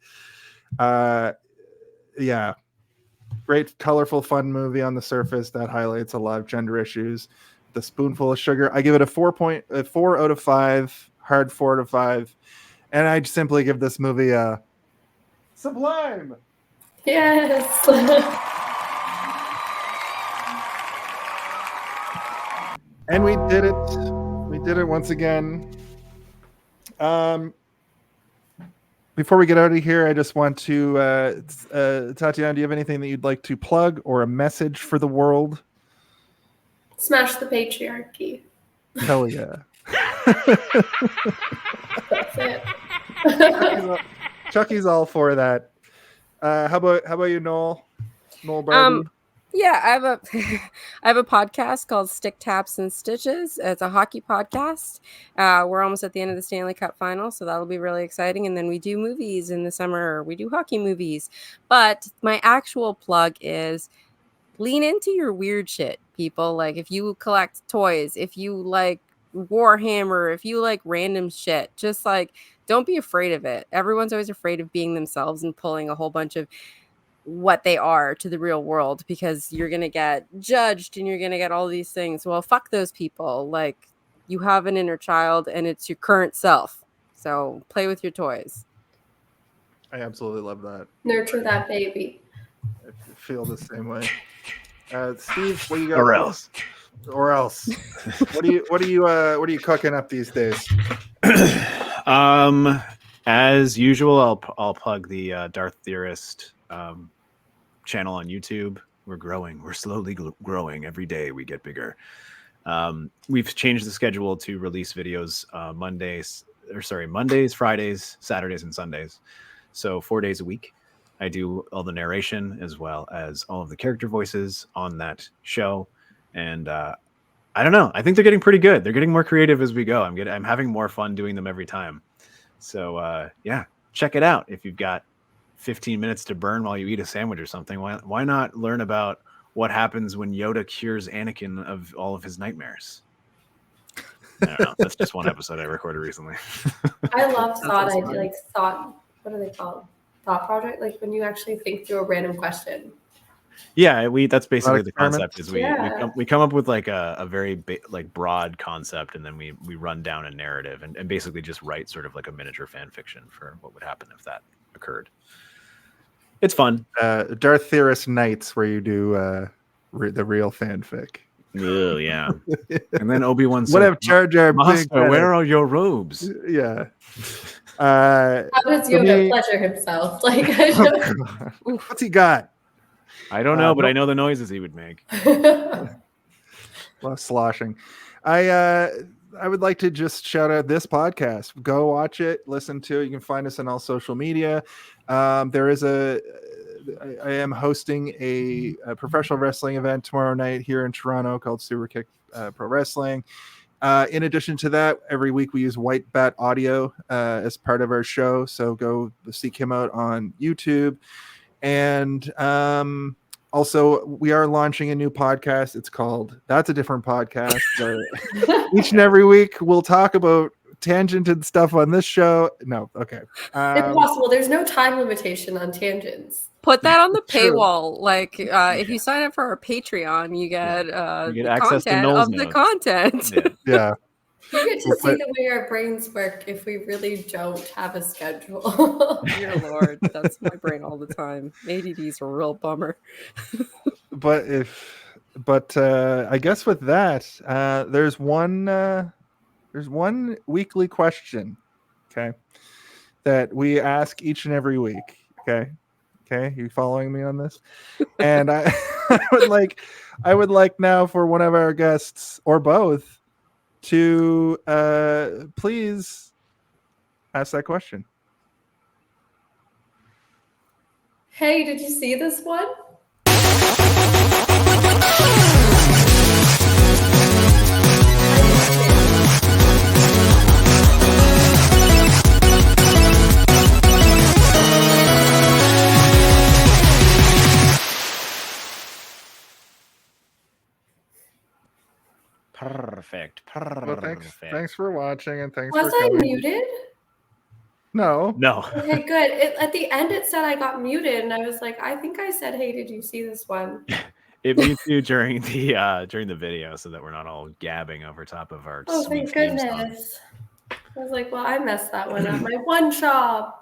Yeah, great, colorful, fun movie on the surface that highlights a lot of gender issues. The Spoonful of Sugar, I give it a 4 out of 5, hard 4 out of 5, and I simply give this movie a sublime. Yes. And we did it. We did it once again. Before we get out of here, I just want to, Tatiana, do you have anything that you'd like to plug or a message for the world? Smash the patriarchy. Hell yeah. That's it. Chucky's all for that. How about you, Noel? Noel Barbie? Yeah, I have a podcast called Stick Taps and Stitches. It's a hockey podcast. We're almost at the end of the Stanley Cup final, so that'll be really exciting. And then we do movies in the summer. We do hockey movies. But my actual plug is lean into your weird shit, people. Like if you collect toys, if you like Warhammer, if you like random shit, just like don't be afraid of it. Everyone's always afraid of being themselves and pulling a whole bunch of what they are to the real world because you're gonna get judged and you're gonna get all these things. Well, fuck those people. Like you have an inner child and it's your current self. So play with your toys. I absolutely love that. Nurture that baby. I feel the same way. Steve, what do you got? Or else. What are you cooking up these days? As usual, I'll plug the Darth Theorist channel on YouTube. We're growing. We're slowly growing. Every day we get bigger. We've changed the schedule to release videos Mondays, Fridays, Saturdays, and Sundays. So 4 days a week. I do all the narration as well as all of the character voices on that show. And I don't know. I think they're getting pretty good. They're getting more creative as we go. I'm having more fun doing them every time. So yeah, check it out. If you've got 15 minutes to burn while you eat a sandwich or something, why not learn about what happens when Yoda cures Anakin of all of his nightmares? I don't know. That's just one episode I recorded recently. I love thought. What are they called? Thought project. Like when you actually think through a random question. Yeah, that's basically the concept. Is we come up with like a very broad concept, and then we run down a narrative and basically just write sort of like a miniature fan fiction for what would happen if that occurred. It's fun. Darth Theorist Nights, where you do the real fanfic. Oh yeah, and then Obi-Wan said, "What if Jar Jar Master, where are your robes?" Yeah. How does Yoda pleasure himself? Like, what's he got? I don't know, but I know the noises he would make. Love sloshing. I would like to just shout out this podcast. Go watch it, listen to it. You can find us on all social media. I am hosting a professional wrestling event tomorrow night here in Toronto called Super Kick Pro Wrestling. In addition to that, every week we use White Bat Audio as part of our show. So go seek him out on YouTube. And also, we are launching a new podcast. It's called That's a Different Podcast. Each and every week, we'll talk about tangented stuff on this show. No, okay. Impossible. There's no time limitation on tangents. Put that on the paywall. Like, if you sign up for our Patreon, you get access to Noel's the content. Yeah. You get to see the way our brains work if we really don't have a schedule. Dear Lord, that's my brain all the time. ADD's a real bummer. But I guess with that, there's one weekly question, okay, that we ask each and every week. Okay, you following me on this? And I would like now for one of our guests or both to please ask that question. Hey, did you see this one? Perfect. Well, thanks for watching, and thanks Was for I coming. muted? No. No. Okay, good. At the end, it said I got muted, and I was like, I think I said, "Hey, did you see this one?" It mutes you during the video so that we're not all gabbing over top of our Oh, sweet thank theme song. goodness. I was like, well, I messed that one up. My one job.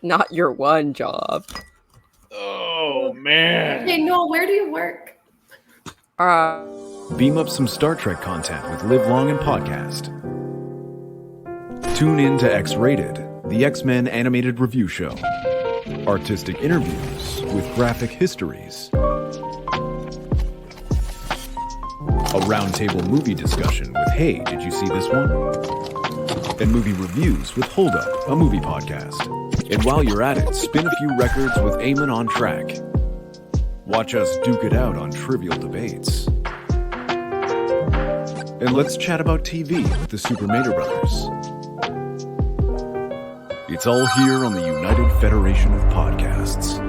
Not your one job. Oh man. Hey, Noel, where do you work? Beam up some Star Trek content with Live Long and Podcast. Tune in to X-Rated, the X-Men animated review show. Artistic interviews with graphic histories. A roundtable movie discussion with Hey, did you see this one? And movie reviews with Hold Up, a movie podcast. And while you're at it, spin a few records with Eamon on Track. Watch us duke it out on trivial debates. And let's chat about TV with the Super Mater Brothers. It's all here on the United Federation of Podcasts.